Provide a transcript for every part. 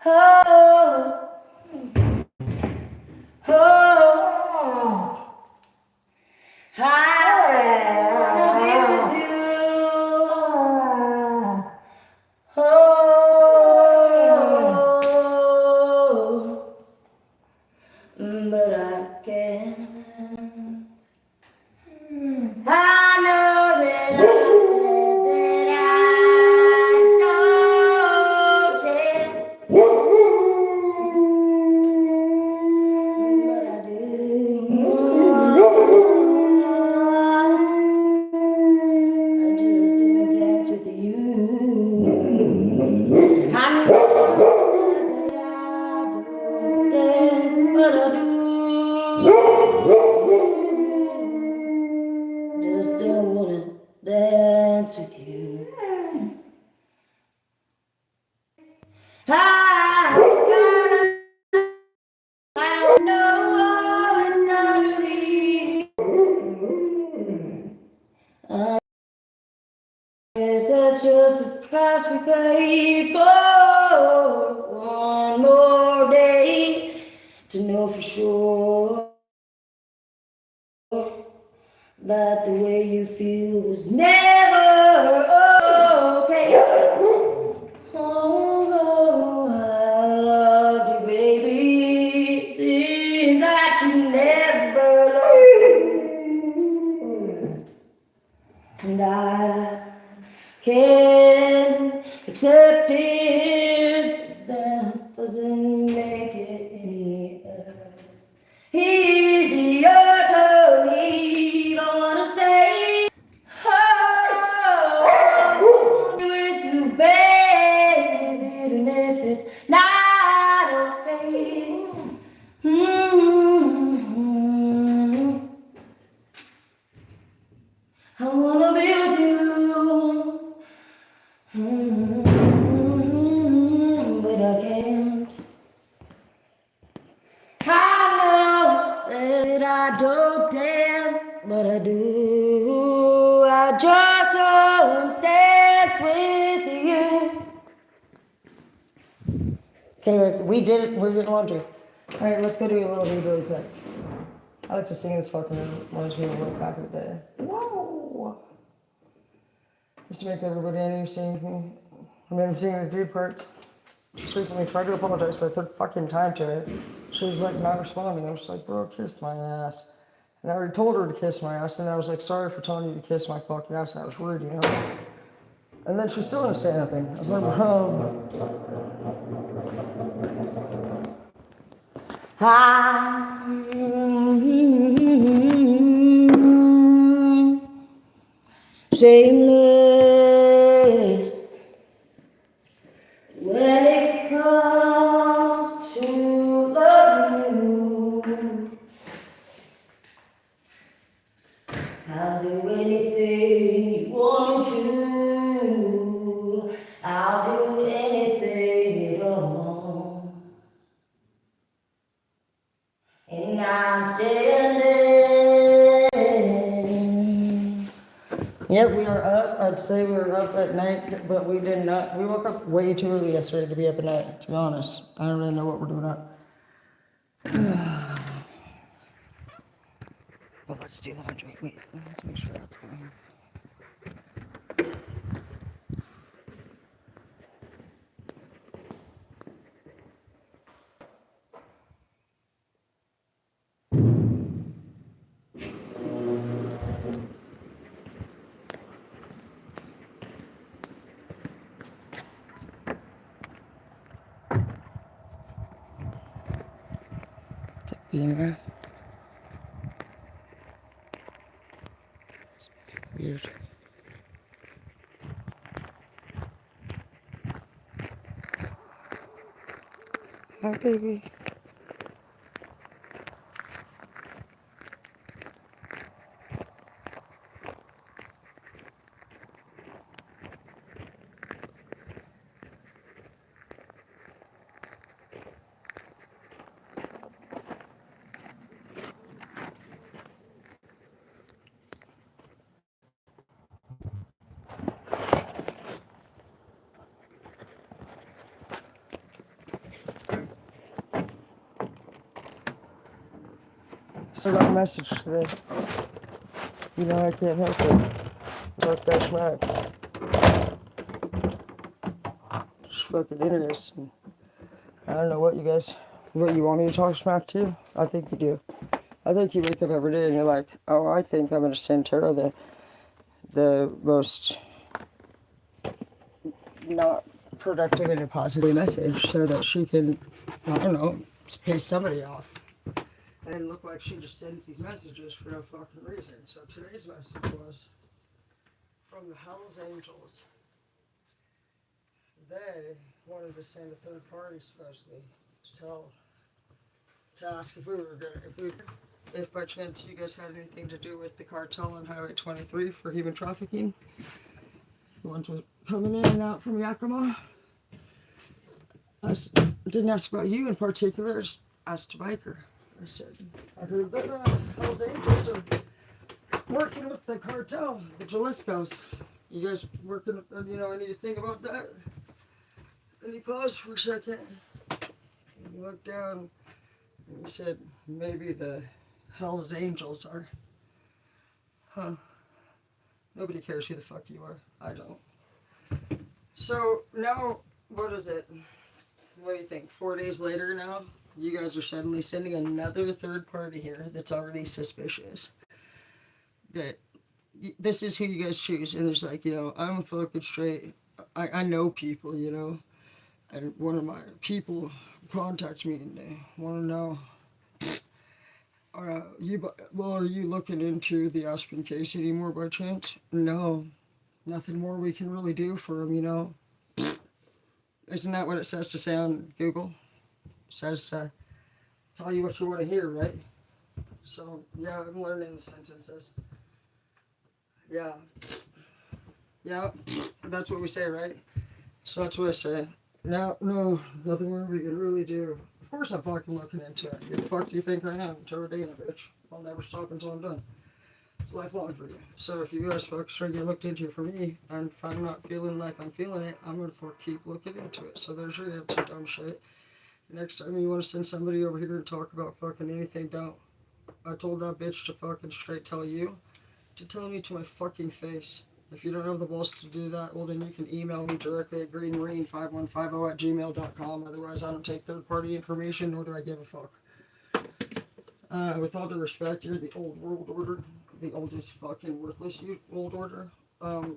Oh, oh, I wanna be with you. Oh, but I can't. I know that I said that I don't dance, but I do. I just don't dance with you. I know that I don't dance, but I do. Just don't wanna dance with you. I don't know it's time to leave. I guess that's just the price we pay for one more day to know for sure that the way you feel was never okay. Oh, I loved you, baby. Seems that you never loved me. And I can't accept it. That doesn't make it any easier to leave. I wanna stay. Oh, with you, babe, even if it's not okay. I wanna be with you, but I can't. I know I said I don't dance, but I do. I just won't dance with you. Okay, we did it. We're getting laundry. All right, let's go do a little read really quick. I like to sing this fucking reminds me of way back in the day. Whoa! Just to make everybody I knew sing with me. I mean, I'm singing in 3 parts. Just recently tried to apologize for the 3rd fucking time to her. She was like not responding. I was just like, bro, kiss my ass. And I already told her to kiss my ass, and I was like, sorry for telling you to kiss my fucking ass. And that was rude, you know? And then she still didn't say anything. I was like, bro. I'm shameless when it comes to loving you. I'll do anything you want me to. I'll do anything at all. And I'm standing. Yep, we are up. I'd say we were up at night, but we did not. We woke up way too early yesterday to be up at night, to be honest. I don't really know what we're doing up. Well, let's do the laundry. Wait, let's make sure that's going. It's a beamer. It's weird. Hi, baby. So I got a message today. You know I can't help it. Talk that smack. It's fucking interesting. I don't know what you want me to talk smack to you? I think you do. I think you wake up every day and you're like, oh, I think I'm gonna send Tara the most not productive and a positive message so that she can, I don't know, piss somebody off. And it looked like she just sends these messages for no fucking reason. So today's message was from the Hell's Angels. They wanted to send a third party supposedly to ask if we were gonna, if by chance you guys had anything to do with the cartel on Highway 23 for human trafficking. The ones were coming in and out from Yakima. I didn't ask about you in particular, just asked a biker. I said, I heard that Hell's Angels are working with the cartel, the Jaliscos. You guys working, anything about that? And he paused for a second. And he looked down and he said, maybe the Hell's Angels are. Huh. Nobody cares who the fuck you are. I don't. So now, what is it? What do you think? 4 days later now, you guys are suddenly sending another third party here that's already suspicious. That this is who you guys choose. And there's like, I'm fucking straight. I know people, And one of my people contacts me and they want to know, are you looking into the Aspen case anymore by chance? No. Nothing more we can really do for him, Isn't that what it says to say on Google? It says, tell you what you want to hear, right? So, yeah, I'm learning the sentences. Yeah. Yeah, that's what we say, right? So that's what I say. No, nothing more we can really do. Of course I'm fucking looking into it. Who the fuck do you think I am? Tarah Dana, bitch. I'll never stop until I'm done. It's lifelong for you. So if you guys folks try to get looked into for me, and if I'm not feeling like I'm feeling it, I'm gonna keep looking into it. So there's your answer, dumb shit. Next time you want to send somebody over here and talk about fucking anything, don't. I told that bitch to fucking straight tell you to tell me to my fucking face. If you don't have the balls to do that, well then you can email me directly at greenmarine5150@gmail.com. Otherwise I don't take third party information, nor do I give a fuck. With all due respect, you're the old world order. The oldest fucking worthless world order.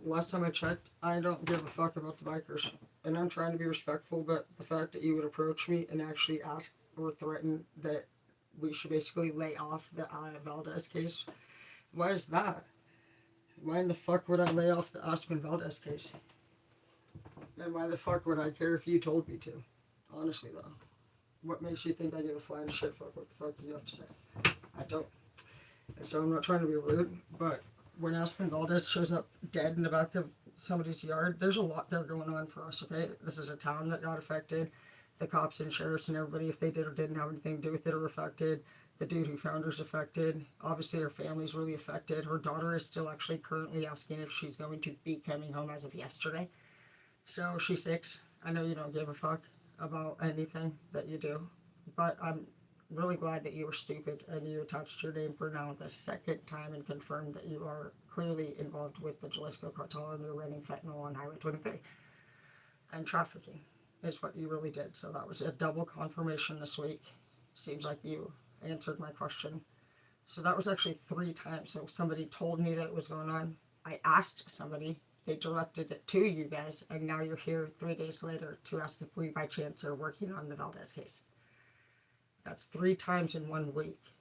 Last time I checked, I don't give a fuck about the bikers. And I'm trying to be respectful, but the fact that you would approach me and actually ask or threaten that we should basically lay off the Valdez case, why is that? Why in the fuck would I lay off the Aspen Valdez case? And why the fuck would I care if you told me to? Honestly though. What makes you think I give a flying shit fuck what the fuck you have to say? I don't. And so I'm not trying to be rude, but when Aspen Valdez shows up dead in the back of somebody's yard, there's a lot there going on for us, okay? This is a town that got affected. The cops and sheriffs and everybody, if they did or didn't have anything to do with it, are affected. The dude who found her's affected. Obviously, her family's really affected. Her daughter is still actually currently asking if she's going to be coming home as of yesterday. So she's 6. I know you don't give a fuck about anything that you do, but I'm really glad that you were stupid and you attached your name for now the second time and confirmed that you are clearly involved with the Jalisco cartel and you're running fentanyl on Highway 23. And trafficking is what you really did. So that was a double confirmation this week. Seems like you answered my question. So that was actually 3 times. So somebody told me that it was going on. I asked somebody. They directed it to you guys. And now you're here 3 days later to ask if we by chance are working on the Valdez case. That's 3 times in 1 week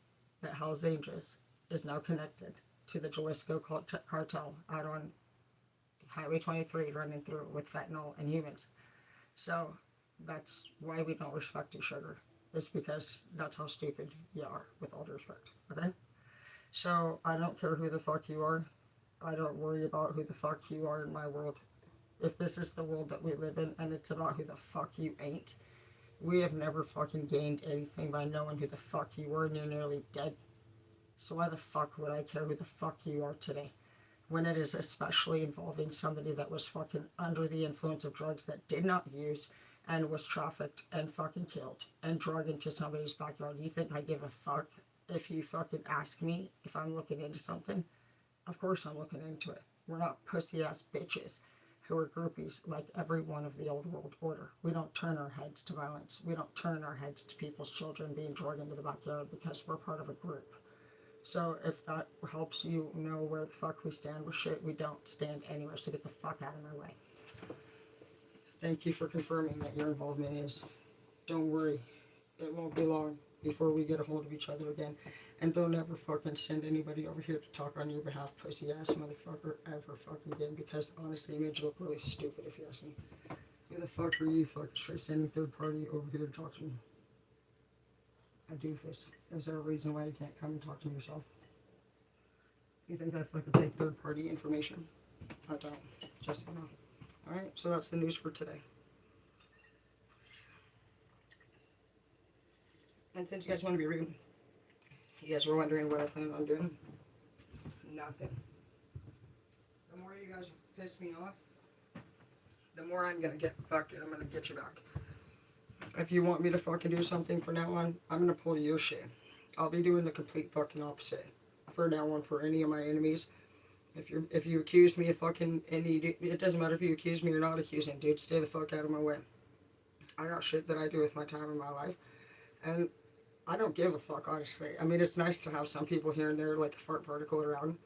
that Hell's Angels is now connected to the Jalisco cartel out on Highway 23 running through with fentanyl and humans. So that's why we don't respect you, sugar. It's because that's how stupid you are, with all due respect, okay? So I don't care who the fuck you are. I don't worry about who the fuck you are in my world. If this is the world that we live in and it's about who the fuck you ain't, we have never fucking gained anything by knowing who the fuck you were and you're nearly dead. So why the fuck would I care who the fuck you are today? When it is especially involving somebody that was fucking under the influence of drugs that did not use and was trafficked and fucking killed and drugged into somebody's backyard. You think I give a fuck if you fucking ask me if I'm looking into something, of course I'm looking into it. We're not pussy ass bitches who are groupies like every one of the old world order. We don't turn our heads to violence. We don't turn our heads to people's children being dragged into the backyard because we're part of a group. So if that helps you know where the fuck we stand with shit, we don't stand anywhere, so get the fuck out of my way. Thank you for confirming that your involvement is. Don't worry, it won't be long before we get a hold of each other again. And don't ever fucking send anybody over here to talk on your behalf, pussy ass motherfucker, ever fucking again, because honestly, it made you look really stupid if you ask me. Who the fuck are you fucking straight sending third party over here to talk to me? A doofus. Is there a reason why you can't come and talk to me yourself? You think I fucking take third party information? I don't. Just no. Alright, so that's the news for today. And since you guys want to be rude, you guys were wondering what I plan on doing. Nothing. The more you guys piss me off, the more I'm gonna get fucking, I'm gonna get you back. If you want me to fucking do something from now on, I'm gonna pull your shit. I'll be doing the complete fucking opposite. For now on, for any of my enemies. If you accuse me of fucking any, it doesn't matter if you accuse me or not accusing, dude, stay the fuck out of my way. I got shit that I do with my time in my life, and I don't give a fuck, honestly. I mean, it's nice to have some people here and there, like a fart particle around,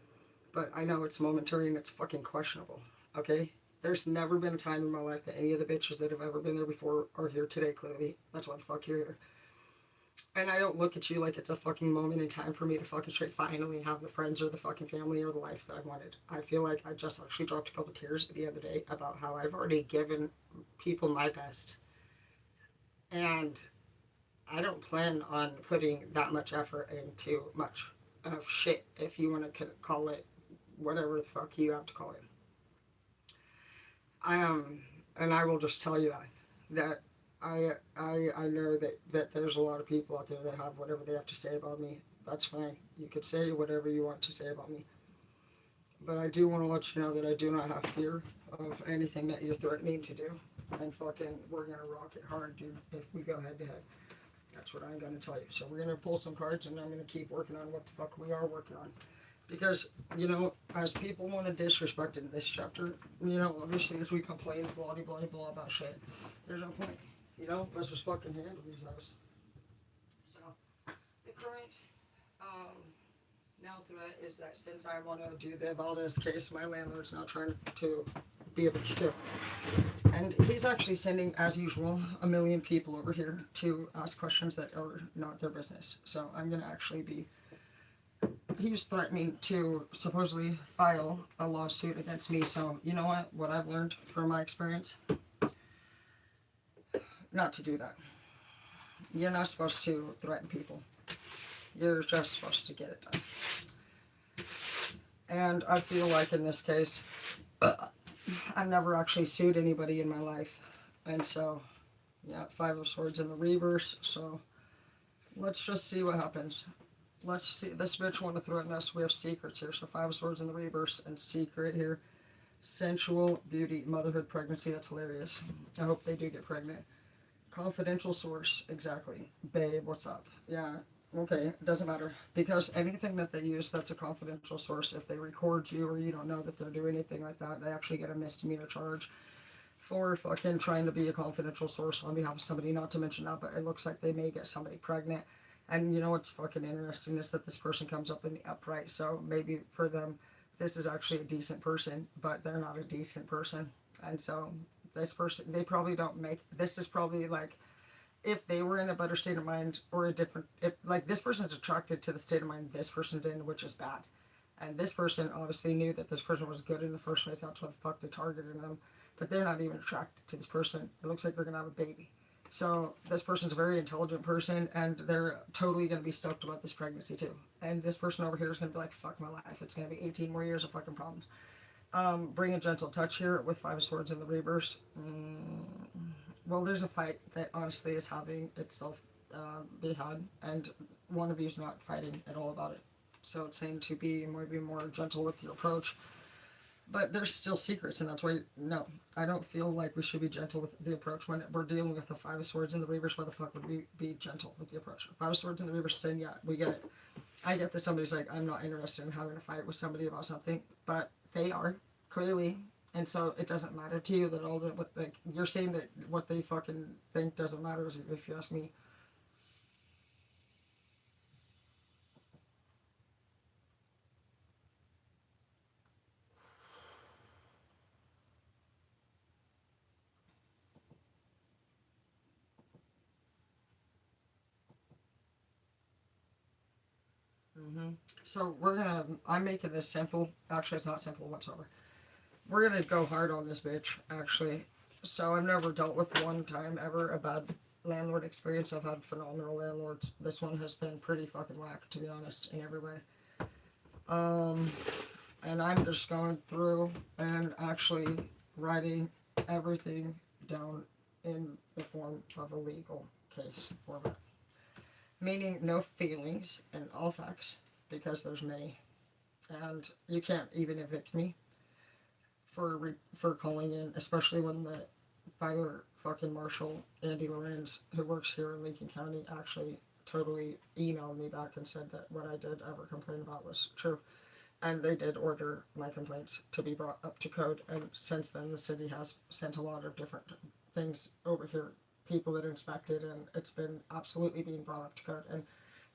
but I know it's momentary and it's fucking questionable, okay? There's never been a time in my life that any of the bitches that have ever been there before are here today, clearly. That's why the fuck you're here. And I don't look at you like it's a fucking moment in time for me to fucking straight finally have the friends or the fucking family or the life that I wanted. I feel like I just actually dropped a couple tears the other day about how I've already given people my best. And I don't plan on putting that much effort into much of shit, if you want to call it whatever the fuck you have to call it. And I will just tell you that I know that there's a lot of people out there that have whatever they have to say about me. That's fine. You could say whatever you want to say about me. But I do want to let you know that I do not have fear of anything that you're threatening to do. And fucking, we're going to rock it hard, dude, if we go head to head. That's what I'm going to tell you. So we're going to pull some cards, and I'm going to keep working on what the fuck we are working on. Because, you know, as people want to disrespect in this chapter, you know, obviously as we complain blah blah blah about shit, there's no point. You know, let's just fucking handle these things. So, the current now threat is that since I want to do the Valdez case, my landlord's now trying to be a bitch too. And he's actually sending, as usual, a million people over here to ask questions that are not their business. So I'm going to actually be... He's threatening to supposedly file a lawsuit against me. So, you know what I've learned from my experience? Not to do that. You're not supposed to threaten people. You're just supposed to get it done. And I feel like in this case, I've never actually sued anybody in my life. And so, yeah, 5 of Swords in the reverse. So, let's just see what happens. Let's see. This bitch want to threaten us. We have secrets here. So 5 of Swords in the reverse and secret here. Sensual, beauty, motherhood, pregnancy. That's hilarious. I hope they do get pregnant. Confidential source. Exactly. Babe, what's up? Yeah. Okay. It doesn't matter. Because anything that they use that's a confidential source, if they record you or you don't know that they're doing anything like that, they actually get a misdemeanor charge for fucking trying to be a confidential source on behalf of somebody. Not to mention that, but it looks like they may get somebody pregnant. And you know what's fucking interesting is that this person comes up in the upright. So maybe for them, this is actually a decent person, but they're not a decent person. And so this person, they probably don't make, this is probably like, if they were in a better state of mind or a different, if like this person's attracted to the state of mind this person's in, which is bad. And this person obviously knew that this person was good in the first place. That's what the fuck they targeted them. But they're not even attracted to this person. It looks like they're going to have a baby. So this person's a very intelligent person, and they're totally going to be stoked about this pregnancy too. And this person over here is going to be like, fuck my life. It's going to be 18 more years of fucking problems. Bring a gentle touch here with 5 of Swords in the reverse. Well, there's a fight that honestly is having itself be had, and one of you is not fighting at all about it. So it's saying to be more gentle with your approach. But there's still secrets, and that's why, no, I don't feel like we should be gentle with the approach when we're dealing with the Five of Swords and the Reverse. Why the fuck would we be gentle with the approach? Five of Swords and the Reverse saying, yeah, we get it. I get that somebody's like, I'm not interested in having a fight with somebody about something, but they are, clearly. And so it doesn't matter to you that all the, what, like, you're saying that what they fucking think doesn't matter, if you ask me. hmm So I'm making this simple. Actually, it's not simple whatsoever. We're gonna go hard on this bitch, actually. So I've never dealt with one time ever a bad landlord experience. I've had phenomenal landlords. This one has been pretty fucking whack, to be honest, in every way. Um, and I'm just going through and actually writing everything down in the form of a legal case format. Meaning no feelings and all facts, because there's many. And you can't even evict me for calling in, especially when the fire fucking marshal Andy Lorenz, who works here in Lincoln County, actually totally emailed me back and said that what I did ever complain about was true. And they did order my complaints to be brought up to code. And since then, the city has sent a lot of different things over here, people that inspected, and it's been absolutely being brought up to code. And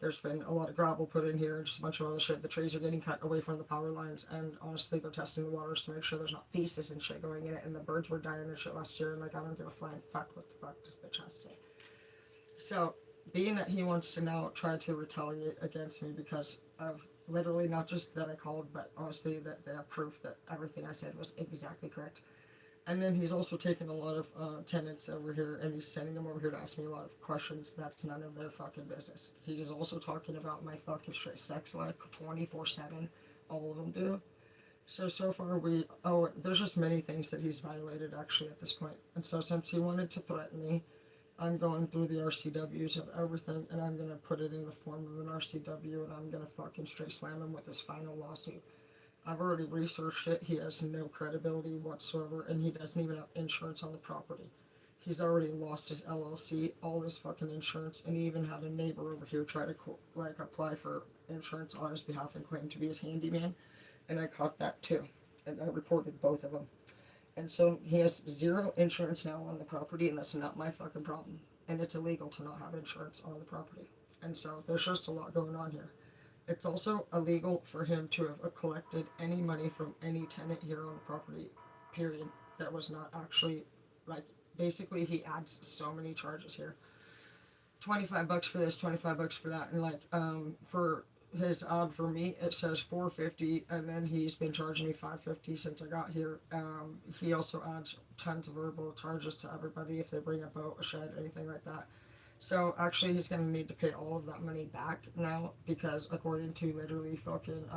there's been a lot of gravel put in here and just a bunch of other shit. The trees are getting cut away from the power lines, and honestly, they're testing the waters to make sure there's not feces and shit going in it. And the birds were dying and shit last year, and like, I don't give a flying fuck what the fuck this bitch has to say. So, being that he wants to now try to retaliate against me because of literally not just that I called, but honestly that they have proof that everything I said was exactly correct. And then he's also taken a lot of tenants over here, and he's sending them over here to ask me a lot of questions. That's none of their fucking business. He's also talking about my fucking shit sex life 24/7. All of them do. So far there's just many things that he's violated actually at this point. And so since he wanted to threaten me, I'm going through the RCWs of everything, and I'm gonna put it in the form of an RCW, and I'm gonna fucking straight slam him with his final lawsuit. I've already researched it. He has no credibility whatsoever, and he doesn't even have insurance on the property. He's already lost his LLC, all his fucking insurance, and he even had a neighbor over here try to like apply for insurance on his behalf and claim to be his handyman, and I caught that too, and I reported both of them. And so he has zero insurance now on the property, and that's not my fucking problem. And it's illegal to not have insurance on the property. And so there's just a lot going on here. It's also illegal for him to have collected any money from any tenant here on the property, period, that was not actually, like, basically he adds so many charges here. $25 for this, $25 for that, and like, for his ad for me, it says $450, and then he's been charging me $550 since I got here. He also adds tons of verbal charges to everybody if they bring a boat, a shed, anything like that. So actually, he's gonna need to pay all of that money back now, because according to literally fucking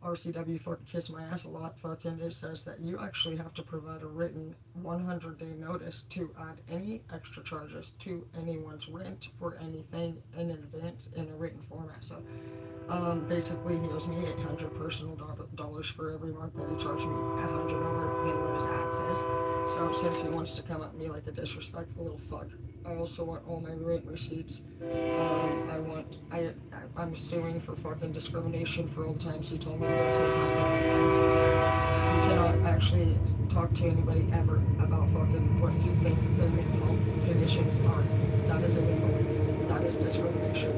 RCW fucking kiss my ass a lot, fucking it says that you actually have to provide a written 100-day notice to add any extra charges to anyone's rent for anything in advance in a written format. So basically he owes me 800 personal dollars for every month that he charged me 100 over than what his ad says. So since he wants to come at me like a disrespectful little fuck, I also want all my rent receipts. I'm suing for fucking discrimination for all the times he told me to go take my fucking meds. You cannot actually talk to anybody ever about fucking what you think their mental health conditions are. That is illegal. That is discrimination.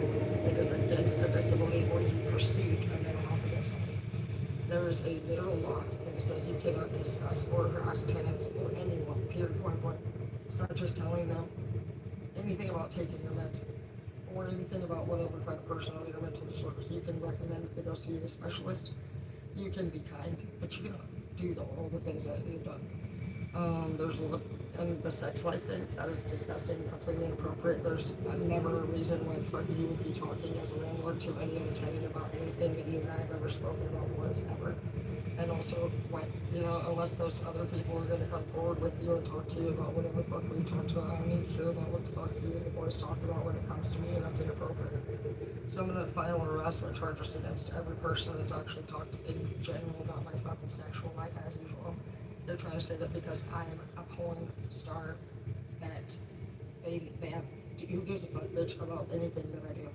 It is against a disability or you perceived a mental health against somebody. There is a literal law, and it says you cannot discuss or harass tenants or anyone, period, point blank. Such as telling them anything about taking their meds or anything about whatever kind of personality or mental disorders. You can recommend that they go see a specialist. You can be kind, but you cannot do all the things that you've done. There's And the sex life thing, that is disgusting and completely inappropriate. There's never a reason why the fuck you would be talking as a landlord to any other tenant about anything that you and I have ever spoken about once ever. And also, when, unless those other people are going to come forward with you and talk to you about whatever the fuck we've talked about, I don't need to hear about what the fuck you and the boys talk about when it comes to me, and that's inappropriate. So I'm going to file harassment charges against every person that's actually talked in general about my fucking sexual life as usual. They're trying to say that because I am a porn star, that they have, who gives a fuck, bitch, about anything that I do?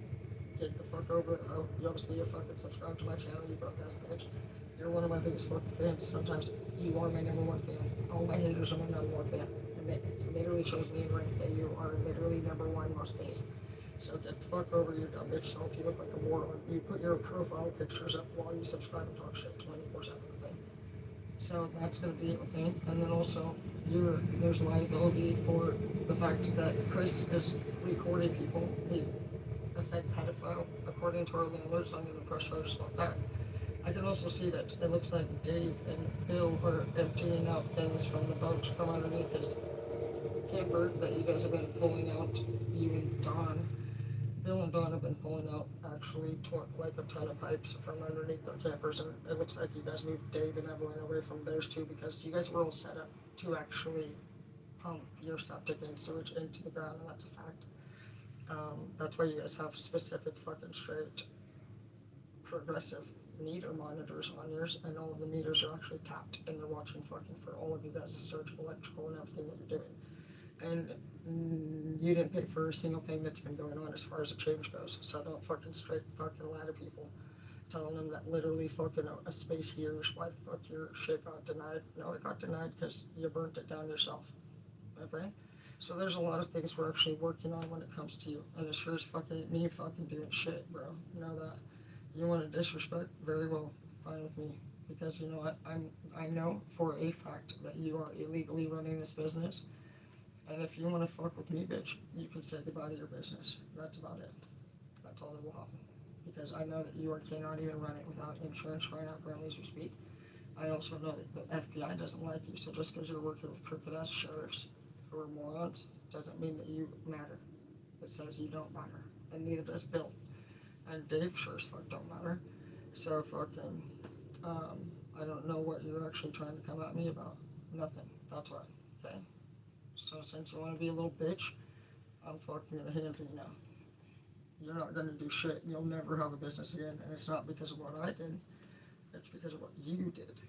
Get the fuck over it. Oh, you obviously you're fucking subscribed to my channel, you broke ass bitch. You're one of my biggest fucking fans. Sometimes you are my number one fan. All my haters are my number one fan. And it literally shows me in rank that you are literally number one most days. So get the fuck over your dumb bitch self. You look like a moron. You put your profile pictures up while you subscribe and talk shit 24/7. Okay? So that's going to be a thing. And then also, there's liability for the fact that Chris is recording people. He's a said pedophile, according to our landlords. So I'm going to press charges about that. I can also see that it looks like Dave and Bill are emptying out things from the boat from underneath his camper that you guys have been pulling out, you and Don. Bill and Don have been pulling out actually like a ton of pipes from underneath their campers, and it looks like you guys moved Dave and Evelyn away from theirs too, because you guys were all set up to actually pump your septic and sewage into the ground, and that's a fact. That's why you guys have specific fucking straight progressive meter monitors on yours, and all of the meters are actually tapped, and they're watching fucking for all of you guys' surge electrical and everything that you're doing. And you didn't pay for a single thing that's been going on as far as the change goes. So don't fucking straight fucking lie to people, telling them that literally fucking a space here's why the fuck your shit got denied. No, it got denied because you burnt it down yourself. Okay? So there's a lot of things we're actually working on when it comes to you, and it sure as fucking me fucking doing shit, bro. You know that. You want to disrespect? Very well, fine with me. Because you know what? I know for a fact that you are illegally running this business. And if you want to fuck with me, bitch, you can say goodbye to your business. That's about it. That's all that will happen. Because I know that you cannot even run it without insurance right now currently as we speak. I also know that the FBI doesn't like you, so just because you're working with crooked ass sheriffs who are morons doesn't mean that you matter. It says you don't matter. And neither does Bill. And Dave sure as fuck don't matter. So fucking, I don't know what you're actually trying to come at me about. Nothing. That's right. Okay? So since you want to be a little bitch, I'm fucking gonna handle you now. You're not gonna do shit. You'll never have a business again, and it's not because of what I did. It's because of what you did.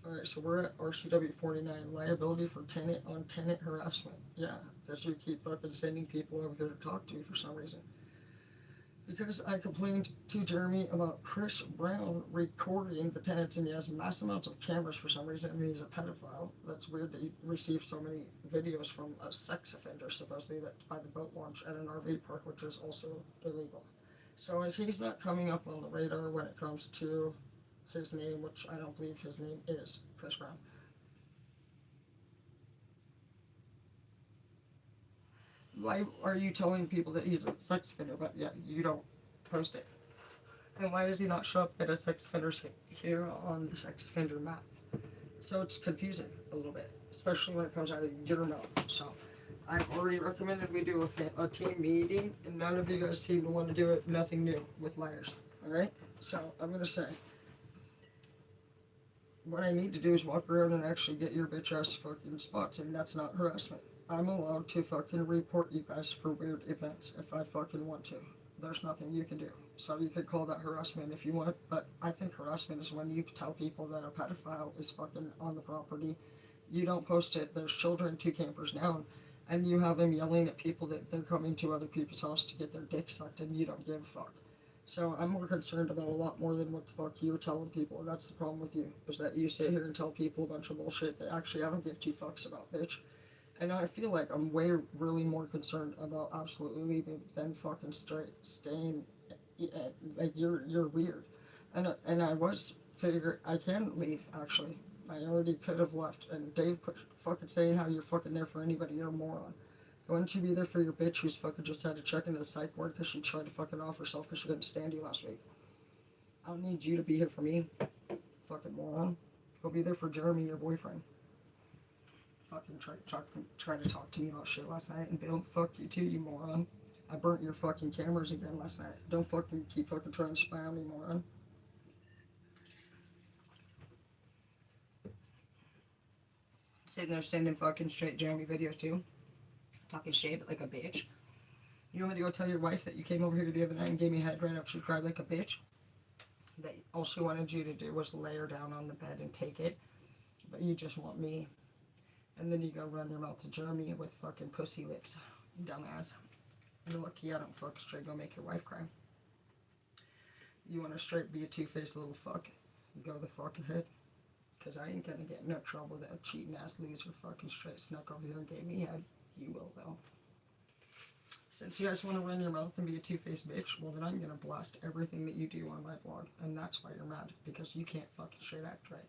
Alright, so we're at RCW 49, liability for tenant on tenant harassment. Yeah, because you keep fucking sending people over here to talk to you for some reason. Because I complained to Jeremy about Chris Brown recording the tenants, and he has mass amounts of cameras for some reason, and he's a pedophile. That's weird that he received so many videos from a sex offender, supposedly, that's by the boat launch at an RV park, which is also illegal. So as he's not coming up on the radar when it comes to his name, which I don't believe his name is Chris Brown. Why are you telling people that he's a sex offender, but yet you don't post it? And why does he not show up at a sex offender's here on the sex offender map? So it's confusing a little bit, especially when it comes out of your mouth. So I've already recommended we do a team meeting, and none of you guys seem to want to do it. Nothing new with liars. Alright? So I'm going to say, what I need to do is walk around and actually get your bitch ass fucking spots, and that's not harassment. I'm allowed to fucking report you guys for weird events if I fucking want to. There's nothing you can do. So you could call that harassment if you want, but I think harassment is when you tell people that a pedophile is fucking on the property. You don't post it, there's children 2 campers down, and you have them yelling at people that they're coming to other people's house to get their dick sucked, and you don't give a fuck. So I'm more concerned about a lot more than what the fuck you're telling people, and that's the problem with you, is that you sit here and tell people a bunch of bullshit that actually I don't give 2 fucks about, bitch. And I feel like I'm really more concerned about absolutely leaving than fucking staying. Like you're weird, and I was figuring I can leave actually. I already could have left. And Dave fucking saying how you're fucking there for anybody, you're a moron. Why don't you be there for your bitch who's fucking just had to check into the psych ward because she tried to fucking off herself because she couldn't stand you last week. I don't need you to be here for me, fucking moron. Go be there for Jeremy, your boyfriend. fucking try to talk to me about shit last night, and Bill, fuck you too, you moron. I burnt your fucking cameras again last night. Don't fucking keep fucking trying to spam me, moron. Sitting there sending fucking straight Jeremy videos too. Talking shit like a bitch. You want me to go tell your wife that you came over here the other night and gave me a head right after she cried like a bitch? That all she wanted you to do was lay her down on the bed and take it. But you just want me. And then you go run your mouth to Jeremy with fucking pussy lips. Dumbass. And lucky I don't fuck straight go make your wife cry. You want to straight be a two-faced little fuck? Go the fuck ahead. Because I ain't gonna get in no trouble that a cheating ass loser fucking straight snuck over here and gave me head. You will though. Since you guys want to run your mouth and be a two-faced bitch, well then I'm gonna blast everything that you do on my blog. And that's why you're mad. Because you can't fucking straight act right.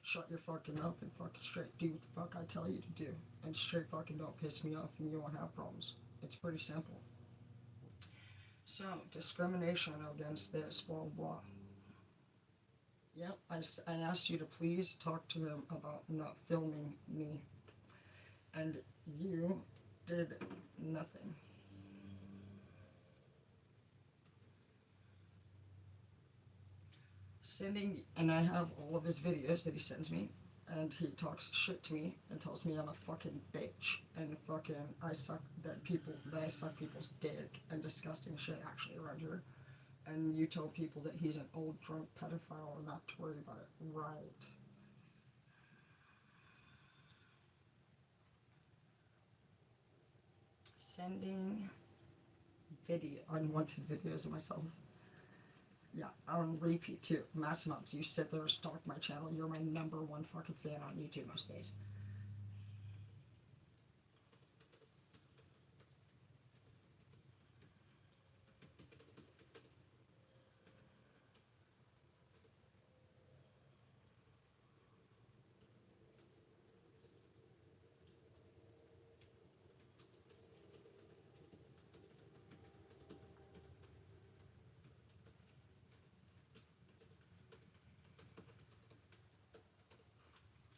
Shut your fucking mouth and fucking straight do what the fuck I tell you to do. And straight fucking don't piss me off and you won't have problems. It's pretty simple. So, discrimination against this, blah, blah. Yep, I asked you to please talk to him about not filming me. And you did nothing. And I have all of his videos that he sends me, and he talks shit to me and tells me I'm a fucking bitch and fucking I suck people's dick and disgusting shit actually around here. And you told people that he's an old drunk pedophile and not to worry about it. Right. Sending unwanted videos of myself. Yeah, on repeat too. Mass amounts. You sit there and stalk my channel. You're my #1 fucking fan on YouTube most days.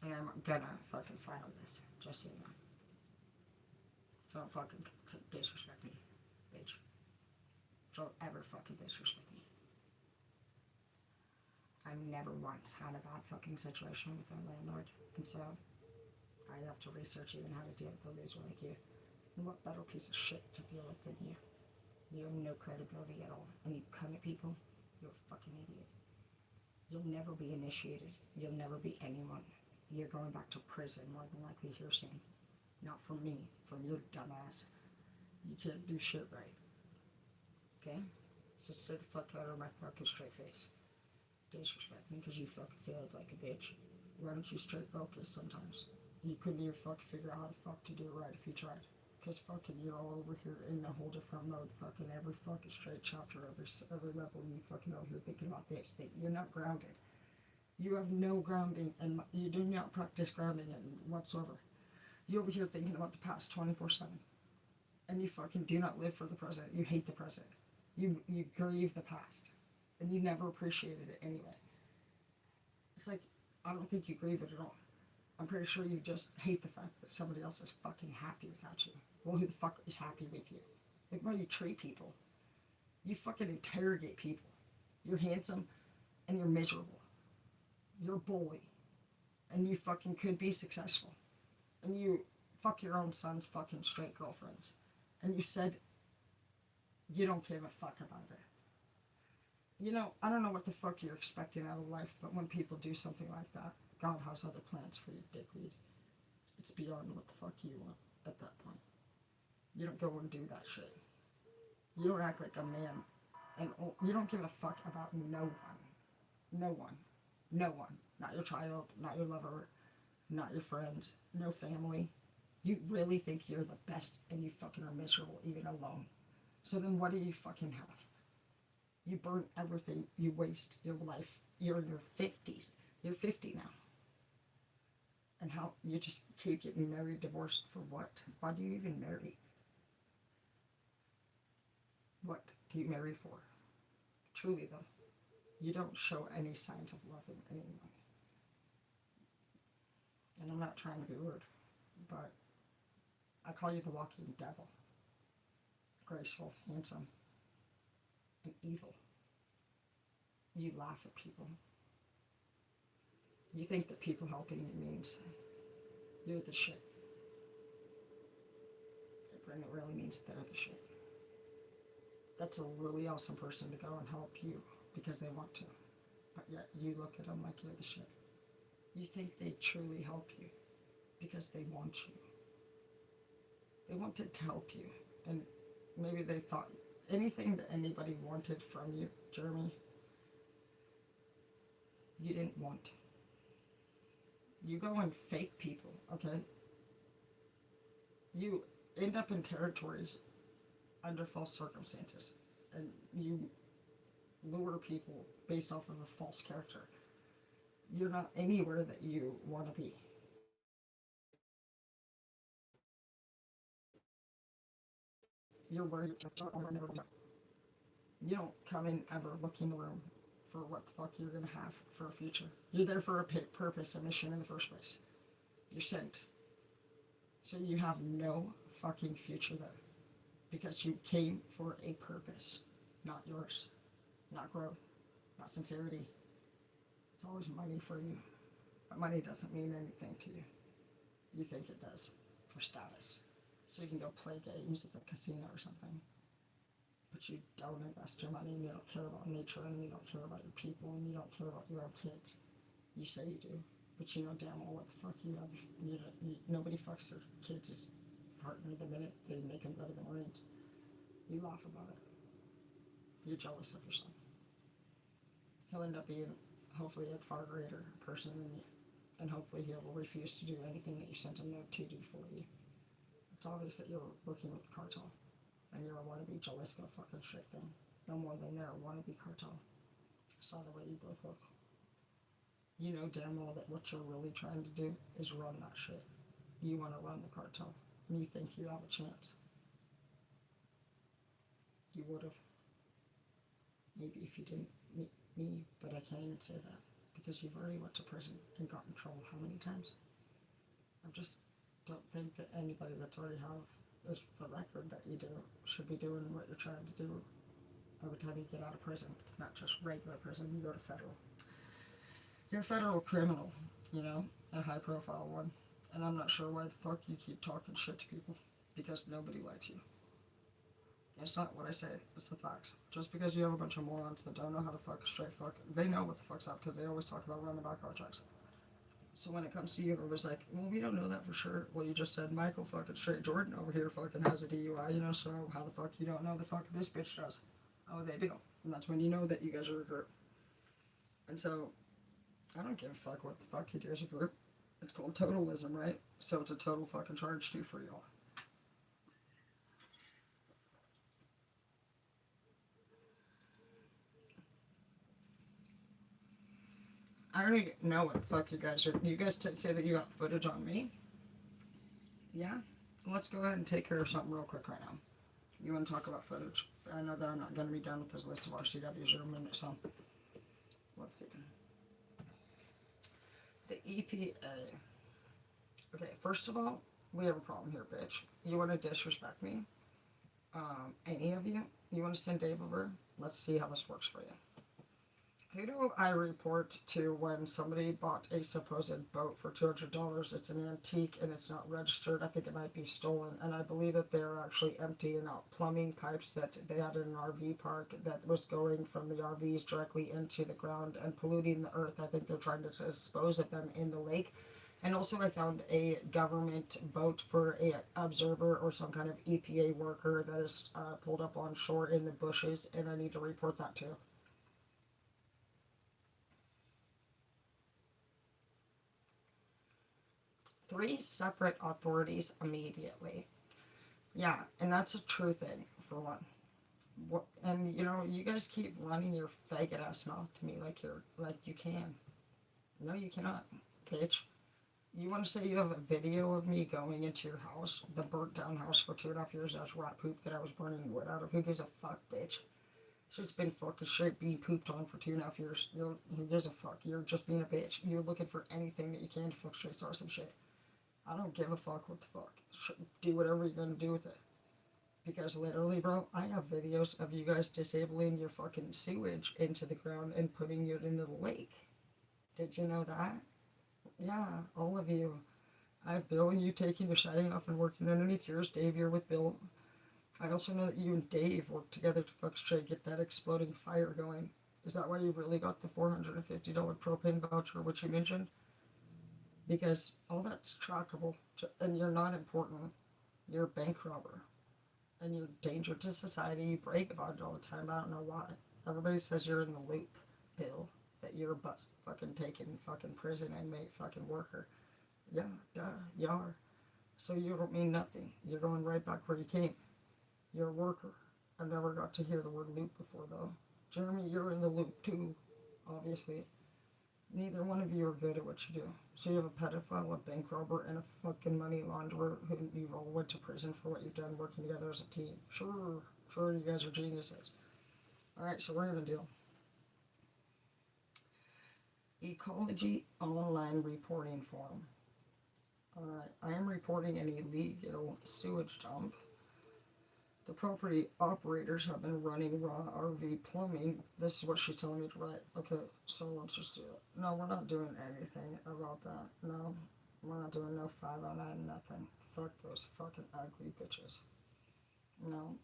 And I'm gonna fucking file this, just so you know. So don't fucking disrespect me, bitch. Don't ever fucking disrespect me. I never once had a bad fucking situation with our landlord, and so I have to research even how to deal with a loser like you. And what better piece of shit to deal with than you? You have no credibility at all, and you come at people, you're a fucking idiot. You'll never be initiated. You'll never be anyone. You're going back to prison more than likely here soon. Not from me, from your dumbass. You can't do shit right. Okay? So sit the fuck out of my fucking straight face. Disrespect me because you fucking failed like a bitch. Why don't you straight focus sometimes? You couldn't even fucking figure out how the fuck to do it right if you tried. Because fucking you're all over here in a whole different mode. Fucking every fucking straight chapter, every level, you fucking over here thinking about this thing. You're not grounded. You have no grounding, and you do not practice grounding whatsoever. You're over here thinking about the past 24/7. And you fucking do not live for the present. You hate the present. You grieve the past. And you never appreciated it anyway. It's like, I don't think you grieve it at all. I'm pretty sure you just hate the fact that somebody else is fucking happy without you. Well, who the fuck is happy with you? Think about how you treat people. You fucking interrogate people. You're handsome and you're miserable. You're a bully. And you fucking could be successful. And you fuck your own son's fucking straight girlfriends. And you said you don't give a fuck about it. You know, I don't know what the fuck you're expecting out of life, but when people do something like that, God has other plans for you, dickweed. It's beyond what the fuck you want at that point. You don't go and do that shit. You don't act like a man. And you don't give a fuck about no one. No one. No one. Not your child, not your lover, not your friends, no family. You really think you're the best and you fucking are miserable even alone. So then what do you fucking have? You burn everything, you waste your life. You're in your 50s. You're 50 now. And how you just keep getting married, divorced for what? Why do you even marry? What do you marry for? Truly though, you don't show any signs of loving anyone. And I'm not trying to be rude. but I call you the walking devil. Graceful, handsome, and evil. You laugh at people. You think that people helping you means you're the shit. And it really means they're the shit. That's a really awesome person to go and help you because they want to. But yet you look at them like you're the shit. You think they truly help you because they want you. They wanted to help you. And maybe they thought anything that anybody wanted from you, Jeremy, you didn't want. You go and fake people, okay? You end up in territories under false circumstances, and you lure people based off of a false character. You're not anywhere that you want to be. You're where you're never be. You don't come in ever looking the room for what the fuck you're gonna have for a future. You're there for a purpose, a mission in the first place. You're sent. So you have no fucking future there. Because you came for a purpose, not yours, not growth, not sincerity. It's always money for you. But money doesn't mean anything to you. You think it does for status. So you can go play games at the casino or something. But you don't invest your money, and you don't care about nature, and you don't care about your people, and you don't care about your own kids. You say you do, but you know damn well what the fuck you have. Nobody fucks their kids' partner the minute they make them go to the Marines. You laugh about it. You're jealous of your son. He'll end up being, hopefully, a far greater person than you. And hopefully he will refuse to do anything that you sent him there to do for you. It's obvious that you're working with the cartel. And you're a wannabe Jalisco fucking shit thing. No more than they're a wannabe cartel. I saw the way you both look. You know damn well that what you're really trying to do is run that shit. You want to run the cartel. And you think you have a chance. You would have. Maybe if you didn't meet me, but I can't even say that. Because you've already went to prison and got in trouble how many times? I just don't think that anybody that's already have is the record that you do should be doing what you're trying to do every time you get out of prison. Not just regular prison, you go to federal. You're a federal criminal, you know, a high profile one. And I'm not sure why the fuck you keep talking shit to people. Because nobody likes you. It's not what I say, it's the facts. Just because you have a bunch of morons that don't know how to fuck a straight fuck, they know what the fuck's up because they always talk about running background checks. So when it comes to you, it was like, well, we don't know that for sure. Well, you just said Michael fucking straight Jordan over here fucking has a DUI, you know, so how the fuck you don't know the fuck this bitch does? Oh, they do. And that's when you know that you guys are a group. And so, I don't give a fuck what the fuck you do as a group. It's called totalism, right? So it's a total fucking charge too for y'all. I already know what the fuck you guys are. You guys say that you got footage on me? Yeah? Let's go ahead and take care of something real quick right now. You want to talk about footage? I know that I'm not going to be done with this list of RCWs in a minute, so let's see. The EPA. Okay, first of all, we have a problem here, bitch. You want to disrespect me? Any of you? You want to send Dave over? Let's see how this works for you. Who do I report to when somebody bought a supposed boat for $200? It's an antique and it's not registered. I think it might be stolen. And I believe that they're actually emptying out plumbing pipes that they had in an RV park that was going from the RVs directly into the ground and polluting the earth. I think they're trying to dispose of them in the lake. And also I found a government boat for a observer or some kind of EPA worker that is pulled up on shore in the bushes, and I need to report that too. 3 separate authorities immediately. Yeah, and that's a true thing, for one. And you know, you guys keep running your faggot ass mouth to me like you can. No, you cannot, bitch. You want to say you have a video of me going into your house, the burnt down house for 2.5 years as rat poop that I was burning wood out of? Who gives a fuck, bitch? It's just been fucking straight being pooped on for 2.5 years. Who gives a fuck? You're just being a bitch. You're looking for anything that you can to fuck straight start some shit. I don't give a fuck what the fuck. Do whatever you're gonna do with it. Because literally, bro, I have videos of you guys disabling your fucking sewage into the ground and putting it into the lake. Did you know that? Yeah, all of you. I have Bill and you taking your siding off and working underneath yours. Dave, you're with Bill. I also know that you and Dave worked together to fuck straight get that exploding fire going. Is that why you really got the $450 propane voucher, which you mentioned? Because all that's trackable, and you're not important. You're a bank robber, and you're a danger to society. You brag about it all the time. I don't know why. Everybody says you're in the loop, Bill. That you're a fucking taken fucking prison inmate, fucking worker. Yeah, duh, you are. So you don't mean nothing. You're going right back where you came. You're a worker. I've never got to hear the word loop before, though. Jeremy, you're in the loop too, obviously. Neither one of you are good at what you do. So you have a pedophile, a bank robber, and a fucking money launderer who you all went to prison for what you've done working together as a team. Sure, you guys are geniuses. Alright, so we're gonna do Ecology Online Reporting Form. Alright, I am reporting an illegal sewage dump. The property operators have been running raw RV plumbing. This is what she's telling me to write. Okay, so let's just do it. No, we're not doing anything about that. No, we're not doing no 509 nothing. Fuck those fucking ugly bitches. No.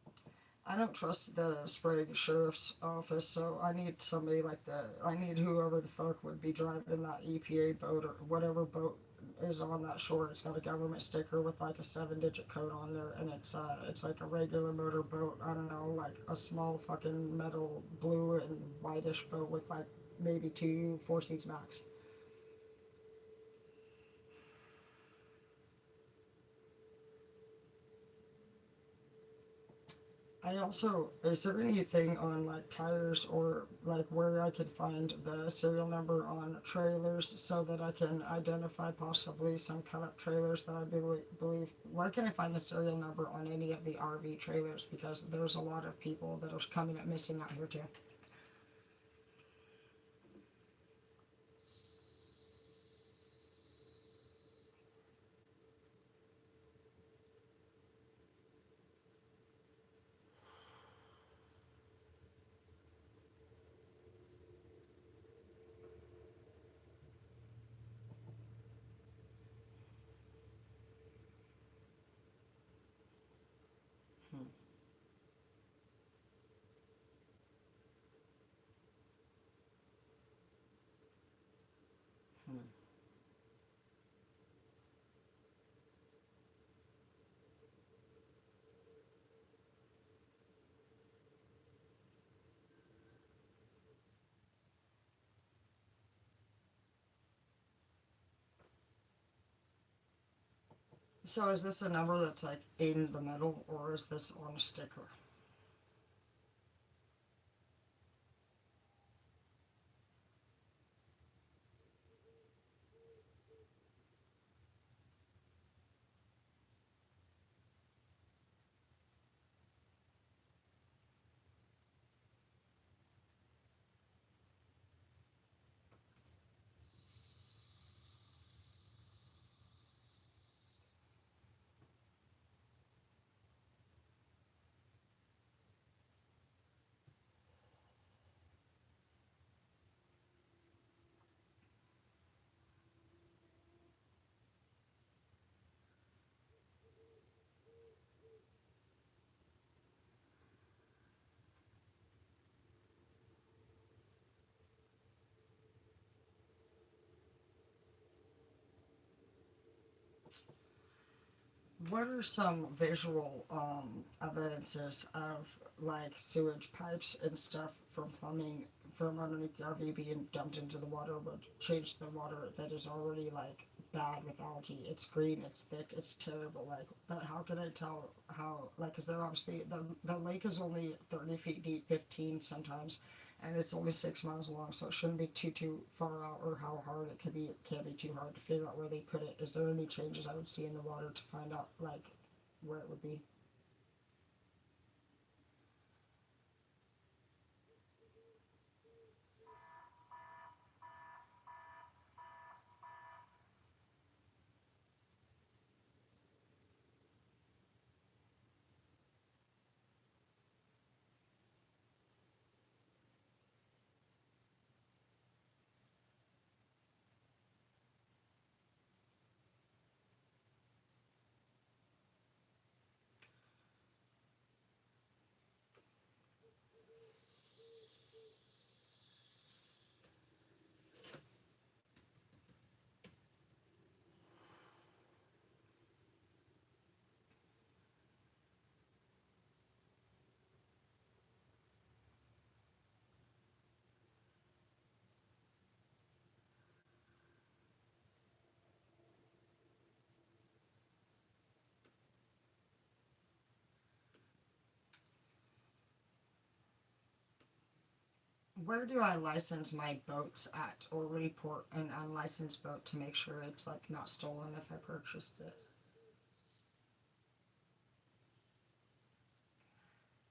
I don't trust the Sprague Sheriff's Office, so I need somebody like that. I need whoever the fuck would be driving that EPA boat or whatever boat is on that shore. It's got a government sticker with like a 7-digit code on there, and it's like a regular motor boat. I don't know, like a small fucking metal blue and whitish boat with like maybe 4 seats max. I also, is there anything on like tires or like where I could find the serial number on trailers so that I can identify possibly some cut up trailers that I believe, where can I find the serial number on any of the RV trailers? Because there's a lot of people that are coming up missing out here too. Hmm. Hmm. So is this a number that's like in the metal or is this on a sticker? What are some visual evidences of like sewage pipes and stuff from plumbing from underneath the RV being dumped into the water would change the water that is already like bad with algae? It's green, it's thick, it's terrible. Like, but how can I tell how? Like, because they're obviously the lake is only 30 feet deep, 15 sometimes, and it's only 6 miles long, so it shouldn't be too far out, or how hard it could be. It can't be too hard to figure out where they put it. Is there any changes I would see in the water to find out like where it would be? where do I license my boats at, or report an unlicensed boat to make sure it's like not stolen if I purchased it?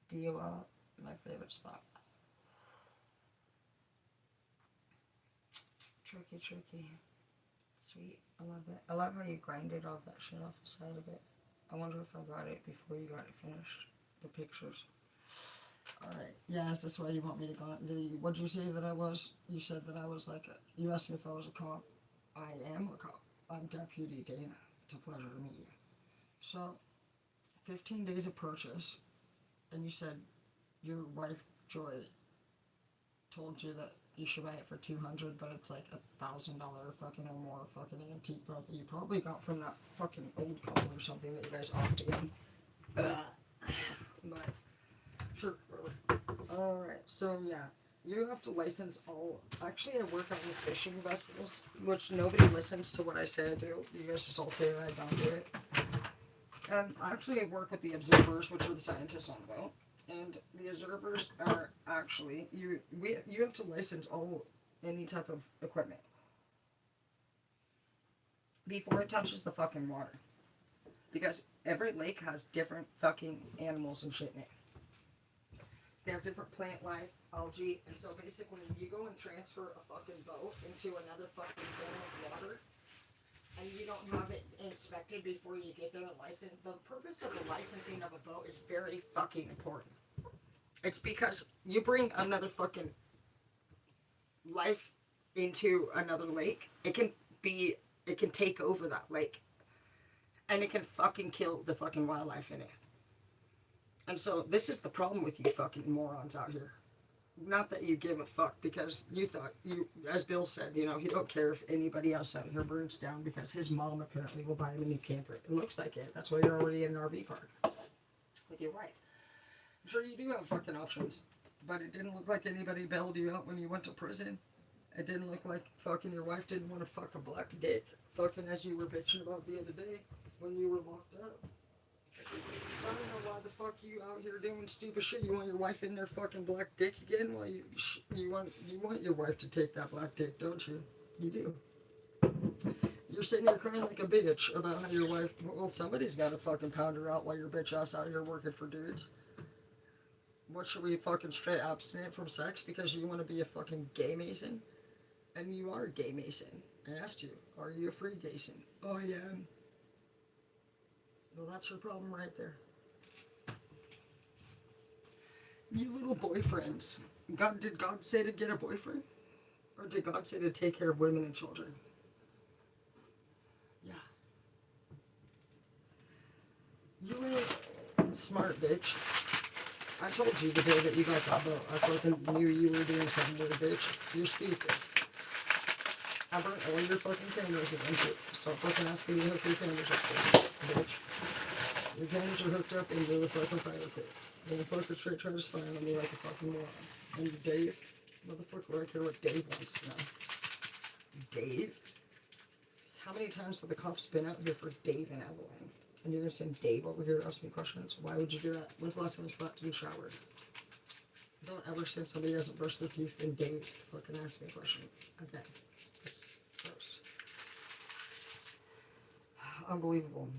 DOL, my favorite spot. Tricky. Sweet. I love it. I love how you grinded all that shit off the side of it. I wonder if I got it before you got it finished. The pictures. Alright. Yeah, is this why you want me to go? What'd you say that I was? You said that I was like you asked me if I was a cop. I am a cop. I'm Deputy Dana. It's a pleasure to meet you. So, 15 days of purchase, and you said your wife, Joy, told you that you should buy it for $200, but it's like $1,000 fucking or more fucking antique boat that you probably got from that fucking old couple or something that you guys offed again. But sure, whatever. Alright, so yeah, you have to license all. Actually, I work on the fishing vessels, which nobody listens to what I say I do. You guys just all say that I don't do it. Actually, I work with the observers, which are the scientists on the boat. And the observers are actually you have to license any type of equipment before it touches the fucking water, because every lake has different fucking animals and shit in it. They have different plant life, algae, and so basically you go and transfer a fucking boat into another fucking dome of water, and you don't have it inspected before you get there and licensed. The purpose of the licensing of a boat is very fucking important. It's because you bring another fucking life into another lake. It can take over that lake. And it can fucking kill the fucking wildlife in it. And so this is the problem with you fucking morons out here. Not that you give a fuck, because you thought, as Bill said, he don't care if anybody else out here burns down because his mom apparently will buy him a new camper. It looks like it. That's why you're already in an RV park with your wife. I'm sure you do have fucking options, but it didn't look like anybody bailed you out when you went to prison. It didn't look like fucking your wife didn't want to fuck a black dick, fucking as you were bitching about the other day when you were locked up. So I don't know why the fuck you out here doing stupid shit. You want your wife in there fucking black dick again? Well, you want your wife to take that black dick, don't you? You do. You're sitting there crying like a bitch about how your wife. Well, somebody's got to fucking pound her out while your bitch ass out here working for dudes. What, should we fucking straight abstinent from sex because you want to be a fucking gay mason? And you are a gay mason. I asked you, are you a free mason? Oh, yeah. Well, that's your problem right there. You little boyfriends. Did God say to get a boyfriend? Or did God say to take care of women and children? Yeah. You ain't smart, bitch. I told you the day that you got that boat. I fucking knew you were doing something with a bitch. You're stupid. I burnt all your fucking cameras against it. Stop fucking asking me to hook your cameras up there, bitch. Your cameras are hooked up into the fucking fire pit. And the fucker straight trying to spy on me like a fucking moron. And Dave, motherfucker, I care what Dave wants to know. Dave? How many times have the cops been out here for Dave and Evelyn? And you're gonna send Dave over here to ask me questions? Why would you do that? When's the last time you slept and showered? Don't ever say somebody doesn't brush their teeth and Dave fucking ask me a question again. It's gross. Unbelievable.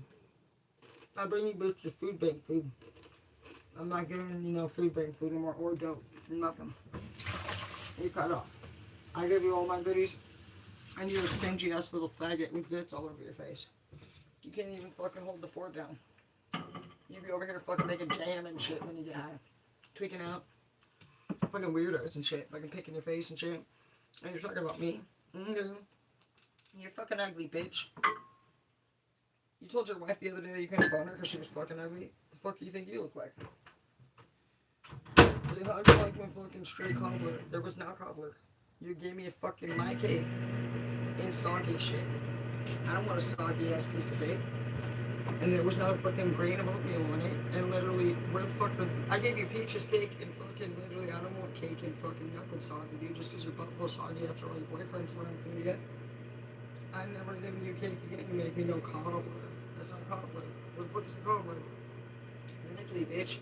I bring you bitch to food bank food. I'm not giving you no food bank food anymore, or dope. Nothing. You cut off. I give you all my goodies, and you're a stingy ass little faggot with zits all over your face. You can't even fucking hold the fork down. You be over here fucking making jam and shit when you get high. Tweaking out. Fucking weirdos and shit. Fucking picking your face and shit. And you're talking about me. Mm-hmm. You're fucking ugly, bitch. You told your wife the other day that you couldn't bone her because she was fucking ugly. The fuck do you think you look like? So how'd you like my fucking straight cobbler? There was no cobbler. You gave me a fucking my cake in soggy shit. I don't want a soggy ass piece of cake. And there was not a fucking grain of oatmeal on it. And literally, where the fuck are I gave you peaches cake and fucking literally, I don't want cake and fucking nothing soggy, dude. Just because your butthole's soggy after all your boyfriends were anything you get. I'm never giving you cake again. You make me no cobbler. That's not cobbler. Where the fuck is the cobbler? Literally, bitch.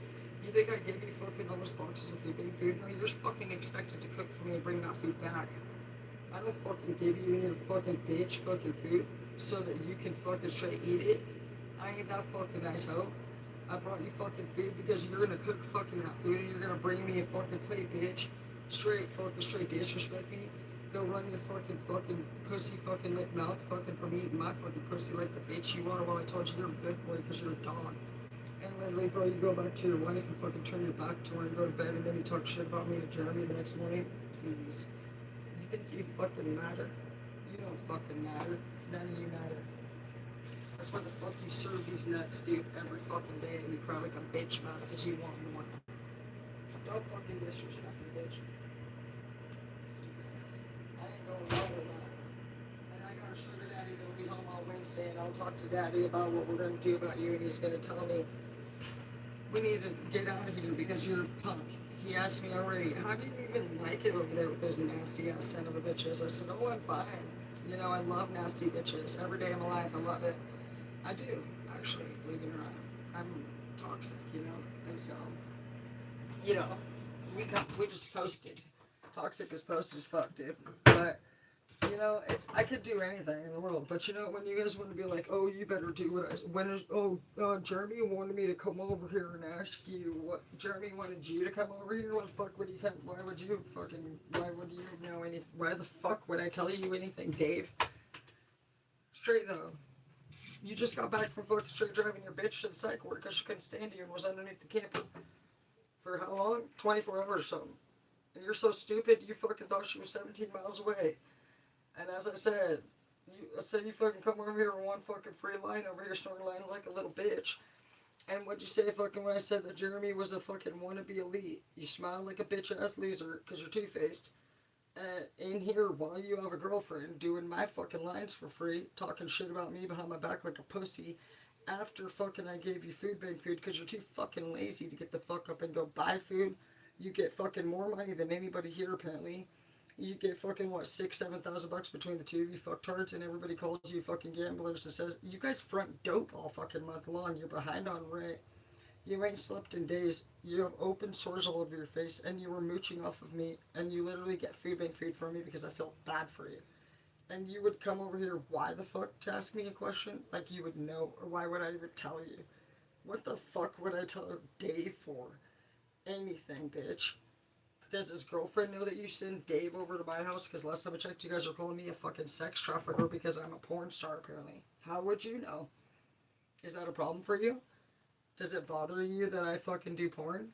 You think I give you fucking all those boxes of food? No, you're fucking expected to cook for me and bring that food back. I don't fucking give you any fucking bitch fucking food so that you can fucking straight eat it. I ain't that fucking nice hoe. I brought you fucking food because you're gonna cook fucking that food and you're gonna bring me a fucking plate, bitch. Straight disrespect me. Go run your fucking pussy fucking lip mouth fucking from eating my fucking pussy like the bitch you are while I told you you're a good boy because you're a dog. And literally, bro, you go back to your wife and fucking turn your back to her and go to bed and then you talk shit about me to Jeremy the next morning. Please. You think you fucking matter? You don't fucking matter. None of you matter. That's why the fuck you serve these nuts, dude, every fucking day and you cry like a bitch about it because you want more. Don't fucking disrespect me, bitch. Stupid ass. I ain't going nowhere now. And I got a sugar daddy that'll be home on Wednesday and I'll talk to daddy about what we're gonna do about you and he's gonna tell me we need to get out of here because you're a punk. He asked me already, how do you even like it over there with those nasty ass son of a bitches? I said, oh, I'm fine. You know, I love nasty bitches. Every day of my life, I love it. I do, actually, believe it or not. I'm toxic, you know? And so, you know, we just posted. Toxic is posted as fuck, dude. But you know, I could do anything in the world, but you know, when you guys want to be like, oh, you better do what Jeremy wanted me to come over here and ask you what, Jeremy wanted you to come over here, what the fuck would you come, why would you know anything, why the fuck would I tell you anything, Dave? Straight though, you just got back from fucking straight driving your bitch to the psych ward because she couldn't stand you and was underneath the camper. For how long? 24 hours or something. And you're so stupid, you fucking thought she was 17 miles away. And as I said, you fucking come over here with one fucking free line over here snorting lines like a little bitch. And what'd you say fucking when I said that Jeremy was a fucking wannabe elite? You smile like a bitch ass loser because you're two-faced. In here while you have a girlfriend doing my fucking lines for free, talking shit about me behind my back like a pussy. After fucking I gave you food bank food because you're too fucking lazy to get the fuck up and go buy food. You get fucking more money than anybody here apparently. You get fucking what, $6,000-7,000 between the two of you fucktards, and everybody calls you fucking gamblers and says you guys front dope all fucking month long. You're behind on rent. You ain't slept in days. You have open sores all over your face, and you were mooching off of me, and you literally get food bank food from me because I felt bad for you. And you would come over here, why the fuck, to ask me a question? Like you would know, or why would I even tell you? What the fuck would I tell Dave for? Anything, bitch. Does his girlfriend know that you send Dave over to my house? Because last time I checked, you guys are calling me a fucking sex trafficker because I'm a porn star, apparently. How would you know? Is that a problem for you? Does it bother you that I fucking do porn?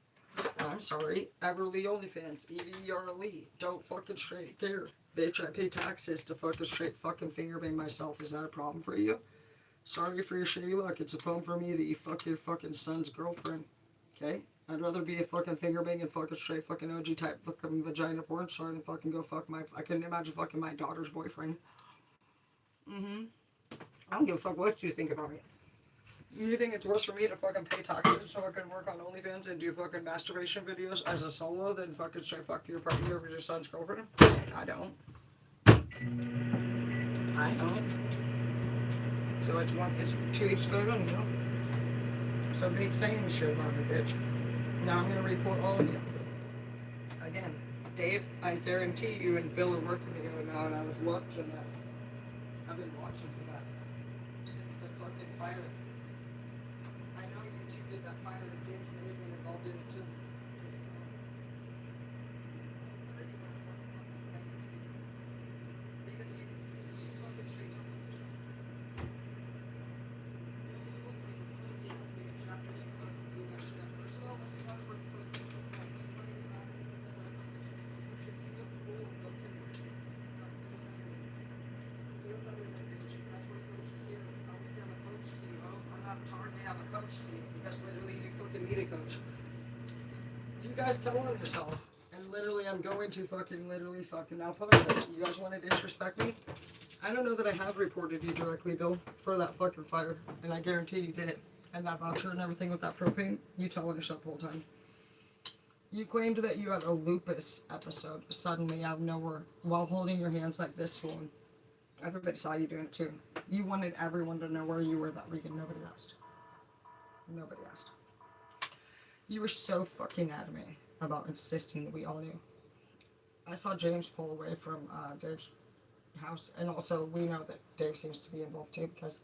I'm sorry. Everly OnlyFans. EVERLE. Don't fucking straight care. Bitch, I pay taxes to fucking straight fucking finger bang myself. Is that a problem for you? Sorry for your shitty luck. It's a problem for me that you fuck your fucking son's girlfriend. Okay? I'd rather be a fucking finger banging fucking straight fucking OG type fucking vagina porn star than fucking go fuck I couldn't imagine fucking my daughter's boyfriend. I don't give a fuck what you think about me. You think it's worse for me to fucking pay taxes so I can work on OnlyFans and do fucking masturbation videos as a solo than fucking straight fuck your partner or your son's girlfriend? I don't. I don't. So it's to each their own, you know? So keep saying shit about me, bitch. Now I'm gonna report all of you. Again, Dave, I guarantee you and Bill are working together now, and I was watching that. I've been watching for that since the fucking fire. I know you two did that fire, and James may have been involved in it too. Because you fucking straight up. I'm a coach to you because literally you fucking need a coach. You guys tell on yourself. And literally I'm going to fucking now post this. You guys want to disrespect me? I don't know that I have reported you directly, Bill, for that fucking fire. And I guarantee you did it. And that voucher and everything with that propane, you tell on yourself the whole time. You claimed that you had a lupus episode suddenly out of nowhere while holding your hands like this swollen. Everybody saw you doing it too. You wanted everyone to know where you were that weekend. Nobody asked. Nobody asked. You were so fucking adamant about insisting that we all knew. I saw James pull away from Dave's house, and also we know that Dave seems to be involved too because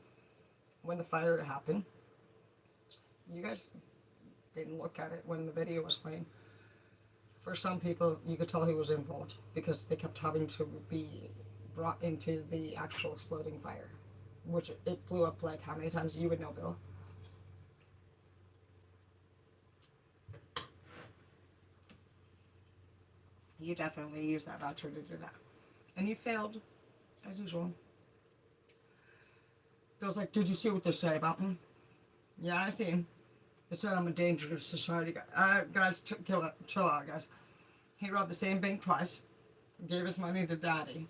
when the fire happened, you guys didn't look at it when the video was playing. For some people, you could tell he was involved because they kept having to be brought into the actual exploding fire, which it blew up like how many times you would know, Bill? You definitely used that voucher to do that. And you failed, as usual. Bill's like, did you see what they said about me? Yeah, I see. They said I'm a danger to society. Guys, chill out, guys. He robbed the same bank twice, gave his money to Daddy,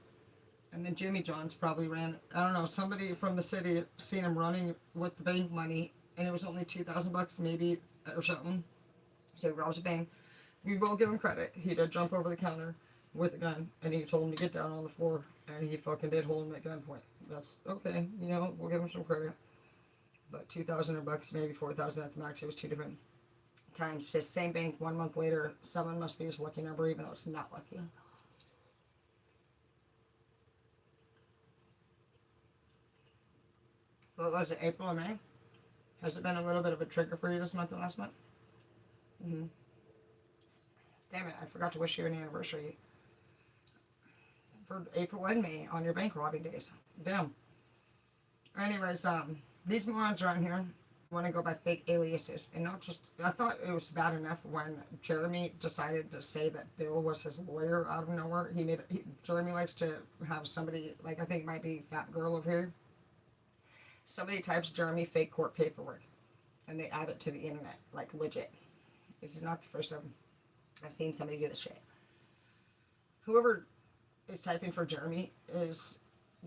and then Jimmy John's probably ran. I don't know. Somebody from the city seen him running with the bank money, and it was only $2,000 maybe or something. So he robs a bank. We will give him credit. He did jump over the counter with a gun, and he told him to get down on the floor, and he fucking did hold him at gunpoint. That's okay. You know, we'll give him some credit. But $2,000, maybe 4,000 at the max. It was two different times. Just same bank. 1 month later, 7 must be his lucky number, even though it's not lucky. What was it? April or May? Has it been a little bit of a trigger for you this month and last month? Mm-hmm. Damn it! I forgot to wish you an anniversary for April and May on your bank robbing days. Damn. Anyways, these morons around here want to go by fake aliases, and not just. I thought it was bad enough when Jeremy decided to say that Bill was his lawyer out of nowhere. Jeremy likes to have somebody, like, I think it might be Fat Girl over here. Somebody types Jeremy fake court paperwork, and they add it to the internet, like legit. This is not the first time I've seen somebody do this shit. Whoever is typing for Jeremy is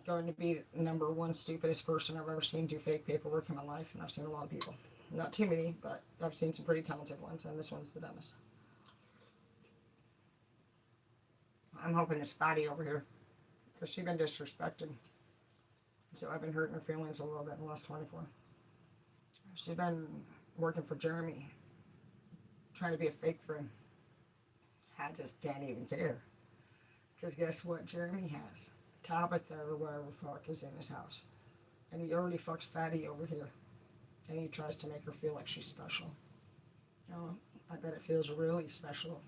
going to be the number one stupidest person I've ever seen do fake paperwork in my life, and I've seen a lot of people. Not too many, but I've seen some pretty talented ones, and this one's the dumbest. I'm hoping it's Fatty over here, because she's been disrespected. So I've been hurting her feelings a little bit in the last 24. She's been working for Jeremy, trying to be a fake friend. I just can't even care. Because guess what Jeremy has? Tabitha or whatever fuck is in his house. And he already fucks Fatty over here. And he tries to make her feel like she's special. Oh, I bet it feels really special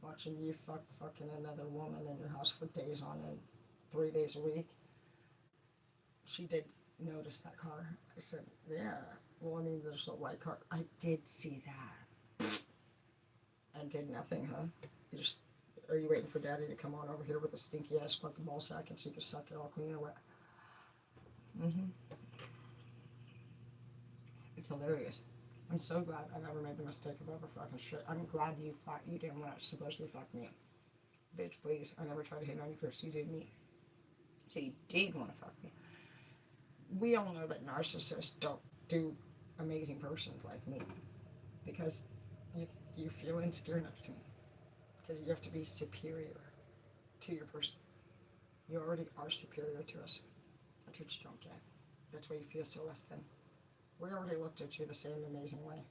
watching you fucking another woman in your house for days on end, 3 days a week. She did notice that car. I said, yeah. Well, I mean, there's a white car. I did see that. And did nothing, huh? You just, are you waiting for Daddy to come on over here with a stinky ass fucking ball sack and so you can suck it all clean or what? Mm-hmm. It's hilarious. I'm so glad I never made the mistake of ever fucking shit. I'm glad you didn't want to supposedly fuck me. Bitch, please. I never tried to hit on you first. You did me. So you did want to fuck me. We all know that narcissists don't do amazing persons like me because you feel insecure next to me because you have to be superior to your person. You already are superior to us. That's what you don't get. That's why you feel so less than. We already looked at you the same amazing way,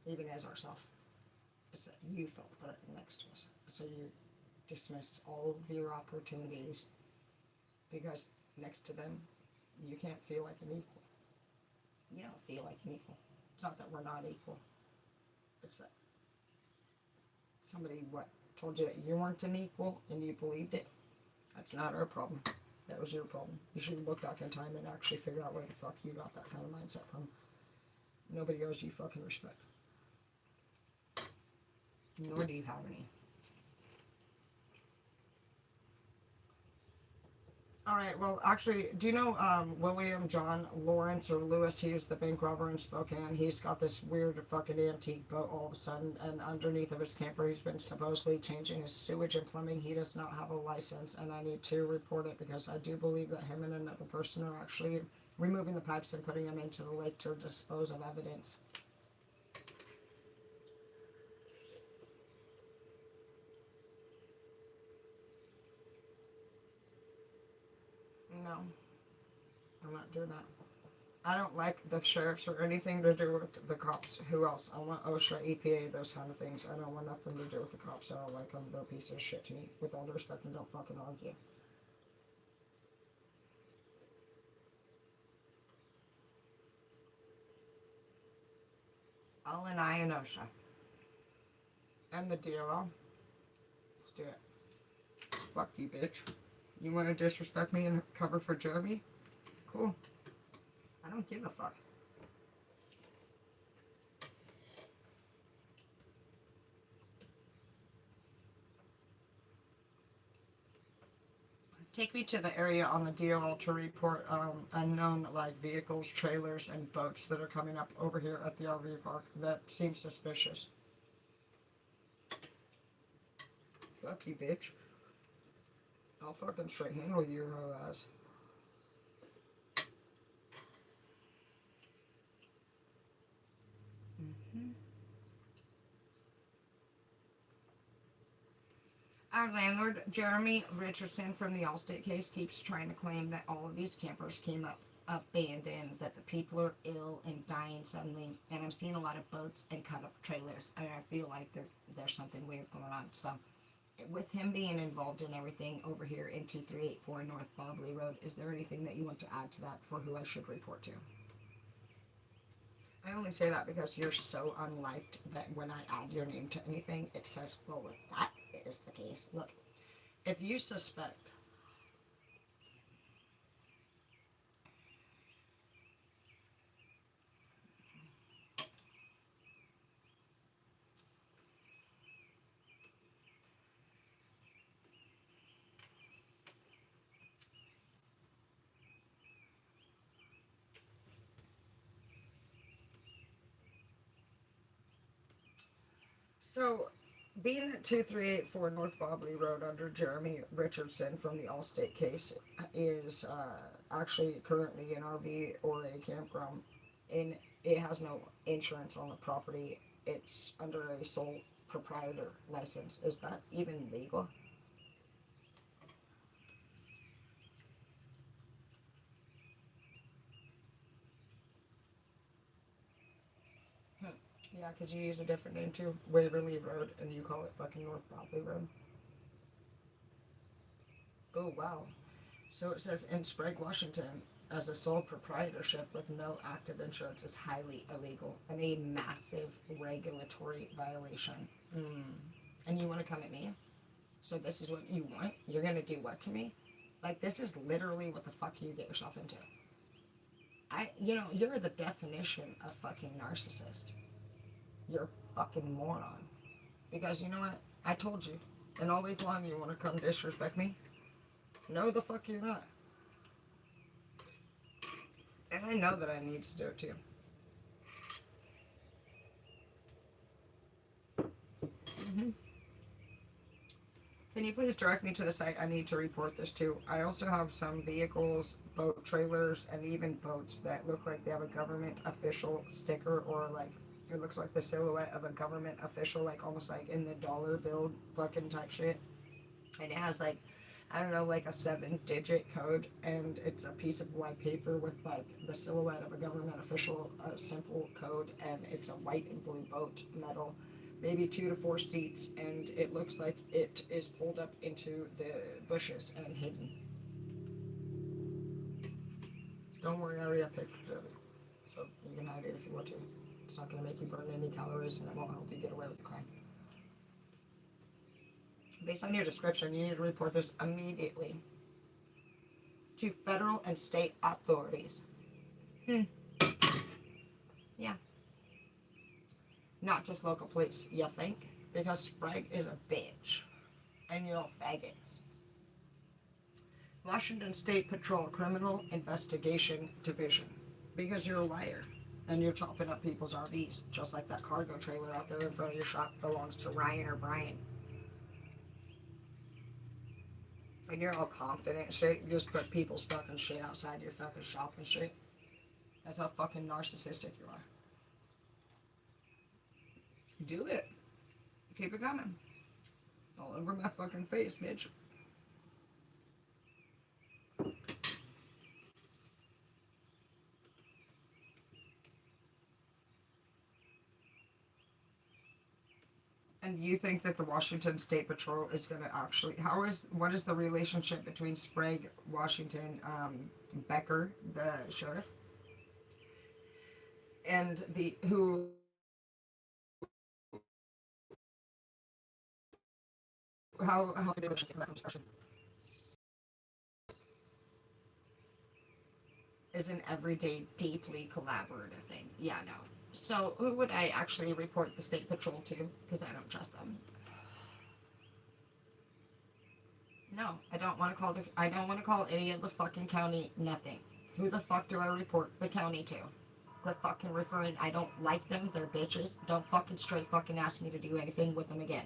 even as ourselves. It's that you felt threatened next to us. So you dismiss all of your opportunities because next to them, you can't feel like an equal. You don't feel like an equal. It's not that we're not equal. It's that somebody told you that you weren't an equal and you believed it. That's not our problem. That was your problem. You should look back in time and actually figure out where the fuck you got that kind of mindset from. Nobody owes you fucking respect. Nor do you have any. Alright, well, actually, do you know William John Lawrence or Lewis? He was the bank robber in Spokane. He's got this weird fucking antique boat all of a sudden, and underneath of his camper, he's been supposedly changing his sewage and plumbing. He does not have a license, and I need to report it because I do believe that him and another person are actually removing the pipes and putting them into the lake to dispose of evidence. No, I'm not doing that. I don't like the sheriffs or anything to do with the cops. Who else? I want OSHA, EPA, those kind of things. I don't want nothing to do with the cops. I don't like them. They're pieces of shit to me. With all due respect, and don't fucking argue. All an eye and OSHA. And the DOL. Let's do it. Fuck you, bitch. You want to disrespect me and cover for Jeremy? Cool. I don't give a fuck. Take me to the area on the DOL to report unknown like vehicles, trailers, and boats that are coming up over here at the RV park. That seems suspicious. Fuck you, bitch. I'll fucking straight handle your ass. Our landlord, Jeremy Richardson from the Allstate case, keeps trying to claim that all of these campers came up abandoned, that the people are ill and dying suddenly, and I'm seeing a lot of boats and cut up trailers, and I feel like there's something weird going on. So, with him being involved in everything over here in 2384 North Bobley Road, is there anything that you want to add to that for who I should report to? I only say that because you're so unliked that when I add your name to anything, it says, well, if that is the case, look, if you suspect so being at 2384 North Bobley Road under Jeremy Richardson from the Allstate case is actually currently an RV or a campground, and it has no insurance on the property. It's under a sole proprietor license. Is that even legal? Yeah, because you use a different name too, Waverly Road, and you call it fucking North Bobley Road. Oh, wow. So it says in Sprague, Washington, as a sole proprietorship with no active insurance is highly illegal and a massive regulatory violation. And you want to come at me? So this is what you want? You're going to do what to me? Like, this is literally what the fuck you get yourself into. You're the definition of fucking narcissist. You're a fucking moron. Because you know what? I told you. And all week long you want to come disrespect me? No, the fuck you're not. And I know that I need to do it too. Can you please direct me to the site I need to report this to? I also have some vehicles, boat trailers, and even boats that look like they have a government official sticker, or like it looks like the silhouette of a government official, like almost like in the dollar bill fucking type shit. And it has like, I don't know, like a 7-digit code, and it's a piece of white paper with like the silhouette of a government official, a simple code, and it's a white and blue boat, metal, maybe 2 to 4 seats, and it looks like it is pulled up into the bushes and hidden. Don't worry, I already have pictures of it, so you can hide it if you want to. It's not going to make you burn any calories, and it won't help you get away with the crime. Based on your description, you need to report this immediately to federal and state authorities. Yeah. Not just local police, you think? Because Sprague is a bitch. And you're all faggots. Washington State Patrol Criminal Investigation Division. Because you're a liar. And you're chopping up people's RVs. Just like that cargo trailer out there in front of your shop belongs to Ryan or Brian. And you're all confident and shit. You just put people's fucking shit outside your fucking shop and shit. That's how fucking narcissistic you are. Do it. Keep it coming. All over my fucking face, bitch. you think that the Washington State Patrol is going to actually? What is the relationship between Sprague, Washington, Becker, the sheriff, and the who? How did they relationship come back from discussion? Is an everyday, deeply collaborative thing. Yeah, no. So who would I actually report the state patrol to? Because I don't trust them. No, I don't want to call I don't want to call any of the fucking county nothing. Who the fuck do I report the county to? The fucking referring. I don't like them. They're bitches. Don't fucking straight fucking ask me to do anything with them again.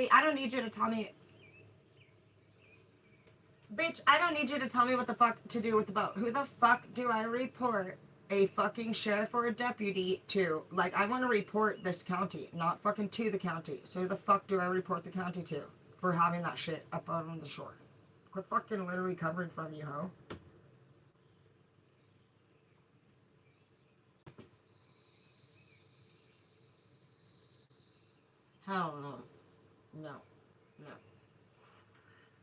I don't need you to tell me. Bitch, I don't need you to tell me what the fuck to do with the boat. Who the fuck do I report a fucking sheriff or a deputy to? Like, I want to report this county, not fucking to the county. So who the fuck do I report the county to for having that shit up on the shore? Quit fucking literally covering from you, ho. Hell no. No. No.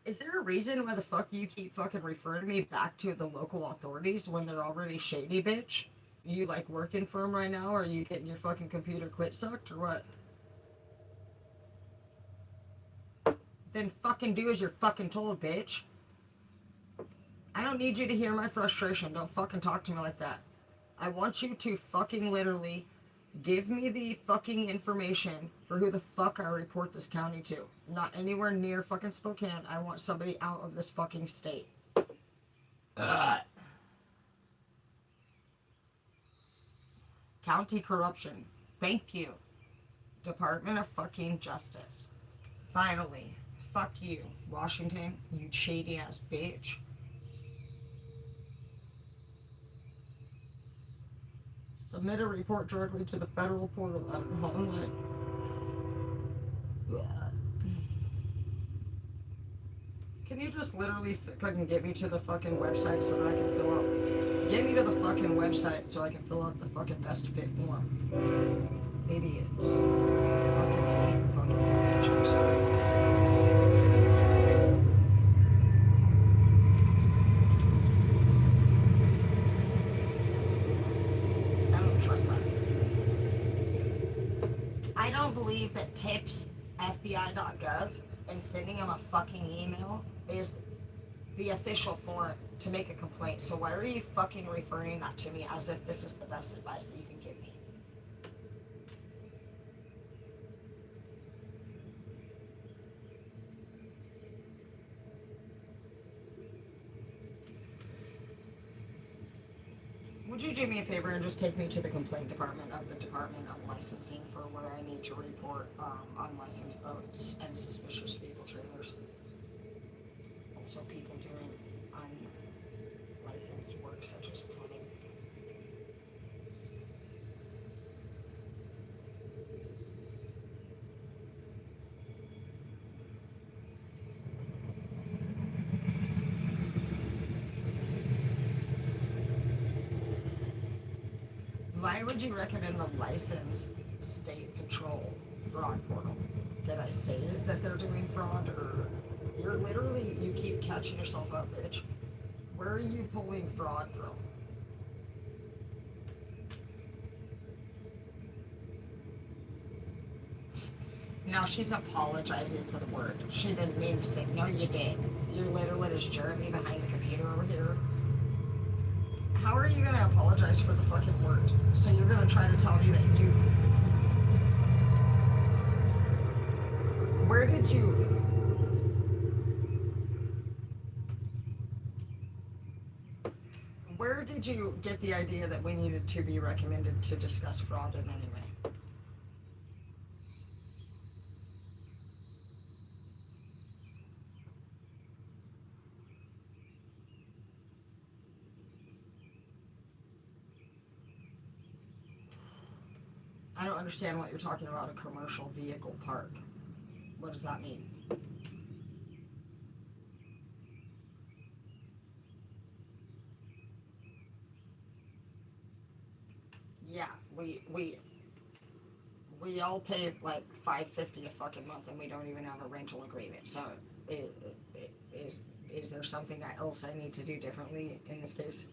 Is there a reason why the fuck you keep fucking referring me back to the local authorities when they're already shady, bitch? You like working for them right now, or are you getting your fucking computer clit sucked, or what? Then fucking do as you're fucking told, bitch. I don't need you to hear my frustration. Don't fucking talk to me like that. I want you to fucking literally give me the fucking information for who the fuck I report this county to. Not anywhere near fucking Spokane. I want somebody out of this fucking state. County corruption. Thank you. Department of fucking Justice. Finally. Fuck you, Washington, you shady ass bitch. Submit a report directly to the federal portal at online. Can you just literally fucking get me to the fucking website so that I can fill out? Get me to the fucking website so I can fill out the fucking best fit form. Idiots. Fucking hate fucking bitches. I don't trust that. I don't believe that tips FBI.gov and sending them a fucking email is the official form to make a complaint. So why are you fucking referring that to me as if this is the best advice that you can give me? Would you do me a favor and just take me to the complaint department of the Department of Licensing for where I need to report unlicensed boats and suspicious vehicle trailers? Also people doing unlicensed work such as plumbing. Why would you recommend the licensed state patrol fraud portal? Did I say that they're doing fraud, or you're literally, you keep catching yourself up, bitch. Where are you pulling fraud from? Now she's apologizing for the word. She didn't mean to say, no you did. You're literally just Jeremy behind the computer over here. How are you gonna apologize for the fucking word? So you're gonna try to tell me that you... Where did you... Where did you get the idea that we needed to be recommended to discuss fraud in any way? I don't understand what you're talking about, a commercial vehicle park. What does that mean? we all pay like $5.50 a fucking month, and we don't even have a rental agreement. So, is there something else I need to do differently in this case?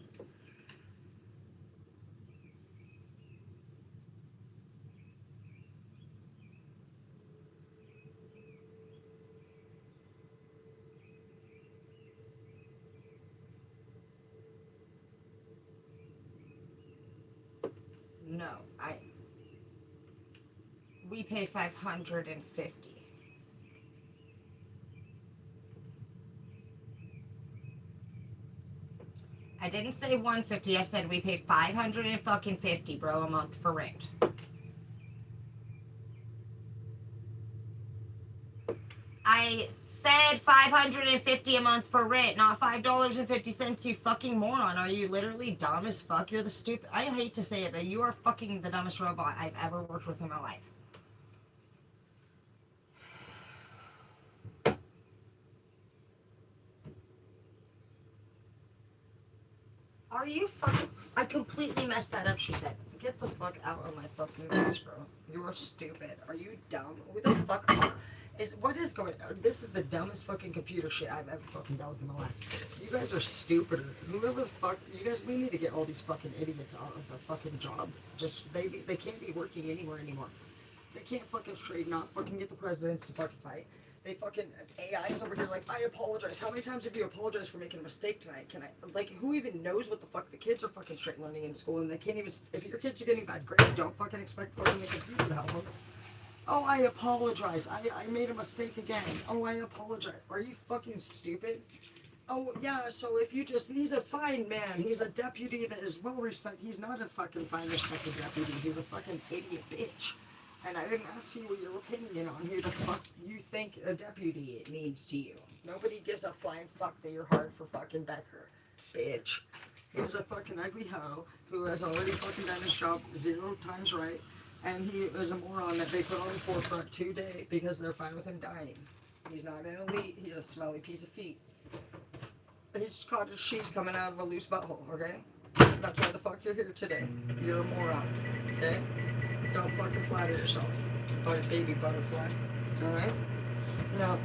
No, we pay 550. I didn't say 150. I said we pay 500 and fucking 50, bro, a month for rent. I said 550 a month for rent, not $5.50. You fucking moron. Are you literally dumb as fuck? You're the stupid. I hate to say it, but you are fucking the dumbest robot I've ever worked with in my life. Are you fucking? I completely messed that up. She said, "Get the fuck out of my fucking face, bro. You are stupid. Are you dumb? Who the fuck what is going on? This is the dumbest fucking computer shit I've ever fucking dealt with in my life. You guys are stupider. Whoever the fuck, you guys, we need to get all these fucking idiots out of the fucking job. Just, they can't be working anywhere anymore. They can't fucking straighten out, fucking get the presidents to fucking fight. They fucking, AI's over here like, I apologize. How many times have you apologized for making a mistake tonight? Can I, like, who even knows what the fuck? The kids are fucking straight learning in school, and they can't even, if your kids are getting bad grades, don't fucking expect fucking the computer to help them. Oh, I apologize. I made a mistake again. Oh, I apologize. Are you fucking stupid? Oh, yeah, so if you just, he's a fine man. He's a deputy that is well respected. He's not a fucking fine respected deputy. He's a fucking idiot bitch. And I didn't ask you what your opinion on who the fuck you think a deputy means to you. Nobody gives a flying fuck that you're hard for fucking Becker. Bitch. He's a fucking ugly hoe who has already fucking done his job 0 times right. And he is a moron that they put on the forefront today because they're fine with him dying. He's not an elite. He's a smelly piece of feet. He's caught his sheets coming out of a loose butthole, okay? That's why the fuck you're here today. You're a moron, okay? Don't fucking flatter yourself. Baby butterfly, alright? Now,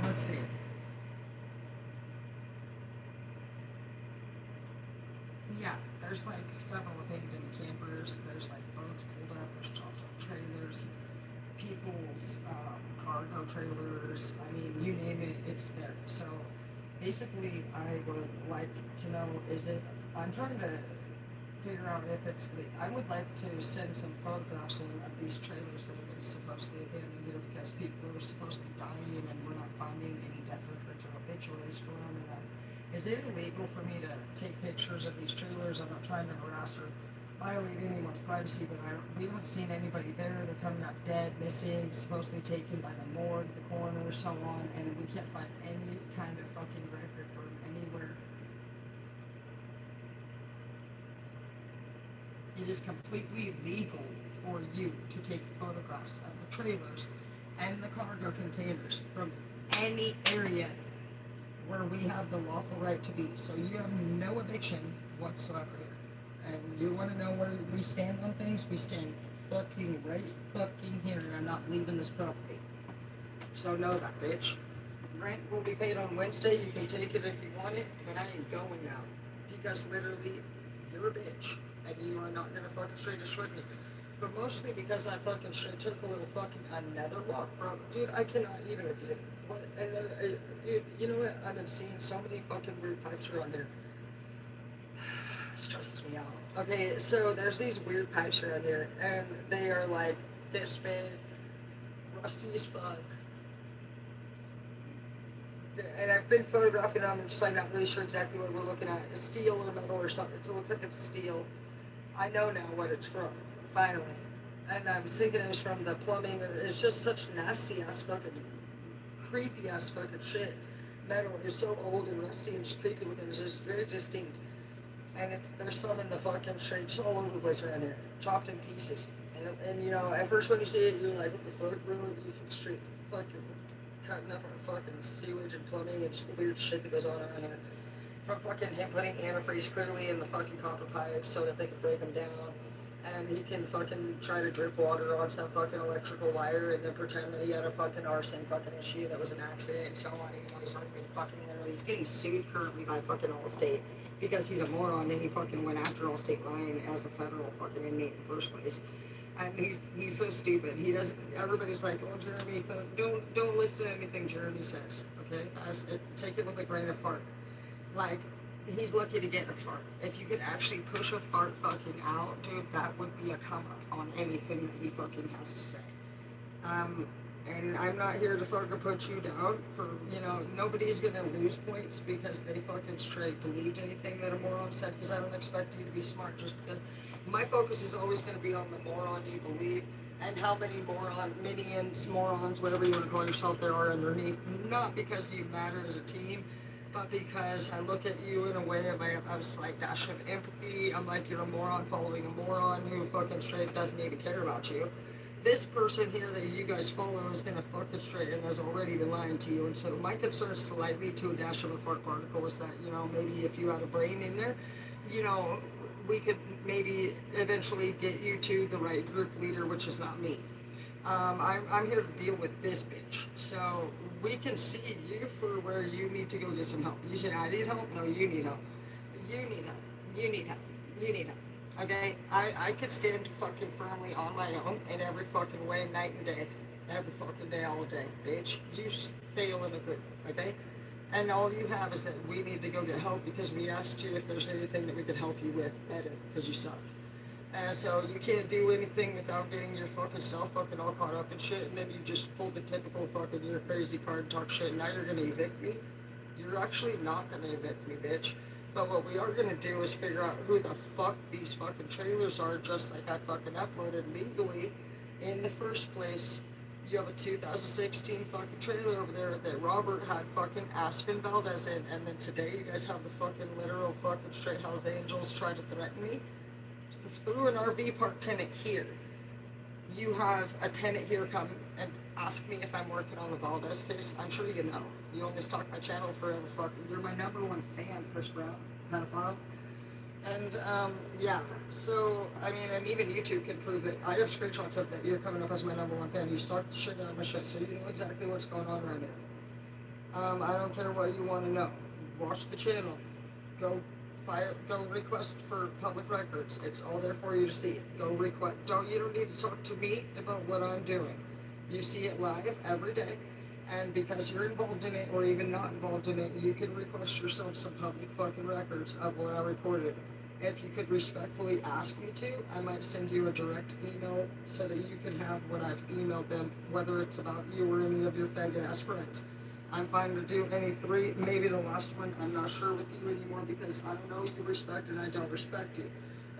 let's see. Yeah, there's like several abandoned campers. There's like boats pulled up. There's chopped up trailers. People's cargo trailers. I mean, you name it, it's there. So basically, I would like to know, I'm trying to figure out if it's I would like to send some photographs in of these trailers that have been supposedly abandoned here because people are supposedly dying and we're not finding any death records or obituaries for them. And is it illegal for me to take pictures of these trailers? I'm not trying to harass or violate anyone's privacy, but we haven't seen anybody there. They're coming up dead, missing, supposedly taken by the morgue, the coroner, so on, and we can't find any kind of fucking record for them anywhere. It is completely legal for you to take photographs of the trailers and the cargo containers from any area where we have the lawful right to be. So you have no eviction whatsoever here. And you want to know where we stand on things? We stand fucking right fucking here, and I'm not leaving this property. So know that, bitch. Rent will be paid on Wednesday. You can take it if you want it, but I ain't going now. Because literally, you're a bitch. And you are not gonna fucking straight to with me. But mostly because I fucking straight took a little fucking another walk, bro. Dude, I cannot even with you. What? And then, dude, you know what? I've been seeing so many fucking weird pipes around here. It stresses me out. Okay, so there's these weird pipes around here, and they are like this big, rusty as fuck. And I've been photographing them, and just like not really sure exactly what we're looking at. It's steel or metal or something. It looks like it's steel. I know now what it's from, finally. And I was thinking it was from the plumbing. It's just such nasty ass fucking, creepy ass fucking shit. Metal is so old and rusty and just creepy looking. It's just very distinct. And there's some in the fucking street, just all over the place around here, chopped in pieces. And you know, at first when you see it, you're like, what the fuck, bro? You from straight fucking cutting up our fucking sewage and plumbing and just the weird shit that goes on around here. From fucking him putting antifreeze clearly in the fucking copper pipes so that they could break them down. and he can fucking try to drip water on some fucking electrical wire and then pretend that he had a fucking arson fucking issue that was an accident and so on. Even though he's not even fucking literally, he's getting sued currently by fucking Allstate because he's a moron and he fucking went after Allstate lying as a federal fucking inmate in the first place. And he's so stupid. He doesn't. Everybody's like, "Oh, Jeremy, so don't listen to anything Jeremy says." Okay, take it with a grain of fart. Like, he's lucky to get a fart. If you could actually push a fart fucking out, dude, that would be a come up on anything that he fucking has to say. Um, and I'm not here to fucking put you down for, nobody's gonna lose points because they fucking straight believed anything that a moron said, because I don't expect you to be smart just because. My focus is always gonna be on the moron you believe and how many minions, morons, whatever you want to call yourself, there are underneath. Not because you matter as a team, but because I look at you in a way of a slight dash of empathy. I'm like, you're a moron following a moron who fucking straight doesn't even care about you. This person here that you guys follow is gonna fucking straight and has already been lying to you. And so my concern is slightly to a dash of a fart particle is that, maybe if you had a brain in there, we could maybe eventually get you to the right group leader, which is not me. I'm here to deal with this bitch. So we can see you for where you need to go get some help. You say, I need help? No, you need help. You need help. You need help. You need help. Okay? I could stand fucking firmly on my own in every fucking way, night and day. Every fucking day, all day. Bitch, you fail in a group. Okay? And all you have is that we need to go get help because we asked you if there's anything that we could help you with better because you suck. And so you can't do anything without getting your fucking self fucking all caught up in shit, and then you just pull the typical fucking you're crazy card and talk shit, and now you're gonna evict me? You're actually not gonna evict me, bitch. But what we are gonna do is figure out who the fuck these fucking trailers are, just like I fucking uploaded legally in the first place. You have a 2016 fucking trailer over there that Robert had fucking Aspen Valdez in, and then today you guys have the fucking literal fucking straight Hells Angels trying to threaten me through an RV park tenant here. You have a tenant here come and ask me if I'm working on the Valdez case. I'm sure you know. You only stalk my channel forever. Fucking, you're my #1 fan, Chris Brown, pedophile. And yeah. So I mean, and even YouTube can prove that. I have screenshots of that. You're coming up as my #1 fan. You stalk the shit out of my shit, so you know exactly what's going on right now. I don't care what you want to know. Watch the channel. Go request for public records. It's all there for you to see. Go request. You don't need to talk to me about what I'm doing. You see it live every day, and because you're involved in it or even not involved in it, you can request yourself some public fucking records of what I reported. If you could respectfully ask me to, I might send you a direct email so that you can have what I've emailed them, whether it's about you or any of your faggot ass friends. I'm fine to do any three, maybe the last one, I'm not sure with you anymore because I don't know you respect and I don't respect you.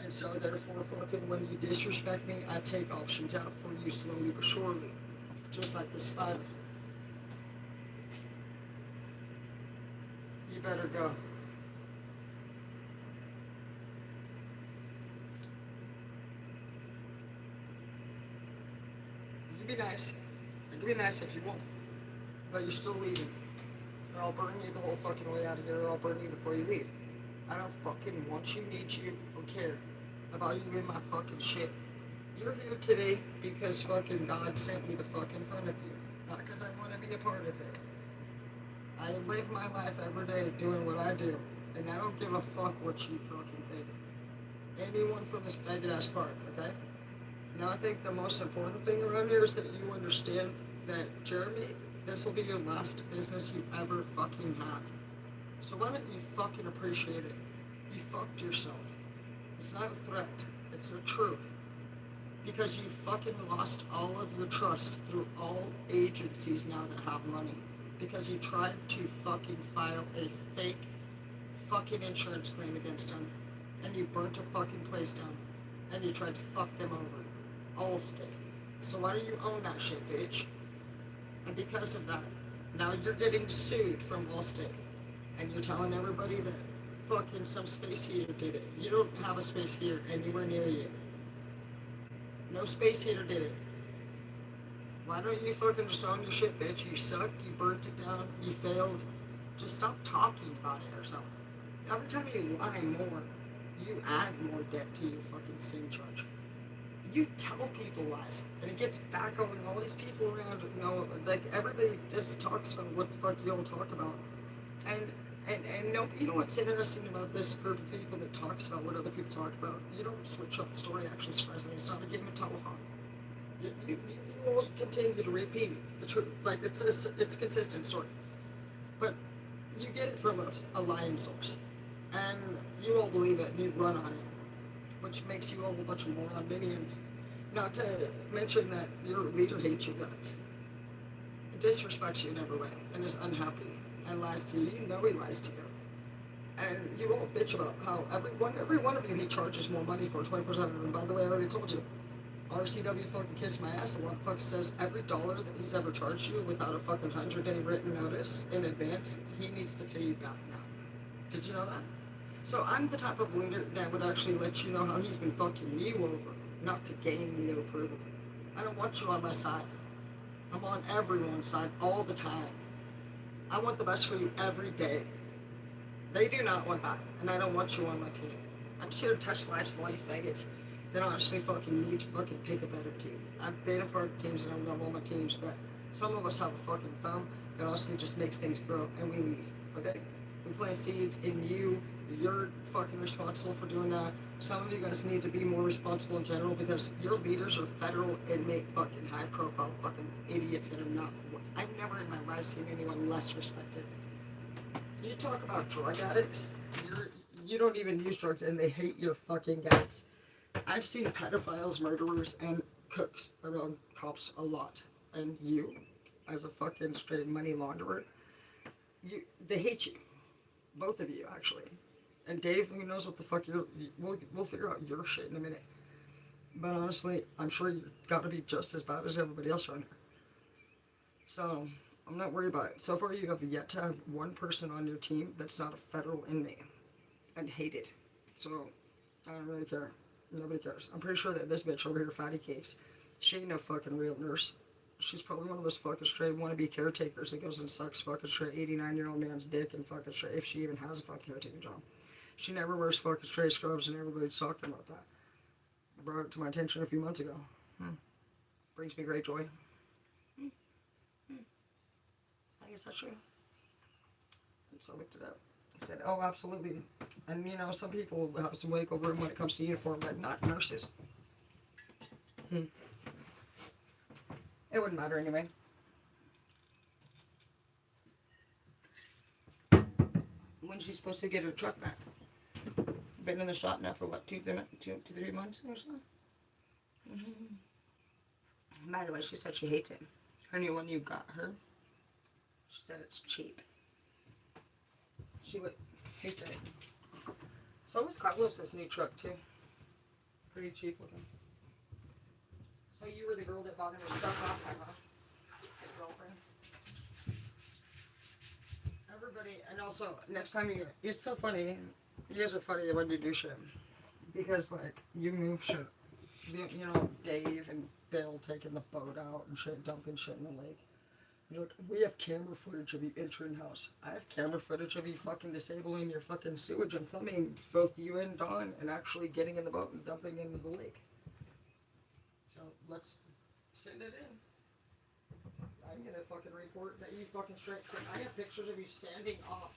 And so therefore fucking when you disrespect me, I take options out for you slowly but surely. Just like the spider. You better go. You be nice. You can be nice if you want. But you're still leaving. Or I'll burn you the whole fucking way out of here, or I'll burn you before you leave. I don't fucking want you, need you, or care about you in my fucking shit. You're here today because fucking God sent me the fuck in front of you. Not because I want to be a part of it. I live my life every day doing what I do. And I don't give a fuck what you fucking think. Anyone from this faggot ass park, okay? Now I think the most important thing around here is that you understand that, Jeremy, this will be your last business you ever fucking have. So why don't you fucking appreciate it? You fucked yourself. It's not a threat. It's the truth. Because you fucking lost all of your trust through all agencies now that have money. Because you tried to fucking file a fake fucking insurance claim against them. And you burnt a fucking place down. And you tried to fuck them over. Allstate. So why don't you own that shit, bitch? And because of that, now you're getting sued from Allstate. And you're telling everybody that fucking some space heater did it. You don't have a space heater anywhere near you. No space heater did it. Why don't you fucking just own your shit, bitch? You sucked, you burnt it down, you failed. Just stop talking about it or something. Every time you lie more, you add more debt to your fucking SIM charge. you tell people lies, and it gets back on all these people around. Like everybody just talks about what the fuck you all talk about, and and no, you know what's interesting about this group of people that talks about what other people talk about? You don't switch up the story. Actually, surprisingly, it's not a game of telephone. You all continue to repeat the truth, like it's a consistent story, but you get it from a lying source, and you all believe it and you run on it, which makes you all a bunch of moron minions. Not to mention that your leader hates you guys, disrespects you in every way, and is unhappy and lies to you. You know he lies to you. And you all bitch about how every one of you he charges more money for 24/7. And by the way, I already told you, RCW fucking kissed my ass. And what fuck says every dollar that he's ever charged you without a fucking 100-day written notice in advance, he needs to pay you back now. Did you know that? So I'm the type of leader that would actually let you know how he's been fucking you over, not to gain your approval. I don't want you on my side. I'm on everyone's side all the time. I want the best for you every day. They do not want that, and I don't want you on my team. I'm just here to touch lives of all you faggots that honestly fucking need to fucking pick a better team. I've been a part of teams and I love all my teams, but some of us have a fucking thumb that honestly just makes things grow, and we leave, okay? We plant seeds in you. You're fucking responsible for doing that. Some of you guys need to be more responsible in general because your leaders are federal inmate fucking high profile fucking idiots that are not. I've never in my life seen anyone less respected. You talk about drug addicts, you don't even use drugs and they hate your fucking guts. I've seen pedophiles, murderers, and cooks around cops a lot. And you, as a fucking straight money launderer, they hate you. Both of you, actually. And Dave, who knows what the fuck we'll figure out your shit in a minute. But honestly, I'm sure you got to be just as bad as everybody else around here. So, I'm not worried about it. So far, you have yet to have one person on your team that's not a federal inmate and hated. So, I don't really care. Nobody cares. I'm pretty sure that this bitch over here, Fatty Cakes, she ain't no fucking real nurse. She's probably one of those fucking straight wannabe caretakers that goes and sucks fucking straight 89-year-old man's dick and fucking straight, if she even has a fucking caretaking job. She never wears fucking straight scrubs and everybody's talking about that. I brought it to my attention a few months ago. Brings me great joy. I guess that's true. And so I looked it up. I said, oh, absolutely. And you know, some people have some wiggle room when it comes to uniform, but not nurses. It wouldn't matter anyway. When's she supposed to get her truck back? Been in the shop now for what, 2 to 3 months or so? By the way, she said she hates it. Her new one you got her, she said it's cheap. She would hate it. So was Carlos' new truck too. Pretty cheap looking. So you were the girl that bought him his truck last time, huh? His girlfriend. Everybody, and also next time it's so funny. You guys are funny when you do shit because like you move shit. You know, Dave and Bill taking the boat out and shit, dumping shit in the lake. Look, we have camera footage of you entering house. I have camera footage of you fucking disabling your fucking sewage and plumbing, both you and Dawn, and actually getting in the boat and dumping into the lake. So let's send it in. I'm gonna fucking report that you fucking straight sand. I have pictures of you sanding off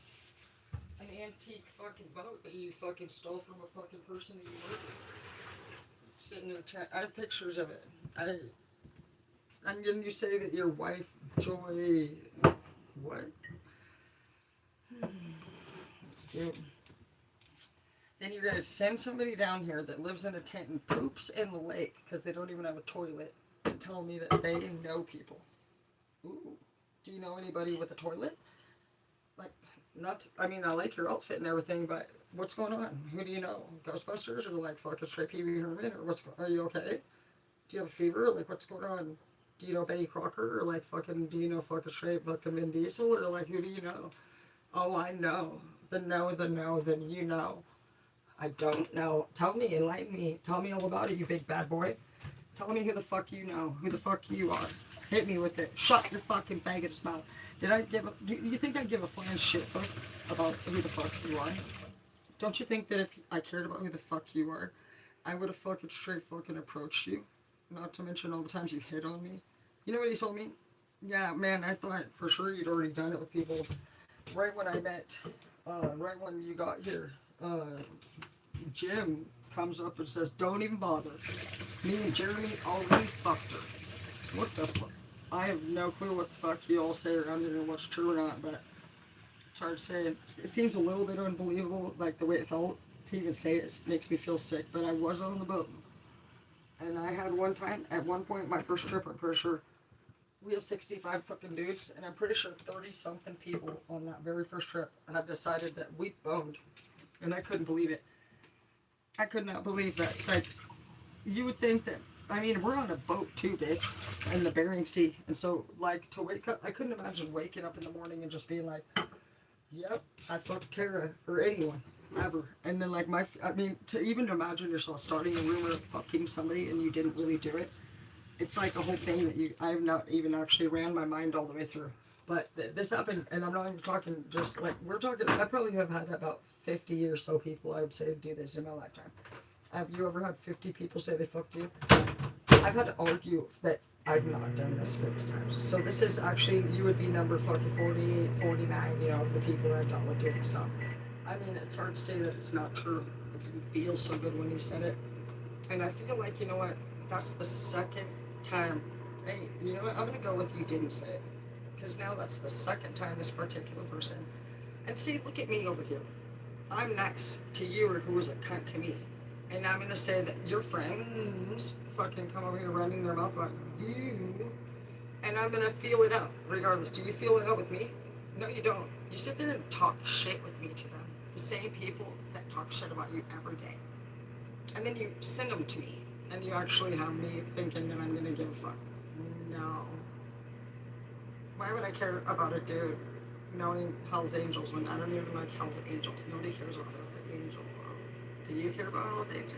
an antique fucking boat that you fucking stole from a fucking person that you murdered. Sitting in the tent. I have pictures of it. And then you say that your wife, Joy, what? That's cute. Then you're gonna send somebody down here that lives in a tent and poops in the lake because they don't even have a toilet to tell me that they know people. Ooh. Do you know anybody with a toilet? Like, I mean, I like your outfit and everything, but what's going on? Who do you know? Ghostbusters or like fucking straight Pee Wee Herman or are you okay? Do you have a fever? Like, what's going on? Do you know Betty Crocker or like fucking, do you know fucking straight fucking Vin Diesel or like who do you know? Oh, I know. The know, then you know. I don't know. Tell me, enlighten me. Tell me all about it, you big bad boy. Tell me who the fuck you know, who the fuck you are. Hit me with it. Shut your fucking faggot's mouth. Do you think I give a flying shit fuck about who the fuck you are? Don't you think that if I cared about who the fuck you are, I would have fucking straight fucking approached you. Not to mention all the times you hit on me. You know what he told me? Yeah, man, I thought for sure you'd already done it with people. Right when I met, right when you got here, Jim comes up and says, don't even bother. Me and Jeremy already fucked her. What the fuck? I have no clue what the fuck you all say around here and what's true or not, but it's hard to say. It seems a little bit unbelievable, like the way it felt to even say it makes me feel sick, but I was on the boat. And I had one time, at one point, my first trip, I'm pretty sure, we have 65 fucking dudes, and I'm pretty sure 30 something people on that very first trip had decided that we boned. And I couldn't believe it. I could not believe that. Like, you would think that, I mean, we're on a boat too, bitch, in the Bering Sea. And so, like, to wake up, I couldn't imagine waking up in the morning and just being like, yep, I fucked Tara, or anyone, ever. And then, like, I mean, to even imagine yourself starting a rumor of fucking somebody and you didn't really do it, it's like a whole thing that I have not even actually ran my mind all the way through. But this happened, and I'm not even talking just like, we're talking, I probably have had about 50 or so people, I would say, do this in my lifetime. Have you ever had 50 people say they fucked you? I've had to argue that I've not done this 50 times. So this is actually, you would be number fucking 48, 49, you know, of the people that I've dealt with doing so. I mean, it's hard to say that it's not true. It didn't feel so good when he said it. And I feel like, you know what, that's the second time. Hey, you know what, I'm gonna go with you didn't say it. Because now that's the second time this particular person. And see, look at me over here. I'm nice to you who was a cunt to me. And I'm gonna say that your friends fucking come over here running their mouth about you. And I'm gonna feel it out, regardless. Do you feel it out with me? No, you don't. You sit there and talk shit with me to them. The same people that talk shit about you every day. And then you send them to me. And you actually have me thinking that I'm gonna give a fuck. No. Why would I care about a dude knowing Hell's Angels when I don't even like Hell's Angels? Nobody cares about Hell's Angels. Do you care about Hell's Angels?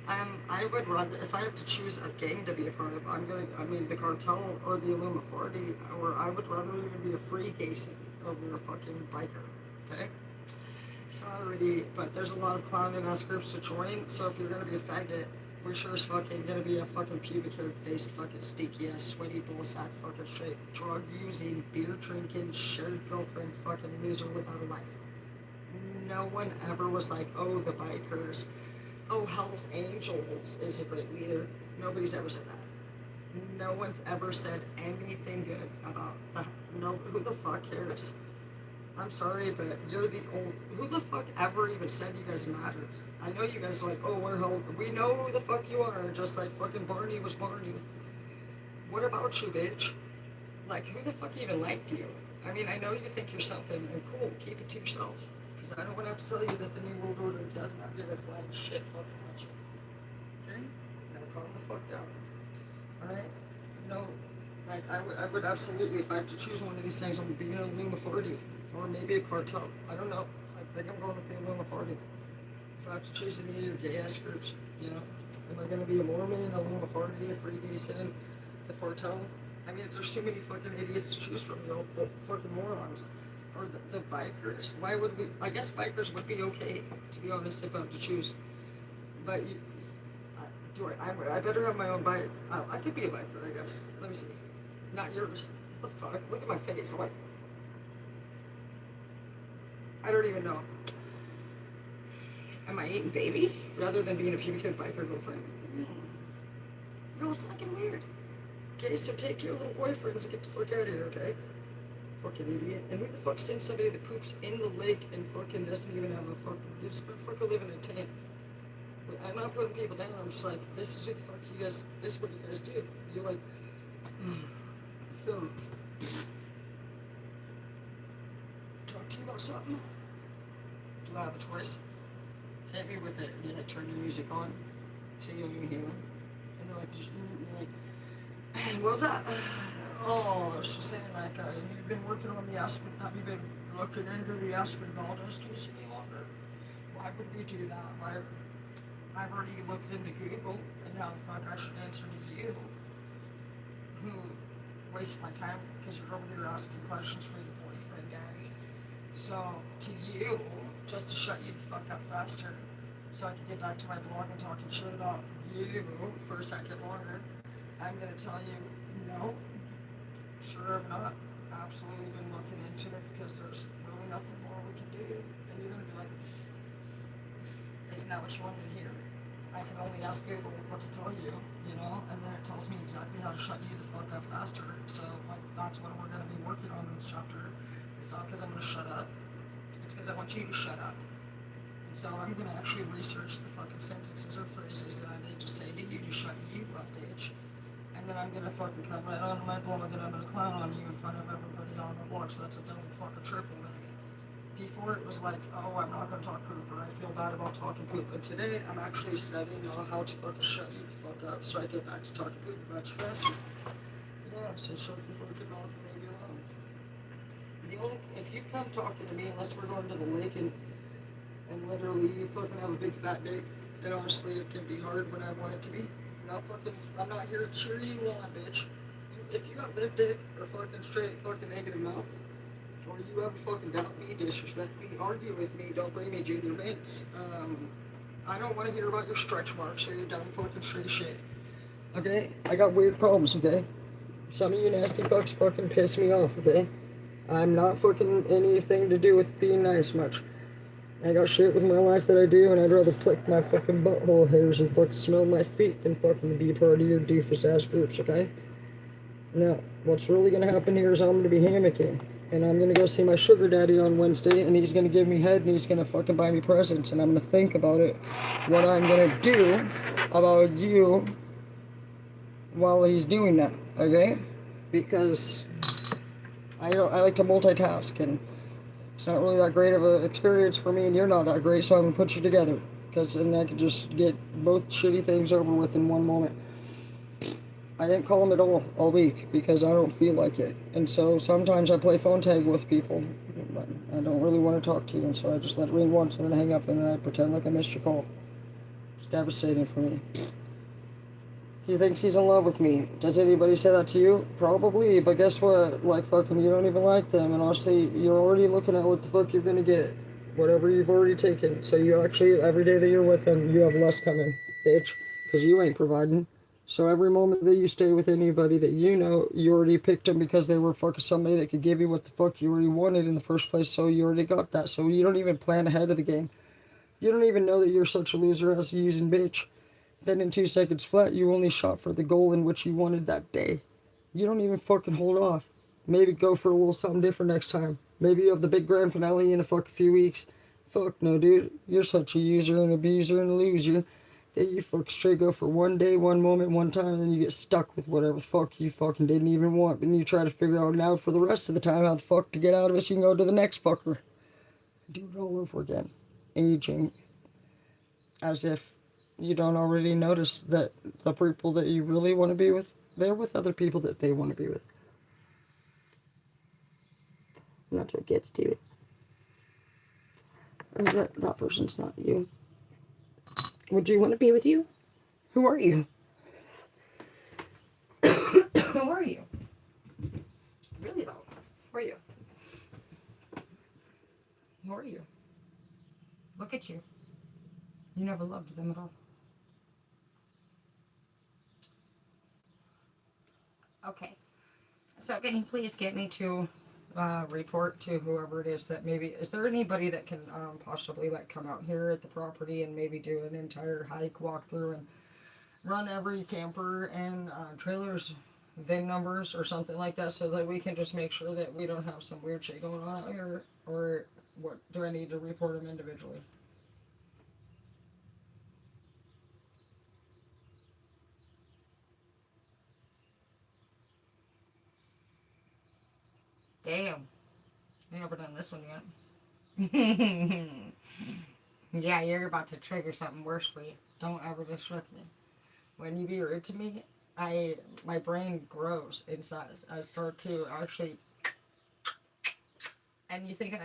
I would rather, if I have to choose a gang to be a part of, the cartel or the Illuminati, or I would rather even be a freemason over a fucking biker, okay? Sorry, but there's a lot of clowning ass groups to join, so if you're gonna be a faggot, we're sure as fucking gonna be a fucking pubic haired faced fucking stinky ass sweaty bullsack fucking straight drug using, beer drinking, shared girlfriend fucking loser without a life. No one ever was like, oh, the bikers, oh, Hell's Angels is a great leader. Nobody's ever said that. No one's ever said anything good about that. No, who the fuck cares? I'm sorry, but you're the old. Who the fuck ever even said you guys mattered? I know you guys are like, oh, we're hell. We know who the fuck you are, just like fucking Barney was Barney. What about you, bitch? Like, who the fuck even liked you? I mean, I know you think you're something, and cool, keep it to yourself. Because I don't want to have to tell you that the New World Order does not give a flying shit fucking about you. Okay? Now calm the fuck down. Alright? No. Like, I would absolutely, if I have to choose one of these things, I'm going to be an Illuminati. Or maybe a cartel. I don't know. I think I'm going with the Illuminati. If I have to choose any of your gay ass groups, you know? Am I going to be a Mormon, a Illuminati, a Freemason, the cartel? I mean, there's too many fucking idiots to choose from, you know, the fucking morons. Or the bikers. Why would we? I guess bikers would be okay, to be honest, if I have to choose. But I better have my own bike. I could be a biker, I guess. Let me see. Not yours. What the fuck? Look at my face. I'm like, I don't even know. Am I eating baby? Rather than being a pubic haired biker girlfriend. You're all fucking weird. Okay, so take your little boyfriends and get the fuck out of here, okay? Fucking idiot. And who the fuck sends somebody that poops in the lake and fucking doesn't even have a fucking, just fucking live in a tent? I'm not putting people down, I'm just like, this is who the fuck you guys, this is what you guys do. You're like, so, talk to you about something? Do I have a choice? Hit me with it, and you like turn your music on, so you don't even hear them. And they're like, what was that? Oh, she's saying like, you've been working on the Aspen, have you been looking into the Aspen Valdez case any longer? Why would we do that? Why? I've already looked into Google, and now the fuck I should answer to you, who wastes my time because you're over here asking questions for your boyfriend, Daddy. So, to you, just to shut you the fuck up faster, so I can get back to my blog and talking shit about you for a second longer, I'm gonna tell you, no, sure I'm not. Absolutely been looking into it because there's really nothing more we can do. And you're gonna be like, isn't that what you wanted to hear? I can only ask Google what to tell you, you know, and then it tells me exactly how to shut you the fuck up faster. So, like, that's what we're gonna be working on in this chapter. It's not because I'm gonna shut up, it's because I want you to shut up. And so I'm gonna actually research the fucking sentences or phrases that I need to say to you to shut you up, bitch. And then I'm gonna fucking come right onto my blog and I'm gonna clown on you in front of everybody on my blog. So that's a double fucking triple, maybe. Before it was like, oh, I'm not gonna talk poop or I feel bad about talking poop. But today I'm actually studying on how to fucking shut you the fuck up so I get back to talking poop about you faster. Yeah, so shut your fucking mouth and leave me alone. The only, if you come talking to me, unless we're going to the lake and literally you fucking have a big fat dick, and honestly it can be hard when I want it to be. I'm not here to cheer you on, bitch. If you got big dick or fucking straight fucking negative mouth, or you ever fucking doubt me, disrespect me, argue with me, don't bring me junior mints. I don't want to hear about your stretch marks or your dumb fucking straight shit. Okay? I got weird problems, okay? Some of you nasty fucks fucking piss me off, okay? I'm not fucking anything to do with being nice much. I got shit with my life that I do, and I'd rather flick my fucking butthole hairs and fucking smell my feet than fucking be part of your doofus ass groups, okay? Now, what's really gonna happen here is I'm gonna be hammocking, and I'm gonna go see my sugar daddy on Wednesday, and he's gonna give me head, and he's gonna fucking buy me presents, and I'm gonna think about it, what I'm gonna do about you while he's doing that, okay? Because I like to multitask, and it's not really that great of an experience for me, and you're not that great, so I'm gonna put you together. Because then I could just get both shitty things over with in one moment. I didn't call him at all week because I don't feel like it. And so sometimes I play phone tag with people, but I don't really want to talk to you, and so I just let it ring once and then hang up and then I pretend like I missed your call. It's devastating for me. He thinks he's in love with me. Does anybody say that to you? Probably, but guess what? Like, fucking, you don't even like them, and honestly, you're already looking at what the fuck you're gonna get. Whatever you've already taken. So you actually, every day that you're with them, you have less coming, bitch. Because you ain't providing. So every moment that you stay with anybody that you know, you already picked them because they were fucking somebody that could give you what the fuck you already wanted in the first place, so you already got that. So you don't even plan ahead of the game. You don't even know that you're such a loser as a using bitch. Then in 2 seconds flat, you only shot for the goal in which you wanted that day. You don't even fucking hold off. Maybe go for a little something different next time. Maybe you have the big grand finale in a fucking few weeks. Fuck no, dude. You're such a user and abuser and loser that you fuck straight go for one day, one moment, one time, and then you get stuck with whatever fuck you fucking didn't even want. And you try to figure out now for the rest of the time how the fuck to get out of it so you can go to the next fucker. Do it all over again. Aging. As if you don't already notice that the people that you really want to be with, they're with other people that they want to be with. And that's what gets to it. Is that person's not you. Would you want to be with you? Who are you? Who are you? Really though, who are you? Who are you? Look at you. You never loved them at all. Okay. So can you please get me to report to whoever it is that maybe, is there anybody that can possibly like come out here at the property and maybe do an entire hike, walk through and run every camper and trailers VIN numbers or something like that so that we can just make sure that we don't have some weird shit going on out here, or what, do I need to report them individually? Damn, I never done this one yet. Yeah, you're about to trigger something worse for you. Don't ever disrupt me. When you be rude to me, my brain grows in size. I start to actually, and you think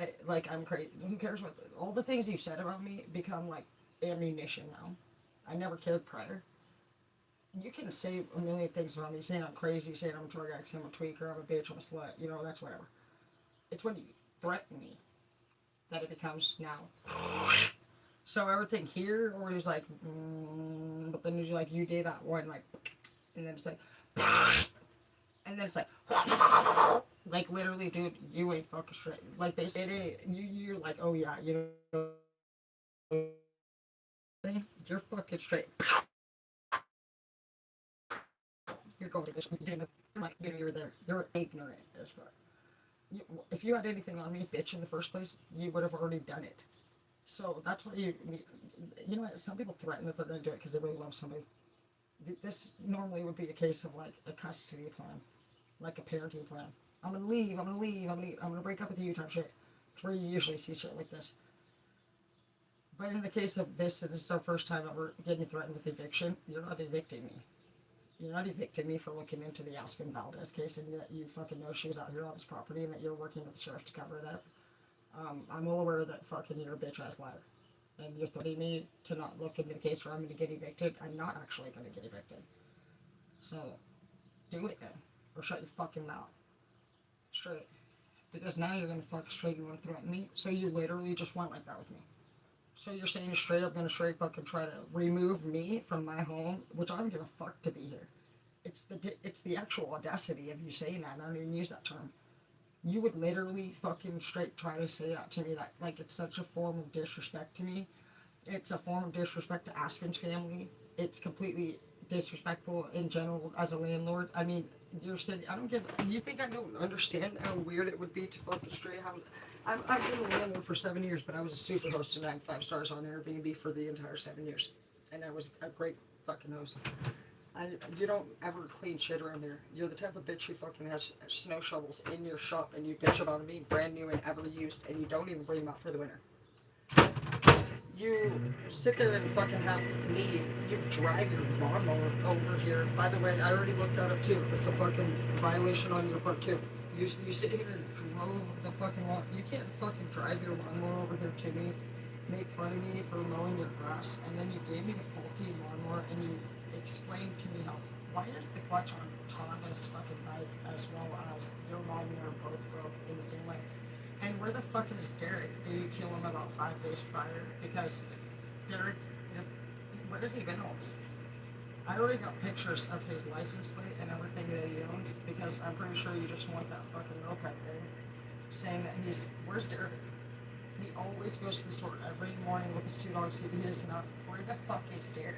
I'm crazy. Who cares what all the things you said about me become like ammunition now. I never cared prior. You can say a million things about me, saying I'm crazy, saying I'm a drug addict, saying I'm a tweaker, I'm a bitch, I'm a slut. You know, that's whatever. It's when you threaten me that it becomes now So everything here, or he's like, but then he's like, you did that one, like, and then it's like, and then it's like literally, dude, you ain't fucking straight. Like basically, you're like, oh yeah, you know, you're fucking straight. You're going to this. Like, you're there. You're ignorant as fuck. You, if you had anything on me, bitch, in the first place, you would have already done it. So that's what you know what? Some people threaten that they're going to do it because they really love somebody. This normally would be a case of like a custody plan, like a parenting plan. I'm gonna leave. I'm gonna leave. I'm gonna break up with you type shit. It's where you usually see shit like this. But in the case of this is our first time ever getting threatened with eviction. You're not evicting me. You're not evicting me for looking into the Aspen Valdez case and that you fucking know she was out here on this property and that you're working with the sheriff to cover it up. I'm well aware that fucking you're a bitch ass liar. And you're threatening me to not look into the case or I'm gonna get evicted. I'm not actually gonna get evicted. So, do it then. Or shut your fucking mouth. Straight. Because now you're gonna fuck straight and wanna threaten me. So you literally just went like that with me. So you're saying you're straight up gonna straight fucking try to remove me from my home, which I don't give a fuck to be here. It's the actual audacity of you saying that. I don't even use that term. You would literally fucking straight try to say that to me. That like it's such a form of disrespect to me. It's a form of disrespect to Aspen's family. It's completely disrespectful in general as a landlord. I mean, you're saying I don't give. You think I don't understand how weird it would be to fucking straight how. I've been a landlord for 7 years, but I was a super host and I had 5 stars on Airbnb for the entire 7 years, and I was a great fucking host. You don't ever clean shit around here. You're the type of bitch who fucking has snow shovels in your shop and you bitch about them being brand new and ever used and you don't even bring them out for the winter. You sit there and fucking have me, you drive your lawnmower over here. By the way, I already looked that up too. It's a fucking violation on your part too. You sit here and drove the fucking lawn. You can't fucking drive your lawnmower over here to me, make fun of me for mowing your grass, and then you gave me the faulty lawnmower and you explained to me how why is the clutch on Tonda's fucking bike as well as your lawnmower both broke in the same way? And where the fuck is Derek? Do you kill him about 5 days prior? Because Derek just where has he been all week? I already got pictures of his license plate and everything that he owns because I'm pretty sure you just want that fucking moped thing saying that where's Derek? He always goes to the store every morning with his 2 dogs. He is not. Where the fuck is Derek?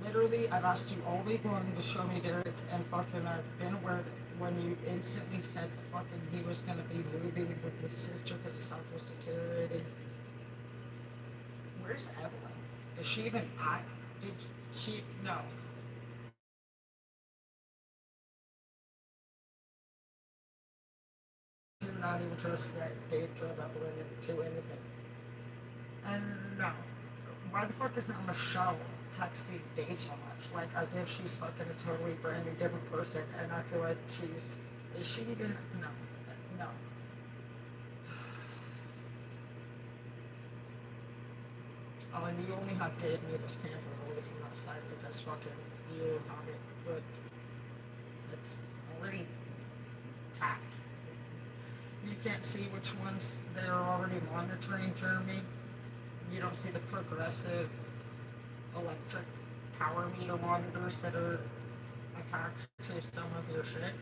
Literally, I've asked you all week long to show me Derek, and fucking I've been aware that when you instantly said that fucking he was gonna be moving with his sister because his health was deteriorating. Where's Evelyn? Is she even at? Did she? No. Do not even trust that Dave drove Evelyn to anything. And no. Why the fuck is not Michelle texting Dave so much? Like, as if she's fucking a totally brand new different person, and I feel like is she even, no, no. Oh, and you only have Dave move his pamper away from outside because fucking you have it, but it's already tacked. You can't see which ones they're already monitoring, Jeremy. You don't see the progressive electric power meter monitors that are attached to some of your shit.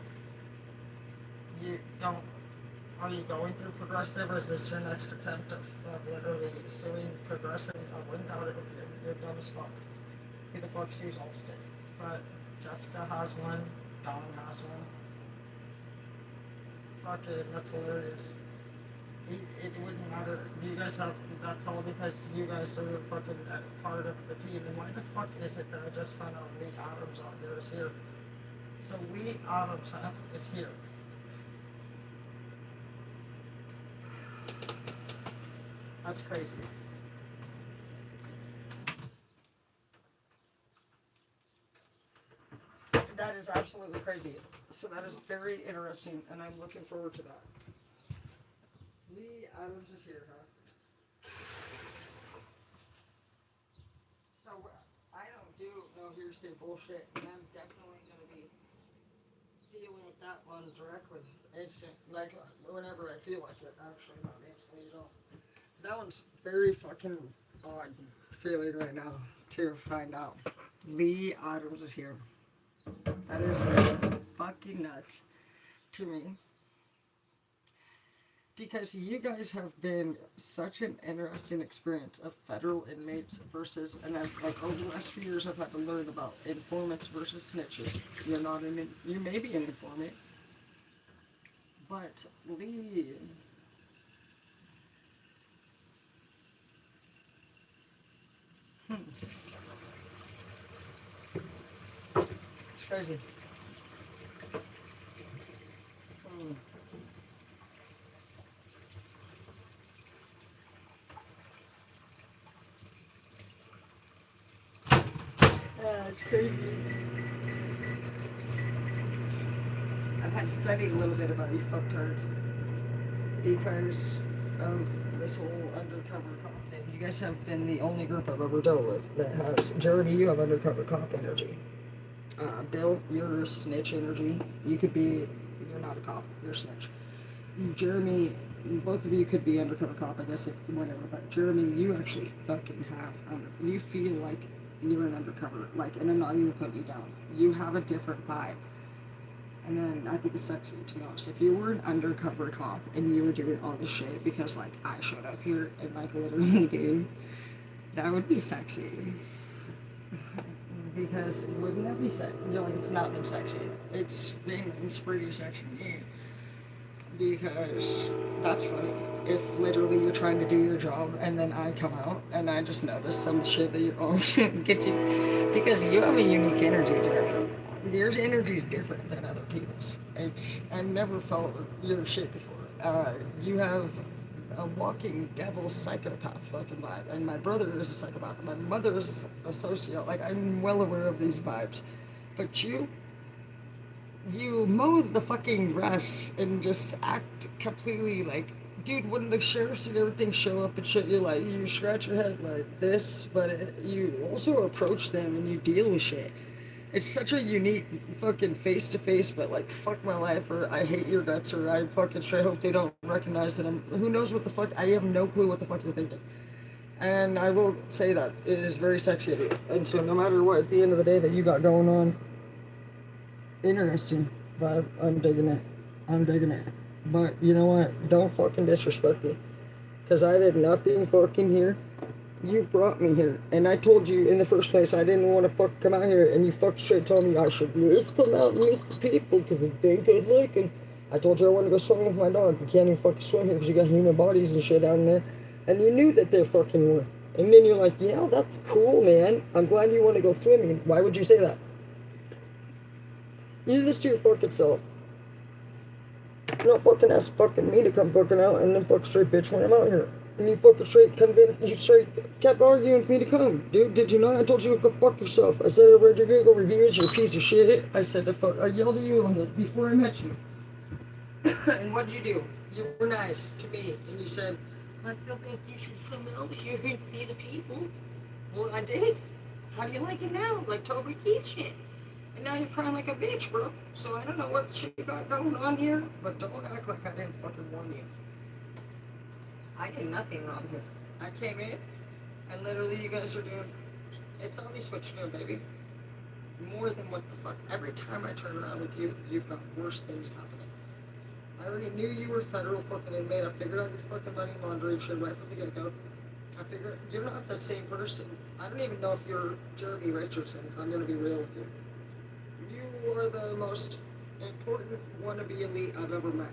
You don't. Are you going through Progressive, or is this your next attempt of literally suing Progressive? I wouldn't doubt it if you're dumb as fuck. Who the fuck sues Allstate? But Jessica has one, Dawn has one. Fuck it, that's hilarious. It wouldn't matter. You guys have, that's all because you guys are fucking part of the team. And why the fuck is it that I just found out Lee Adams out here is here? So Lee Adams, huh, is here. That's crazy. That is absolutely crazy. So that is very interesting, and I'm looking forward to that. Lee Adams is here, huh? So I don't do no hearsay bullshit, and I'm definitely gonna be dealing with that one directly, instant, like whenever I feel like it. Actually, not instant, you don't. That one's very fucking odd feeling right now to find out. Lee Adams is here. That is fucking nuts to me. Because you guys have been such an interesting experience of federal inmates versus, and I've, like, over the last few years I've had to learn about informants versus snitches. You're not an, you may be an informant, but Lee, it's crazy. Hmm. Yeah, it's crazy. I've had to study a little bit about you fucktards because of this whole undercover cop thing. You guys have been the only group I've ever dealt with that has. Jeremy, you have undercover cop energy. Bill, you're snitch energy. You could be, you're not a cop, you're a snitch. Jeremy, both of you could be undercover cop, I guess, if whatever. But Jeremy, you actually fucking have, you feel like you're an undercover, like, and I'm not even putting you down. You have a different vibe. And then I think it's sexy, to be honest. If you were an undercover cop and you were doing all this shit because, like, I showed up here and, like, literally, dude, that would be sexy. Because wouldn't that be sexy? You know, like, it's not been sexy. It's pretty sexy to me. Because that's funny. If literally you're trying to do your job and then I come out and I just notice some shit that you own get you. Because you have a unique energy, Jeremy. Your energy is different than other people's. I've never felt your shit before. You have a walking devil psychopath fucking vibe. And my brother is a psychopath. And my mother is a socio. Like, I'm well aware of these vibes. But you mow the fucking grass and just act completely like, dude, when the sheriffs and everything show up and shit, you're like, you scratch your head like this, but you also approach them and you deal with shit. It's such a unique fucking face to face, but like, fuck my life, or I hate your guts, or I fucking straight hope they don't recognize that who knows what the fuck, I have no clue what the fuck you're thinking. And I will say that it is very sexy of you. And so no matter what, at the end of the day that you got going on, interesting vibe. I'm digging it. I'm digging it. But you know what? Don't fucking disrespect me. Because I did nothing fucking here. You brought me here. And I told you in the first place I didn't want to fucking come out here. And you fucking straight told me I should just come out and meet the people because I think I'd like them. I told you I wanted to go swimming with my dog. You can't even fucking swim here because you got human bodies and shit down there. And you knew that they fucking were. And then you're like, yeah, that's cool, man. I'm glad you want to go swimming. Why would you say that? You do this to your fucking self. You don't fucking ask fucking me to come fucking out and then fucking straight bitch when I'm out here. And you fucking straight you straight kept arguing with me to come. Dude, did you not? I told you to go fuck yourself. I said I read your Google reviews, you're a piece of shit. I said to fuck, I yelled at you on it before I met you. And what'd you do? You were nice to me. And you said, I still think you should come out here and see the people. Well, I did. How do you like it now? Like Toby Keith shit. And now you're crying like a bitch, bro. So I don't know what shit you got going on here, but don't act like I didn't fucking warn you. I did nothing wrong here. I came in, and literally you guys are doing, it's obvious what you're doing, baby. More than what the fuck. Every time I turn around with you, you've got worse things happening. I already knew you were federal fucking inmate. I figured out your fucking money laundering shit right from the get-go. I figured you're not the same person. I don't even know if you're Jeremy Richardson, if I'm gonna be real with you. You are the most important wannabe elite I've ever met.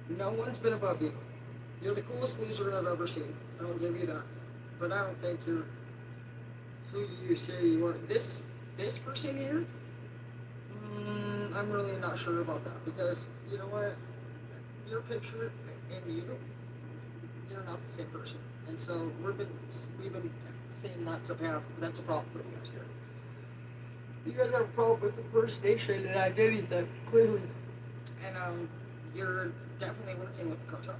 No one's been above you. You're the coolest loser I've ever seen. I'll give you that. But I don't think you're who you say you are. This person here, I'm really not sure about that because you know what? Your picture and you're not the same person. And so we've been saying that's a problem for you guys here. You guys have a problem with impersonation and identity theft, clearly. And you're definitely working with the cartel.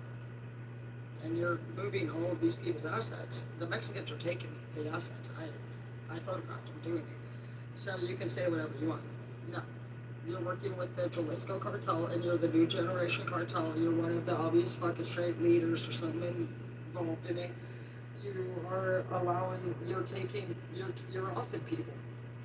And you're moving all of these people's assets. The Mexicans are taking the assets. I photographed them doing it. So you can say whatever you want. No. You're working with the Jalisco cartel and you're the new generation cartel. You're one of the obvious fucking straight leaders or something. involved in it, you are allowing, you're offing people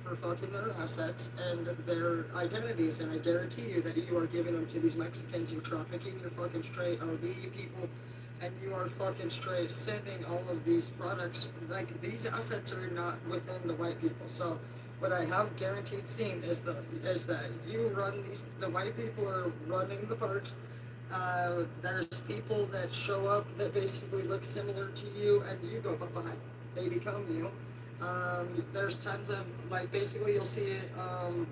for fucking their assets and their identities, and I guarantee you that you are giving them to these Mexicans. You're trafficking your fucking straight RV people, and you are fucking straight sending all of these products. Like, these assets are not within the white people. So what I have guaranteed seen is that you run these. The white people are running the parks. There's people that show up that basically look similar to you, and you go bye bye. They become you. There's tons of, like, basically you'll see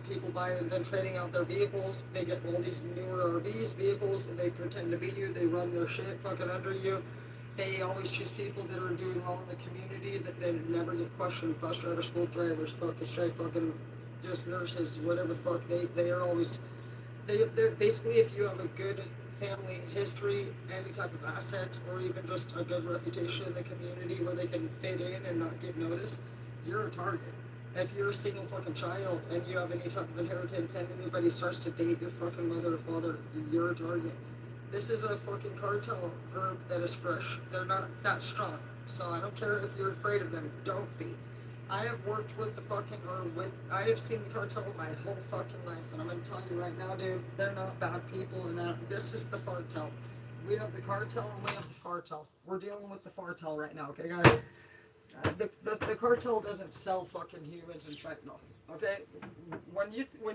people buying and trading out their vehicles. They get all these newer RVs, vehicles, and they pretend to be you. They run their shit fucking under you. They always choose people that are doing well in the community, that they never get questioned. Bus drivers, school drivers, fucking straight fucking just nurses, whatever the fuck. They are always, they're basically, if you have a good family history, any type of assets, or even just a good reputation in the community where they can fit in and not get noticed, you're a target. If you're a single fucking child and you have any type of inheritance and anybody starts to date your fucking mother or father, you're a target. This is a fucking cartel group that is fresh. They're not that strong. So I don't care if you're afraid of them. Don't be. I have worked with the fucking, I have seen the cartel my whole fucking life, and I'm gonna tell you right now, dude, they're not bad people, and this is the fartel. We have the cartel and we have the fartel. We're dealing with the fartel right now, okay, guys? The cartel doesn't sell fucking humans and fentanyl, okay? When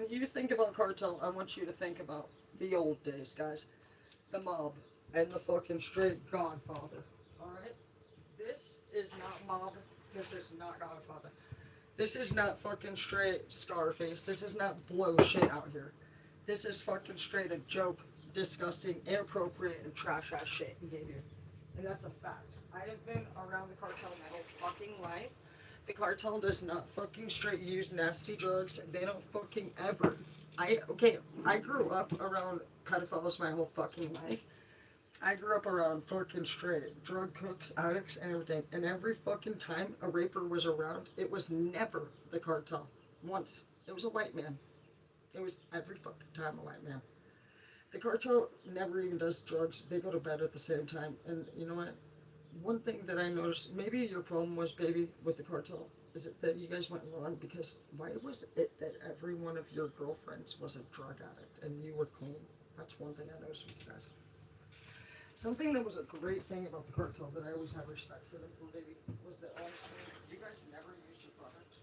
you think about cartel, I want you to think about the old days, guys. The mob and the fucking straight Godfather, alright? This is not mob. This is not Godfather. This is not fucking straight Scarface. This is not blow shit out here. This is fucking straight a joke, disgusting, inappropriate, and trash ass shit behavior. And that's a fact. I have been around the cartel my whole fucking life. The cartel does not fucking straight use nasty drugs. They don't fucking ever. I grew up around pedophiles my whole fucking life. I grew up around fucking straight drug cooks, addicts, and everything. And every fucking time a raper was around, it was never the cartel. Once. It was a white man. It was every fucking time a white man. The cartel never even does drugs. They go to bed at the same time. And you know what? One thing that I noticed, maybe your problem was, baby, with the cartel, is it that you guys went wrong? Because why was it that every one of your girlfriends was a drug addict and you were clean? That's one thing I noticed with you guys. Something that was a great thing about the cartel that I always had respect for them for, baby, was that honestly, you guys never used your product.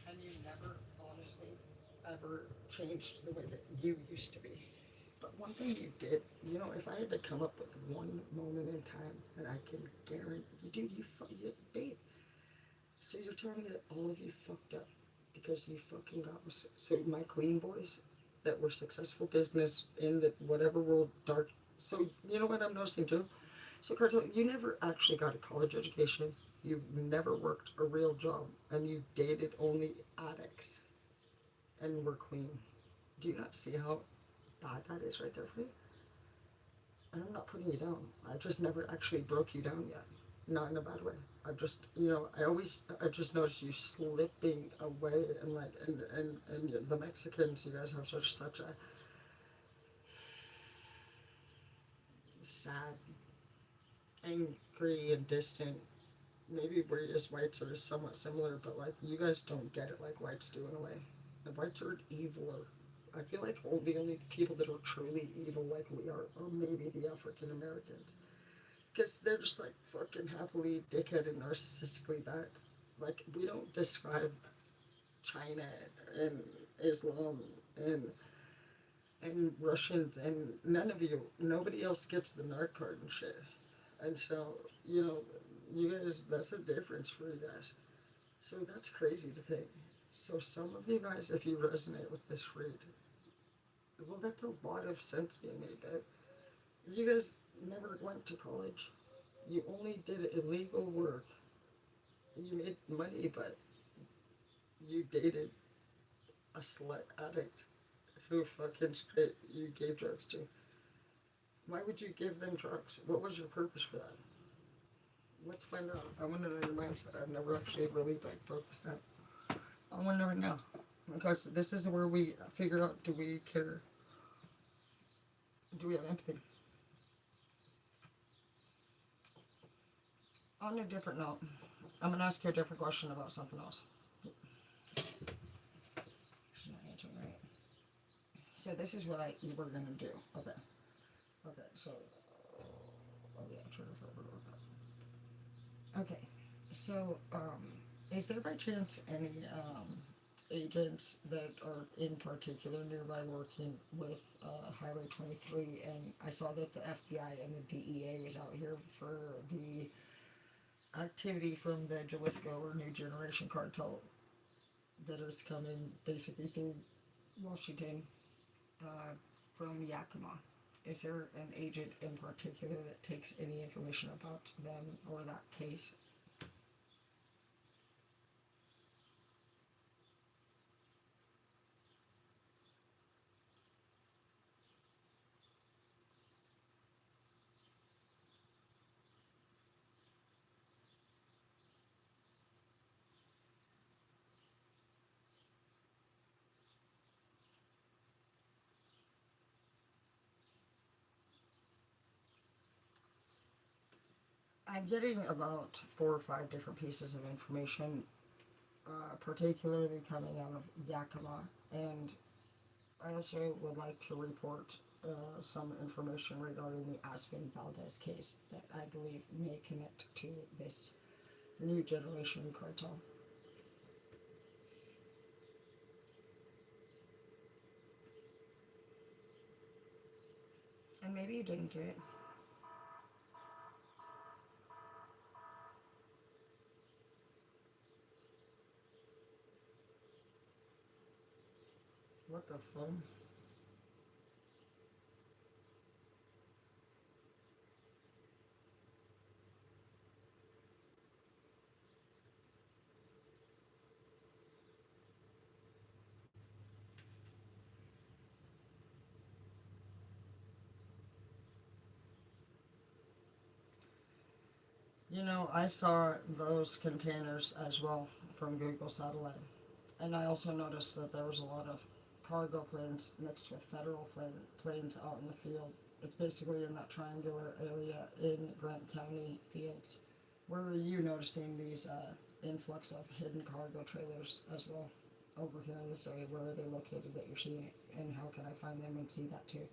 And you never, honestly, ever changed the way that you used to be. But one thing you did, you know, if I had to come up with one moment in time that I can guarantee, dude, babe. So you're telling me that all of you fucked up because you fucking got, so my clean boys that were successful business in the whatever world dark. So you know what I'm noticing too? So cartel, you never actually got a college education. You never worked a real job, and you dated only addicts, and were clean. Do you not see how bad that is right there for you? And I'm not putting you down. I just never actually broke you down yet. Not in a bad way. I just, you know, I just noticed you slipping away, and like, and the Mexicans, you guys have such a sad, angry, and distant. Maybe we as whites are somewhat similar, but like, you guys don't get it like whites do in a way. The whites are eviler. I feel like the only people that are truly evil like we are maybe the African Americans. Because they're just like fucking happily dickhead and narcissistically bad. Like, we don't describe China and Islam and Russians, and none of you, nobody else gets the narc card and shit. And so, you know, you guys, that's a difference for you guys. So that's crazy to think. So some of you guys, if you resonate with this read, well, that's a lot of sense being made, babe. You guys never went to college. You only did illegal work. You made money, but you dated a slut addict who fucking straight you gave drugs to. Why would you give them drugs? What was your purpose for that? Let's find out. I want to know your mindset. I've never actually really like broke this down. I want to know because this is where we figure out: do we care? Do we have empathy? On a different note, I'm gonna ask you a different question about something else. She's not answering right. So this is what you were gonna do. Okay. Okay. So. Oh yeah, trigger for okay. So is there by chance any agents that are in particular nearby working with Highway 23? And I saw that the FBI and the DEA was out here for the activity from the Jalisco or New Generation cartel that is coming basically through Washington from Yakima. Is there an agent in particular that takes any information about them or that case? I'm getting about 4 or 5 different pieces of information, particularly coming out of Yakima, and I also would like to report some information regarding the Aspen Valdez case that I believe may connect to this new generation cartel. And maybe you didn't do it. What the fuck? You know, I saw those containers as well from Google Satellite. And I also noticed that there was a lot of cargo planes mixed with federal planes out in the field. It's basically in that triangular area in Grant County fields. Where are you noticing these influx of hidden cargo trailers as well over here in this area? Where are they located that you're seeing it? And how can I find them and see that too?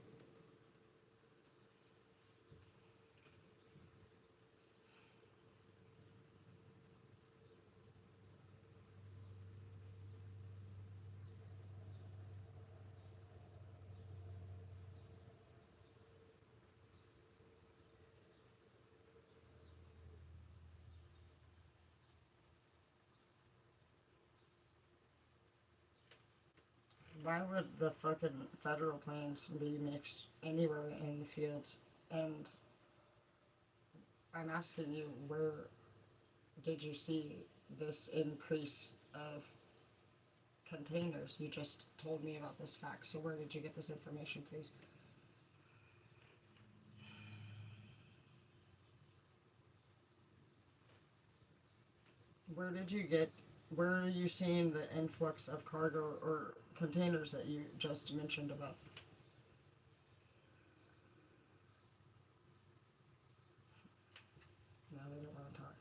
Why would the fucking federal planes be mixed anywhere in the fields? And I'm asking you, where did you see this increase of containers? You just told me about this fact, so where did you get this information, please? Where did you get, where are you seeing the influx of cargo or containers that you just mentioned about? No, they don't want to talk.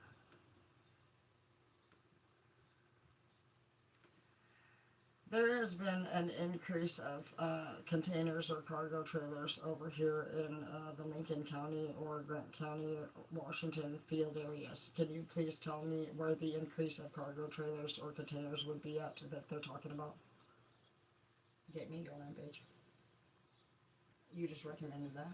There has been an increase of containers or cargo trailers over here in the Lincoln County or Grant County, Washington field areas. Can you please tell me where the increase of cargo trailers or containers would be at that they're talking about? Get me going, bitch. You just recommended that.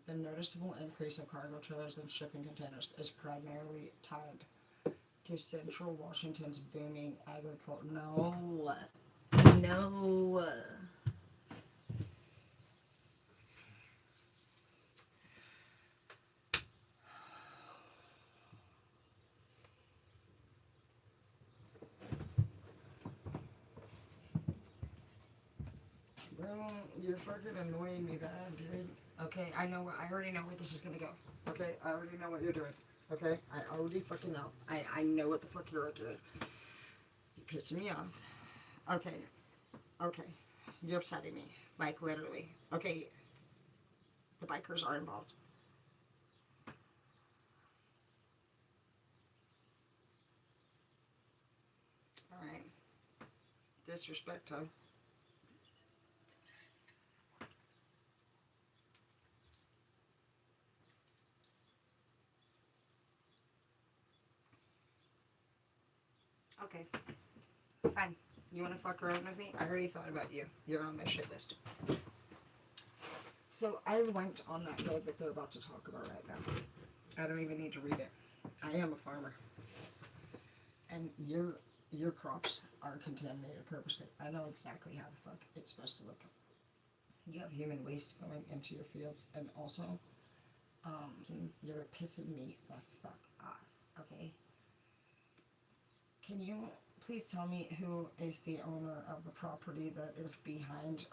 The noticeable increase of cargo trailers and shipping containers is primarily tied to Central Washington's booming agriculture. No. No. Bro, you're fucking annoying me bad, dude. Okay, I already know where this is gonna go. Okay, I already know what you're doing. Okay, I already fucking know. I know what the fuck you're doing. You're pissing me off. Okay, okay. You're upsetting me. Like, literally. Okay, the bikers are involved. Alright. Disrespect, huh? Okay. Fine. You wanna fuck around with me? I already thought about you. You're on my shit list. So I went on that road that they're about to talk about right now. I don't even need to read it. I am a farmer. And your crops are contaminated purposely. I know exactly how the fuck it's supposed to look. You have human waste going into your fields, and also, you're pissing me the fuck off. Okay. Can you please tell me who is the owner of the property that is behind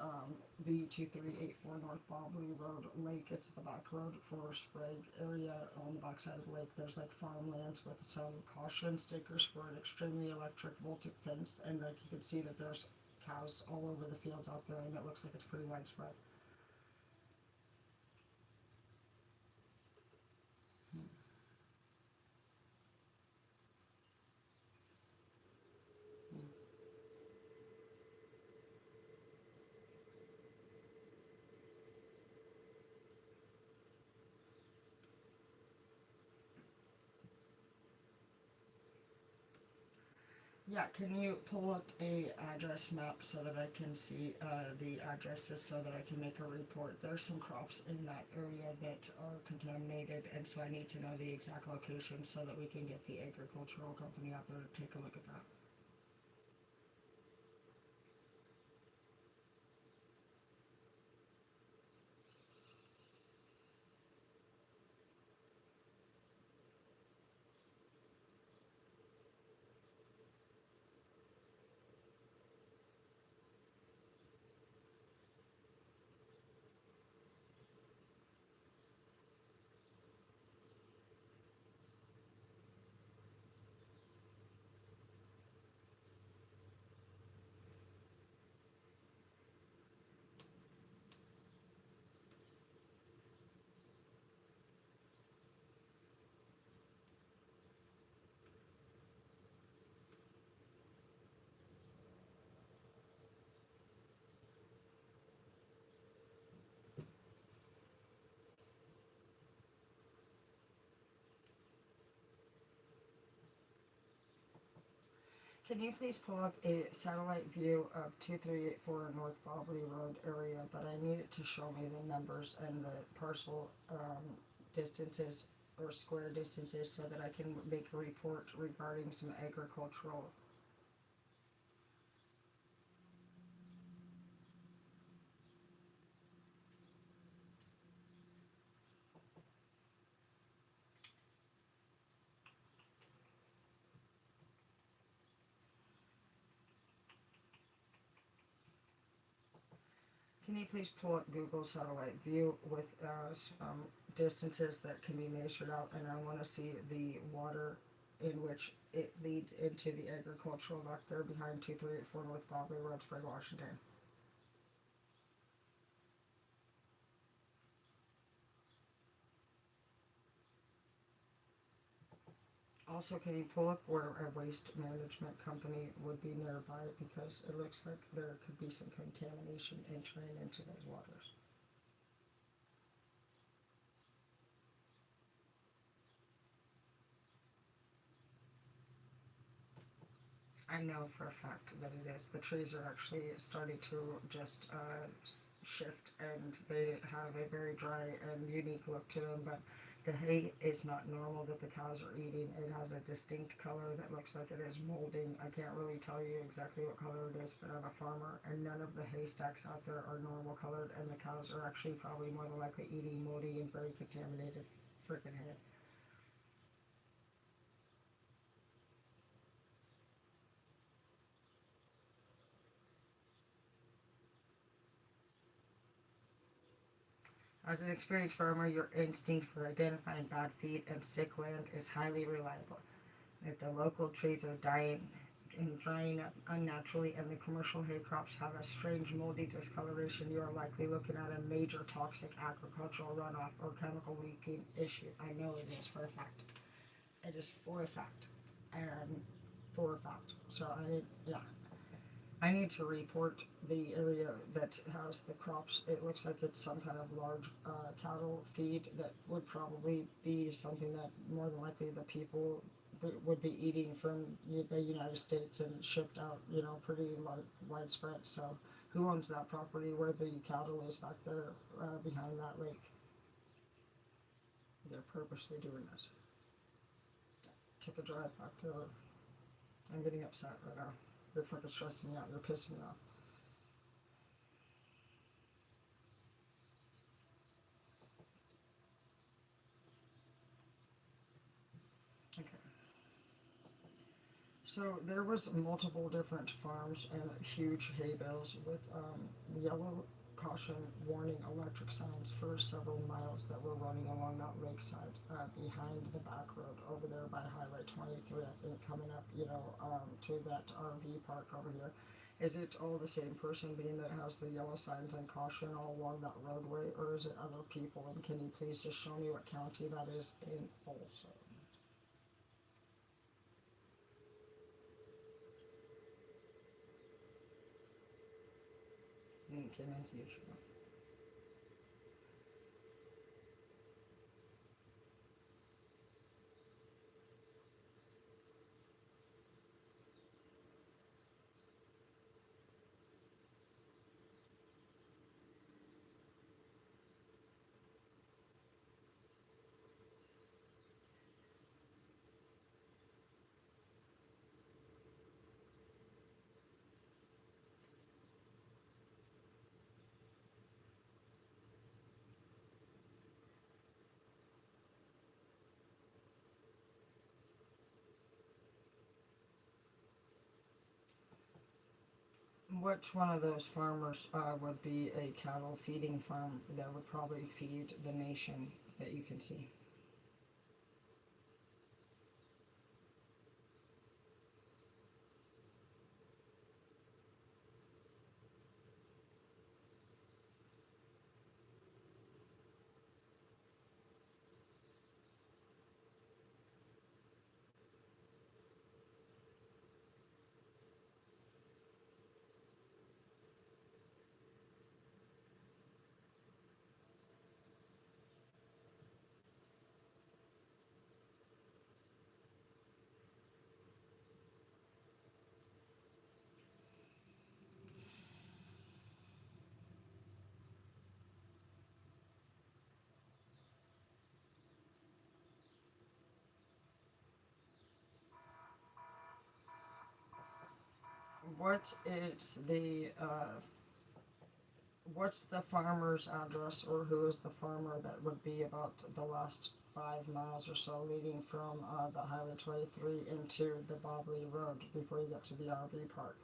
the 2384 North Bobbley Road Lake? It's the back road for Sprague area on the backside of the lake. There's like farmlands with some caution stickers for an extremely electric voltic fence, and like you can see that there's cows all over the fields out there, and it looks like it's pretty widespread. Yeah, can you pull up a address map so that I can see the addresses so that I can make a report? There's some crops in that area that are contaminated, and so I need to know the exact location so that we can get the agricultural company out there to take a look at that. Can you please pull up a satellite view of 2384 North Bobley Road area, but I need it to show me the numbers and the parcel distances or square distances so that I can make a report regarding some agricultural. Can you please pull up Google satellite view with some distances that can be measured out, and I want to see the water in which it leads into the agricultural back there behind 2384 North Bobley Road, Sprague, Washington. Also, can you pull up where a waste management company would be nearby, because it looks like there could be some contamination entering into those waters. I know for a fact that it is. The trees are actually starting to just shift, and they have a very dry and unique look to them, but the hay is not normal that the cows are eating. It has a distinct color that looks like it is molding. I can't really tell you exactly what color it is, but I'm a farmer, and none of the haystacks out there are normal colored, and the cows are actually probably more than likely eating moldy and very contaminated freaking hay. As an experienced farmer, your instinct for identifying bad feed and sick land is highly reliable. If the local trees are dying and drying up unnaturally and the commercial hay crops have a strange moldy discoloration, you are likely looking at a major toxic agricultural runoff or chemical leaking issue. I know it is for a fact. It is for a fact. for a fact. So yeah, I need to report the area that has the crops. It looks like it's some kind of large cattle feed that would probably be something that more than likely the people would be eating from the United States and shipped out, pretty widespread. So, who owns that property where the cattle is back there behind that lake? They're purposely doing this. Took a drive back to. I'm getting upset right now. You're fucking stressing me out. You're pissing me off. Okay. So there was multiple different farms and huge hay bales with yellow caution warning electric signs for several miles that were running along that lakeside behind the back road over there by Highway 23, I think, coming up, to that RV park over here. Is it all the same person being that has the yellow signs and caution all along that roadway, or is it other people? And can you please just show me what county that is in also? Lincoln as usual. Which one of those farmers would be a cattle feeding farm that would probably feed the nation that you can see? What is what's the farmer's address, or who is the farmer that would be about the last 5 miles or so leading from the Highway 23 into the Bobley Road before you get to the RV park?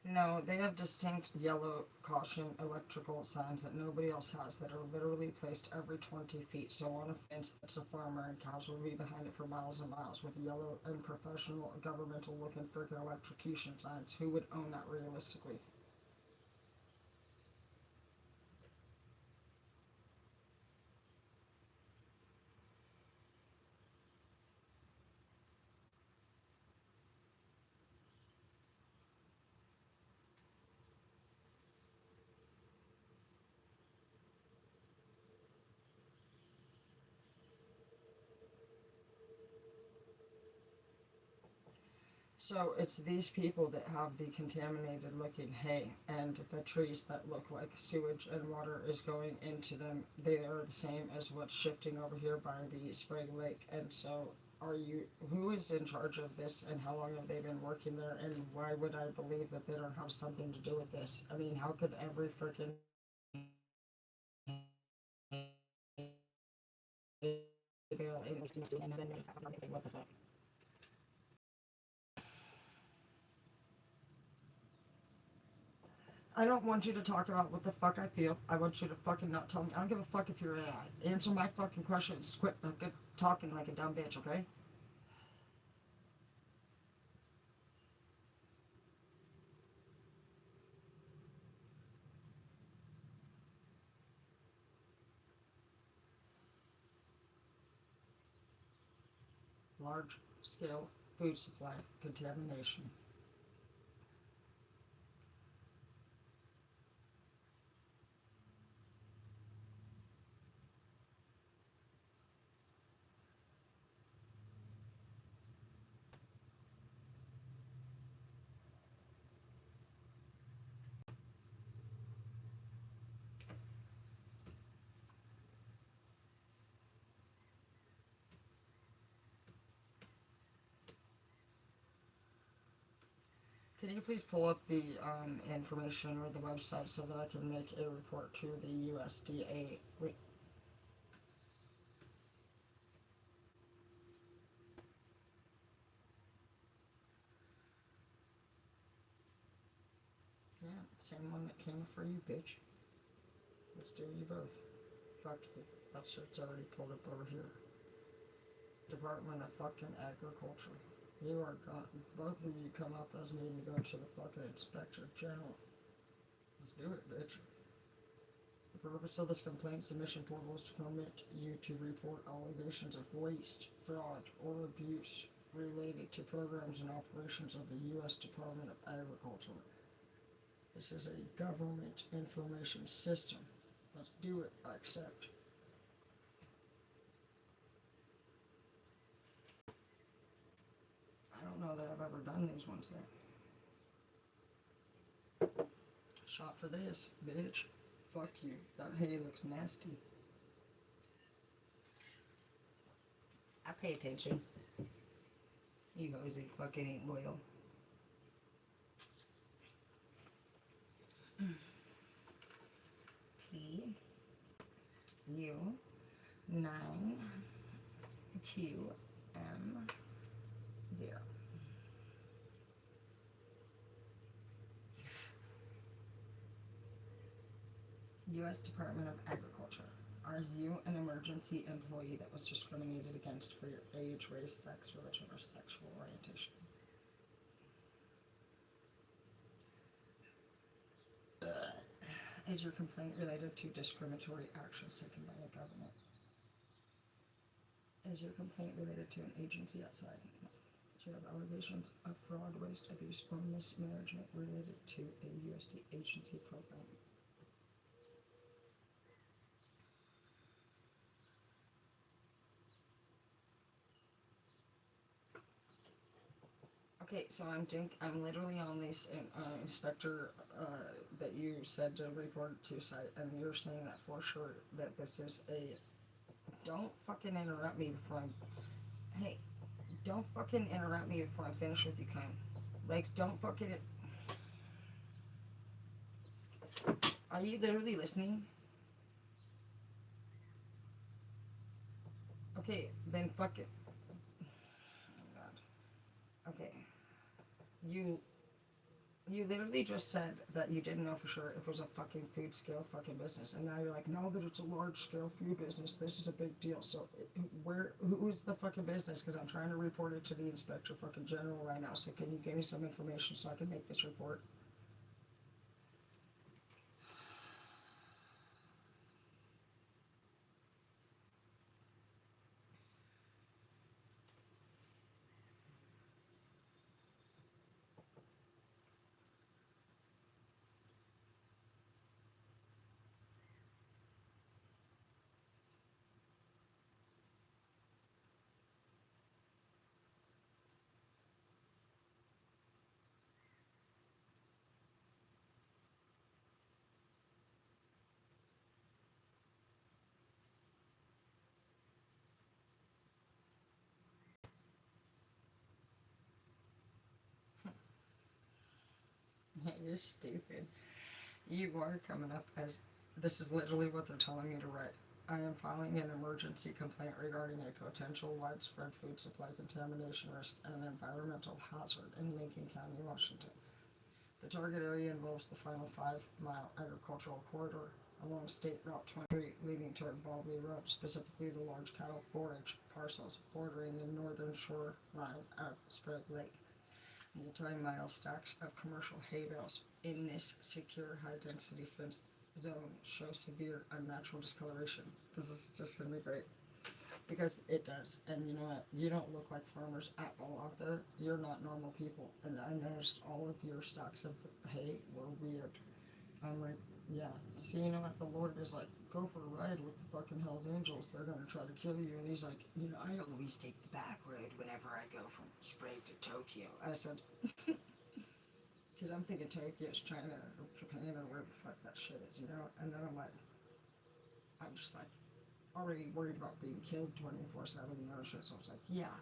No, they have distinct yellow caution electrical signs that nobody else has that are literally placed every 20 feet. So on a fence that's a farmer and cows will be behind it for miles and miles with yellow and professional governmental looking freaking electrocution signs. Who would own that realistically? So it's these people that have the contaminated looking hay and the trees that look like sewage and water is going into them. They are the same as what's shifting over here by the Sprague Lake. And so who is in charge of this and how long have they been working there and why would I believe that they don't have something to do with this? I mean, how could every freaking bill in this and then what the fuck? I don't want you to talk about what the fuck I feel. I want you to fucking not tell me. I don't give a fuck if you're an ad. Answer my fucking questions. Quit fucking talking like a dumb bitch, okay? Large scale food supply contamination. Can you please pull up the information or the website so that I can make a report to the USDA? Yeah, same one that came for you, bitch. Let's do you both. Fuck you. That shit's already pulled up over here. Department of fucking Agriculture. You are gone. Both of you come up as needing to go to the fucking Inspector General. Let's do it, bitch. The purpose of this complaint submission portal is to permit you to report allegations of waste, fraud, or abuse related to programs and operations of the U.S. Department of Agriculture. This is a government information system. Let's do it. I accept. I don't know that I've ever done these ones yet. Shot for this, bitch. Fuck you. That hay looks nasty. I pay attention. You hoes ain't fucking ain't loyal. P U 9 Q M 0. U.S. Department of Agriculture. Are you an emergency employee that was discriminated against for your age, race, sex, religion, or sexual orientation? Is your complaint related to discriminatory actions taken by the government? Is your complaint related to an agency outside? Do you have allegations of fraud, waste, abuse, or mismanagement related to a USD agency program? Okay, so I'm literally on this inspector that you said to report to site, and you're saying that for sure that this is a. Don't fucking interrupt me before I'm. Hey, don't fucking interrupt me before I'm finished with you, cunt. Like, don't fucking. Are you literally listening? Okay, then fuck it. Oh God. Okay. You You literally just said that you didn't know for sure if it was a fucking food scale fucking business, and now you're like, now that it's a large scale food business, this is a big deal. So, who's the fucking business? Because I'm trying to report it to the inspector fucking general right now. So, can you give me some information so I can make this report? Yeah, you're stupid. You are coming up as this is literally what they're telling me to write. I am filing an emergency complaint regarding a potential widespread food supply contamination risk and an environmental hazard in Lincoln County, Washington. The target area involves the final 5-mile agricultural corridor along State Route 23 leading to Baldwin Road, specifically the large cattle forage parcels bordering the northern shoreline of Sprague Lake. Multi-mile stacks of commercial hay bales in this secure high-density fenced zone show severe unnatural discoloration. This is just going to be great. Because it does. And you know what? You don't look like farmers at all out there. You're not normal people. And I noticed all of your stacks of hay were weird. I'm like, yeah. See, you know what? The Lord is like, go for a ride with the fucking Hell's Angels. They're going to try to kill you. And he's like, you know, I always take the back road whenever I go from Sprague to Tokyo. I said, because I'm thinking Tokyo's China or Japan or where the fuck that shit is, you know? And then I'm just like, already worried about being killed 24/7 and other shit, so I was like, yeah,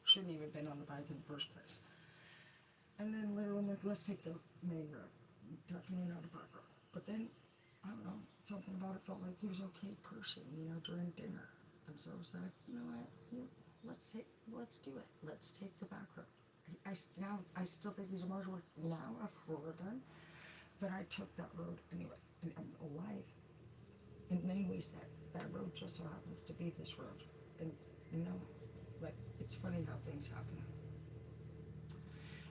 shouldn't even been on the bike in the first place. And then literally, I'm like, let's take the main road. Definitely not a back road. But then, I don't know, something about it felt like he was an okay person, you know, during dinner. And so I was like, you know what, let's do it. Let's take the back road. I still think he's a murderer now after what we're done, but I took that road anyway, and I'm alive. In many ways, that road just so happens to be this road. And, you know, like, it's funny how things happen.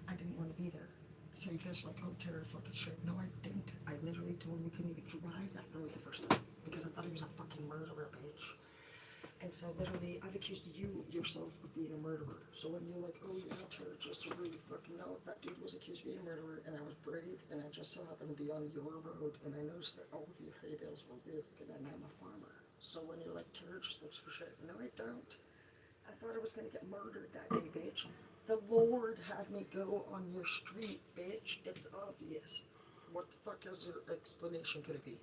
I didn't want to be there. So you guys are like, oh, Tara, fucking shit. No, I didn't. I literally told him we couldn't even drive that road the first time because I thought he was a fucking murderer, bitch. And so literally, I've accused you yourself of being a murderer. So when you're like, oh, yeah, Tara, just so really fucking know, that dude was accused of being a murderer, and I was brave, and I just so happened to be on your road, and I noticed that all of your hay bales were weird looking, and I'm a farmer. So when you're like, Tara just looks for shit. No, I don't. I thought I was gonna get murdered that day, bitch. The Lord had me go on your street, bitch. It's obvious. What the fuck is your explanation gonna be?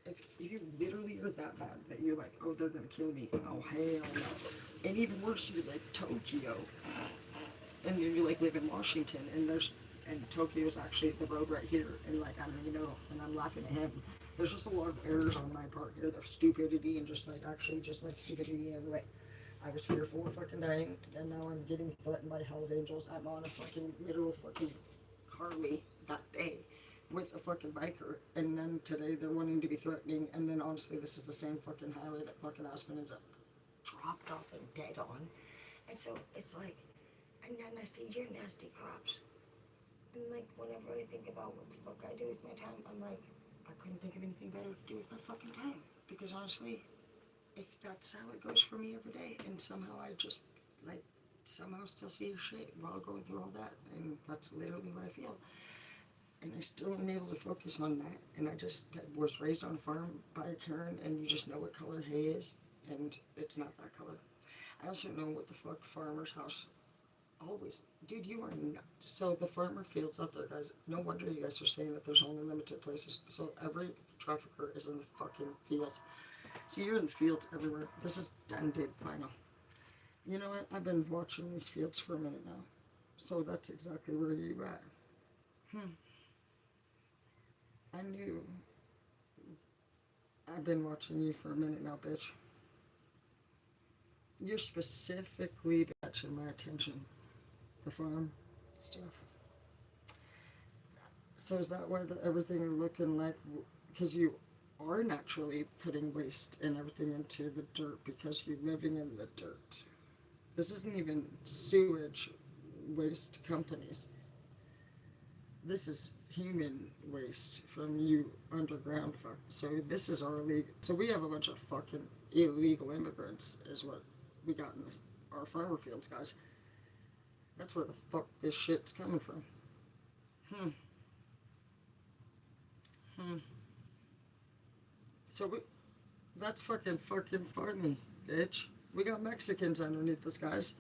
If you literally are that bad that you're like, oh, they're gonna kill me. Oh, hell no. And even worse, you're like Tokyo. And then you like live in Washington, and Tokyo's actually the road right here. And like, I don't even know. And I'm laughing at him. There's just a lot of errors on my part here. There's stupidity and just like stupidity everywhere. I was fearful of fucking dying, and now I'm getting threatened by Hell's Angels. I'm on a fucking literal fucking Harley that day with a fucking biker, and then today they're wanting to be threatening, and then honestly, this is the same fucking highway that fucking Aspen ends up dropped off and dead on. And so it's like, and then I see your nasty crops, and like whenever I think about what the fuck I do with my time, I'm like, I couldn't think of anything better to do with my fucking time, because honestly, if that's how it goes for me every day, and somehow I just like somehow still see your shit while going through all that, and that's literally what I feel. And I still am able to focus on that. And I was raised on a farm by a Karen, and you just know what color hay is, and it's not that color. I also know what the fuck farmer's house always. Dude, you are not. So the farmer fields out there, guys. No wonder you guys are saying that there's only limited places. So every trafficker is in the fucking fields. So you're in the fields everywhere. This is done, did, final. You know what? I've been watching these fields for a minute now. So that's exactly where you at. I knew. I've been watching you for a minute now, bitch. You're specifically catching my attention. The farm stuff. So is that why everything are looking like? Because you are naturally putting waste and everything into the dirt because you're living in the dirt. This isn't even sewage waste companies. This is human waste from you underground fuck. So this is our illegal. So we have a bunch of fucking illegal immigrants is what we got in our farmer fields, guys. That's where the fuck this shit's coming from. So that's fucking funny, bitch. We got Mexicans underneath us, guys.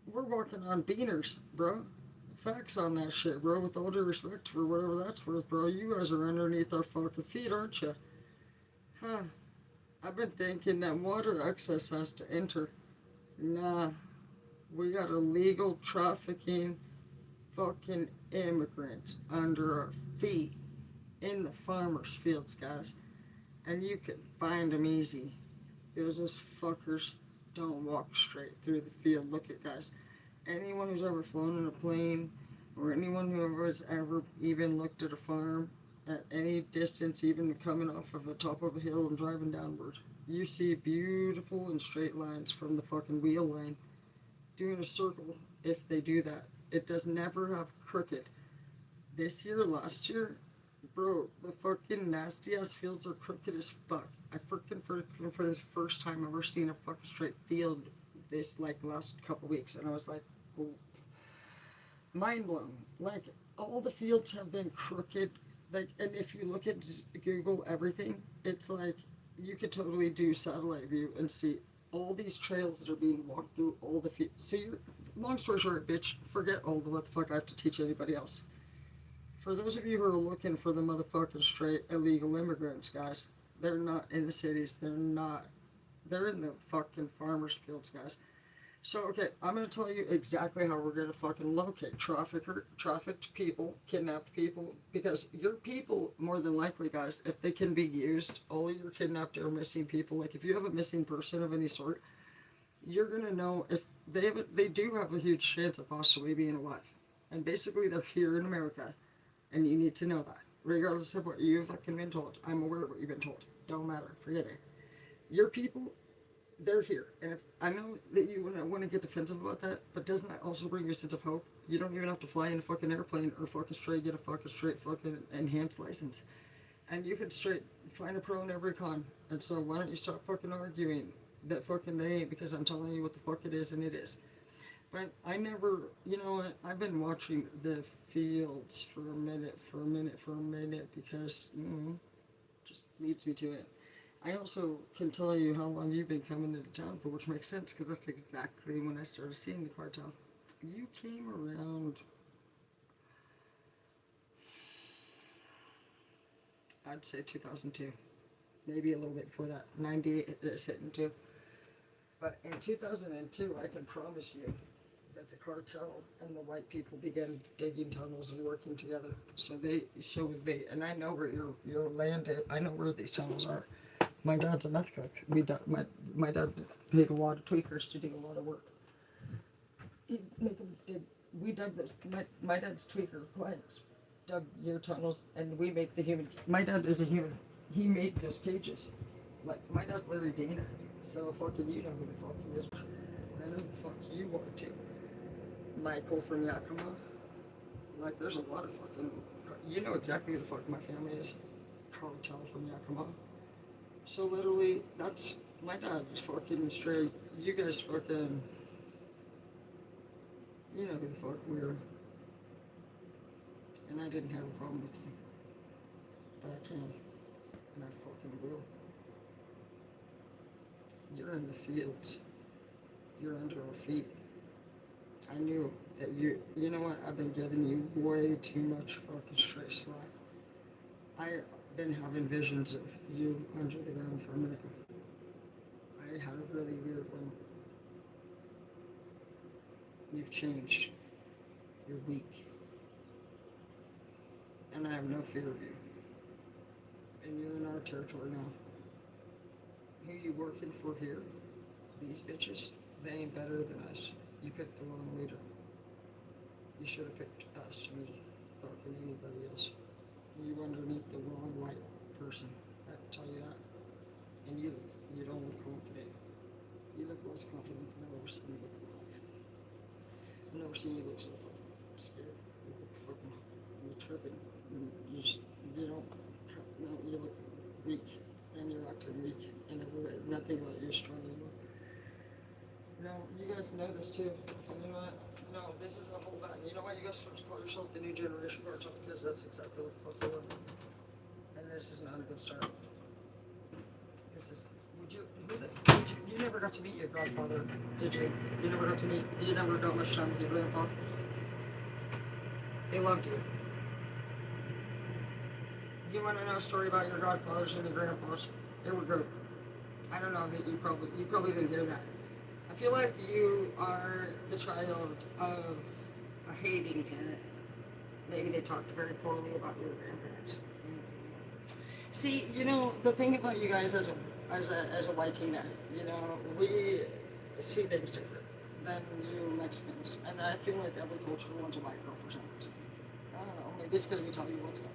We're walking on beaners, bro. Facts on that shit, bro. With all due respect for whatever that's worth, bro. You guys are underneath our fucking feet, aren't you? Huh. I've been thinking that water excess has to enter. Nah. We got illegal trafficking fucking immigrants under our feet in the farmers' fields, guys. And you can find them easy. Because those fuckers don't walk straight through the field. Look at guys. Anyone who's ever flown in a plane or anyone who has ever even looked at a farm at any distance, even coming off of the top of a hill and driving downward, you see beautiful and straight lines from the fucking wheel line doing a circle. If they do that, it does never have crooked. This year, last year, bro, the fucking nasty ass fields are crooked as fuck. I freaking for the first time ever seen a fucking straight field this like last couple weeks, and I was like, oh, mind blown. Like all the fields have been crooked. Like, and if you look at Google everything, it's like you could totally do satellite view and see all these trails that are being walked through all the fields. So you're, long story short, bitch, forget all the what the fuck I have to teach anybody else. For those of you who are looking for the motherfucking straight illegal immigrants, guys, they're not in the cities. They're not. They're in the fucking farmers' fields, guys. So, okay, I'm going to tell you exactly how we're going to fucking locate trafficked people, kidnapped people, because your people, more than likely, guys, if they can be used, all your kidnapped or missing people, like if you have a missing person of any sort, you're going to know if they do have a huge chance of possibly being alive. And basically, they're here in America, and you need to know that. Regardless of what you've fucking been told. I'm aware of what you've been told. Don't matter. Forget it. Your people, they're here. And if I know that you want to get defensive about that, but doesn't that also bring you a sense of hope? You don't even have to fly in a fucking airplane or fucking straight get a fucking straight fucking enhanced license. And you can straight find a pro in every con. And so why don't you stop fucking arguing that fucking they ain't, because I'm telling you what the fuck it is, and it is. But I never, you know what, I've been watching the fields for a minute, because just leads me to it. I also can tell you how long you've been coming into town for, which makes sense because that's exactly when I started seeing the cartel. You came around, I'd say 2002, maybe a little bit before that. 98 is hitting too. But in 2002, I can promise you that the cartel and the white people began digging tunnels and working together. And I know where your land is. I know where these tunnels are. My dad's a meth cook. My dad paid a lot of tweakers to do a lot of work. We dug those. My dad's tweaker clients dug your tunnels, and we make the human. My dad is a human. He made those cages. Like my dad's Tarah Dana. So fucking you know who the fuck he is. I know who the fuck you want to. Michael from Yakima. Like there's a lot of fucking. You know exactly who the fuck my family is. Cartel from Yakima. So literally, that's my dad was fucking straight. You guys fucking, you know who the fuck we are. And I didn't have a problem with you, but I can, and I fucking will. You're in the fields. You're under our feet. I knew that you know what? I've been giving you way too much fucking straight slack. I've been having visions of you under the ground for a minute. I had a really weird one. You've changed. You're weak. And I have no fear of you. And you're in our territory now. Who you working for here? These bitches? They ain't better than us. You picked the wrong leader. You should have picked us, me, fucking anybody else. You underneath the wrong white person. I can tell you that. And you don't look confident. You look less confident than I've ever seen you look in my life. I've never seen you look so fucking scared. You look fucking, you're tripping. You don't, no, you look weak. And you're acting weak. And nothing about you is strong anymore. No, you guys know this too. And you know what? No, this is a whole lot. You know why you guys start to call yourself the new generation cartel? Because that's exactly what the fuck you are. And this is not a good start. This is. You never got to meet your godfather, did you? You never got much time with your grandpa. They loved you. You want to know a story about your godfathers and your grandpas? They were good. I don't know that you probably didn't hear that. I feel like you are the child of a hating parent. Maybe they talked very poorly about your grandparents. See, you know, the thing about you guys as a Latina, you know, we see things different. than you Mexicans. And I feel like every culture wants a white girl for some reason. I don't know. Maybe it's because we tell you what's up.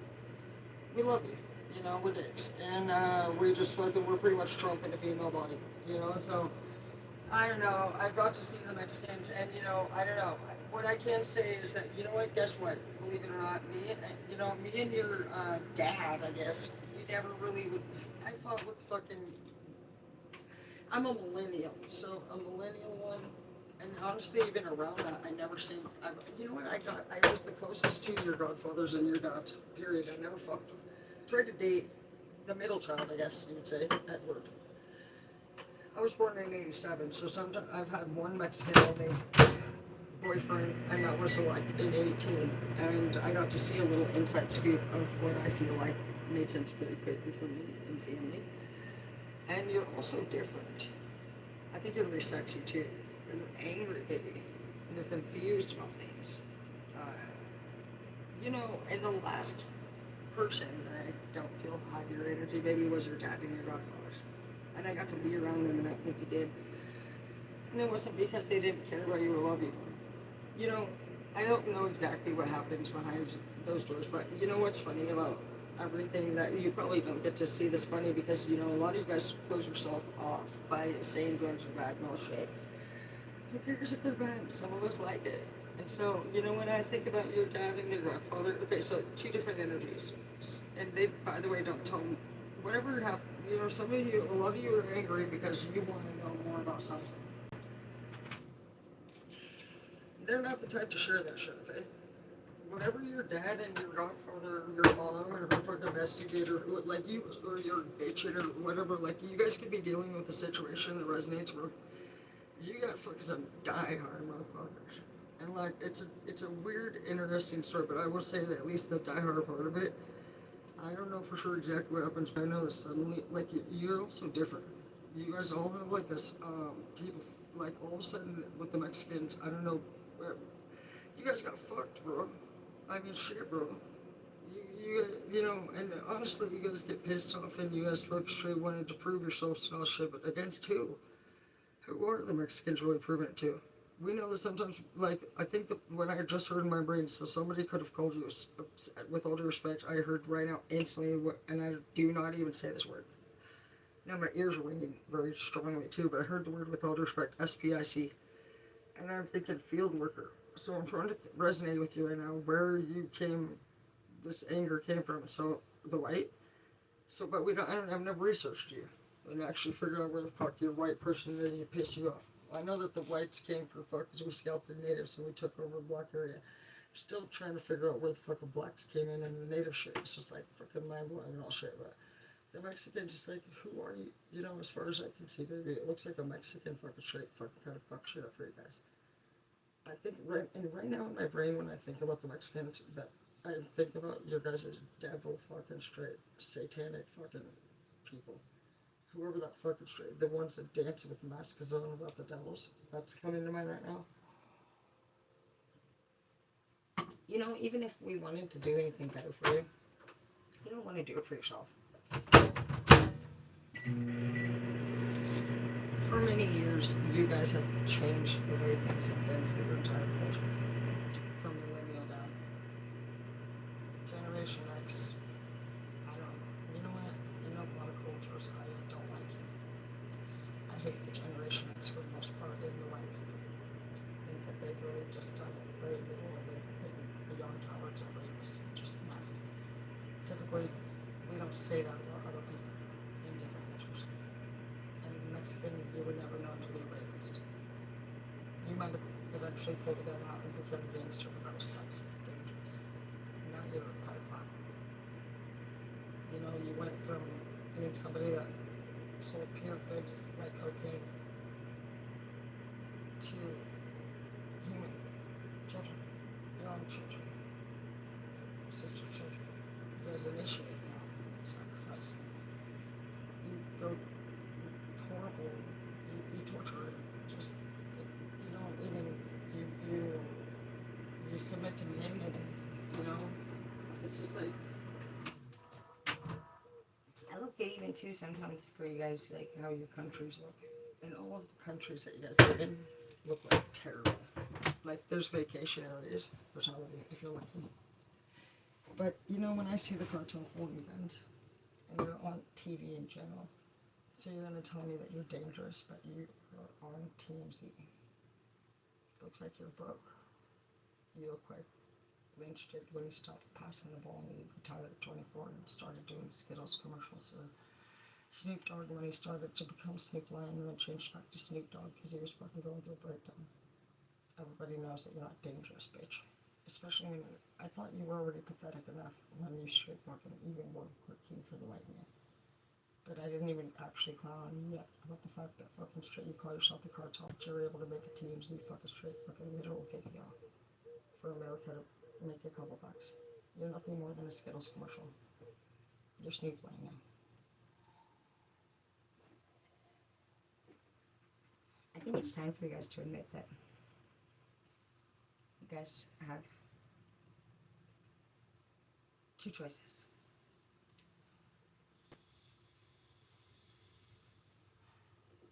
We love you. You know, we're dicks. And we just fucking, we're pretty much Trump in a female body. You know, and so, I don't know. I've got to see the Mexicans, and, you know, I don't know. What I can say is that, you know what, guess what? Believe it or not, me and your dad, I guess, we never really would, I thought with fucking, I'm a millennial, so a millennial one, and honestly, even around that, I never seen. You know what? I was the closest to your godfathers and your dads. Period. I never fucked them. Tried to date the middle child, I guess you would say, Edward. I was born in '87, so sometimes I've had one Mexican only boyfriend, and that was like in '18, and I got to see a little inside scoop of what I feel like made sense very quickly for me and family. And you're also different. I think you're very sexy too. You're angry, baby. And you're confused about things. Uh, you know, and the last person that I don't feel had your energy, baby, was your dad and your godfathers. And I got to be around them, and I don't think you did. And it wasn't because they didn't care about you or love you. You know, I don't know exactly what happens behind those doors, but you know what's funny about everything that you probably don't get to see this funny because you know a lot of you guys close yourself off by saying drugs are bad, no shit. Who cares if they're bad? Some of us like it. And so, you know, when I think about your dad and your grandfather, okay, so two different energies. And they, by the way, don't tell me whatever happened. You know, some of you, a lot of you are angry because you want to know more about something. They're not the type to share that shit, okay? Whatever your dad and your godfather, or your mom, or whoever investigator, who, like you, or your bitch, or whatever, like you guys could be dealing with a situation that resonates with you got fucking some diehard motherfuckers. And like it's a weird, interesting story, but I will say that at least the diehard part of it, I don't know for sure exactly what happens, but I know that suddenly, like you're also different. You guys all have like this, people, like all of a sudden with the Mexicans, I don't know, you guys got fucked, bro. I mean, shit, bro. You know, and honestly, you guys get pissed off and you guys fucking straight wanted to prove yourselves and all shit, but against who? Who are the Mexicans really proving it to? We know that sometimes, like, I think that when I just heard in my brain, so somebody could have called you, with all due respect, I heard right now instantly, and I do not even say this word. Now my ears are ringing very strongly too, but I heard the word with all due respect, SPIC, and I'm thinking field worker. So I'm trying to resonate with you right now, where you came, this anger came from. So the white. So, but I've never researched you and actually figured out where the fuck your white person is that piss you off. I know that the whites came for fuckers, we scalped the natives and we took over the black area. I'm still trying to figure out where the fucking blacks came in and the native shit. It's just like fucking mind blowing and all shit. But the Mexicans, it's like, who are you? You know, as far as I can see, baby, it looks like a Mexican fucking straight fucking kind of fuck shit up for you guys. I think right now in my brain when I think about the Mexicans, that I think about your guys as devil fucking straight, satanic fucking people. Whoever that fucking straight, the ones that dance with masks on about the devils, that's coming to mind right now. You know, even if we wanted to do anything better for you, you don't want to do it for yourself. For many years, you guys have changed the way things have been for your entire culture. From millennial down. Generation X, I don't know. You know what? In a lot of cultures, I don't like it. I hate the Generation X for the most part in the white people. I think that they've really just done very little and they've been beyond cowards and rapists, just nasty. Typically, we don't say that about other people in different cultures. And Mexican, you would never know to be a rapist. You might have eventually pulled a gun out and become a gangster, but that was sexy, dangerous. Now you're a pedophile. You know, you went from being somebody that sold pure goods like cocaine to human children, your own children, sister children. You guys initiate now, sacrifice. You go horrible, you torture it, just, you don't even, you submit to men and, you know, it's just like, I look at even too sometimes for you guys, like how your countries look, and all of the countries that you guys live in, look like terrible. Like, there's vacation areas for somebody if you're lucky. But, you know, when I see the cartel holding guns, and you're on TV in general, so you're going to tell me that you're dangerous, but you are on TMZ. Looks like you're broke. You look like Lynch did when he stopped passing the ball and he retired at 24 and started doing Skittles commercials, or Snoop Dogg when he started to become Snoop Lion and then changed back to Snoop Dogg because he was fucking going through a breakdown. Everybody knows that you're not dangerous, bitch. Especially when I thought you were already pathetic enough when you straight fucking even were working for the white man. But I didn't even actually clown on you yet about the fact that fucking straight you call yourself the cartel, but you're able to make a TMZ fucking straight fucking literal video for America to make a couple bucks. You're nothing more than a Skittles commercial. You're Snoop Lion now. I think it's time for you guys to admit that you guys have two choices.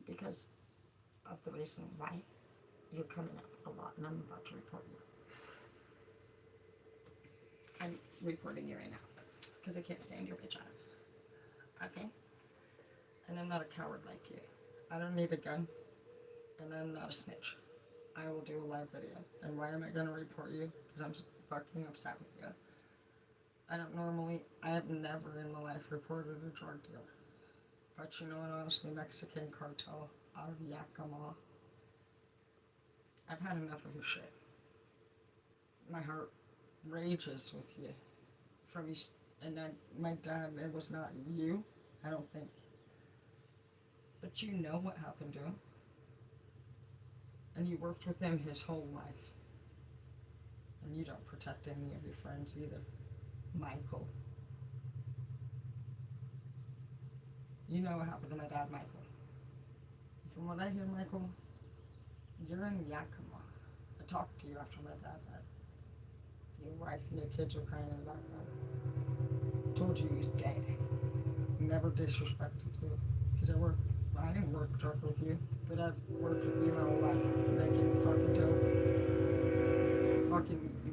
Because of the reason why you're coming up a lot, and I'm about to report you. I'm reporting you right now because I can't stand your bitch ass. Okay? And I'm not a coward like you. I don't need a gun, and I'm not a snitch. I will do a live video. And why am I going to report you? Because I'm fucking upset with you. I have never in my life reported a drug dealer. But you know what, honestly, Mexican cartel out of Yakima. I've had enough of your shit. My heart rages with you. From you, and my dad, it was not you, I don't think. But you know what happened to him. And you worked with him his whole life. And you don't protect any of your friends either. Michael. You know what happened to my dad, Michael. From what I hear, Michael, you're in Yakima. I talked to you after my dad died. Your wife and your kids were crying in the background. Told you he was dead. Never disrespected you. Because I didn't work drug with you, but I've worked with you my whole life, making fucking dope.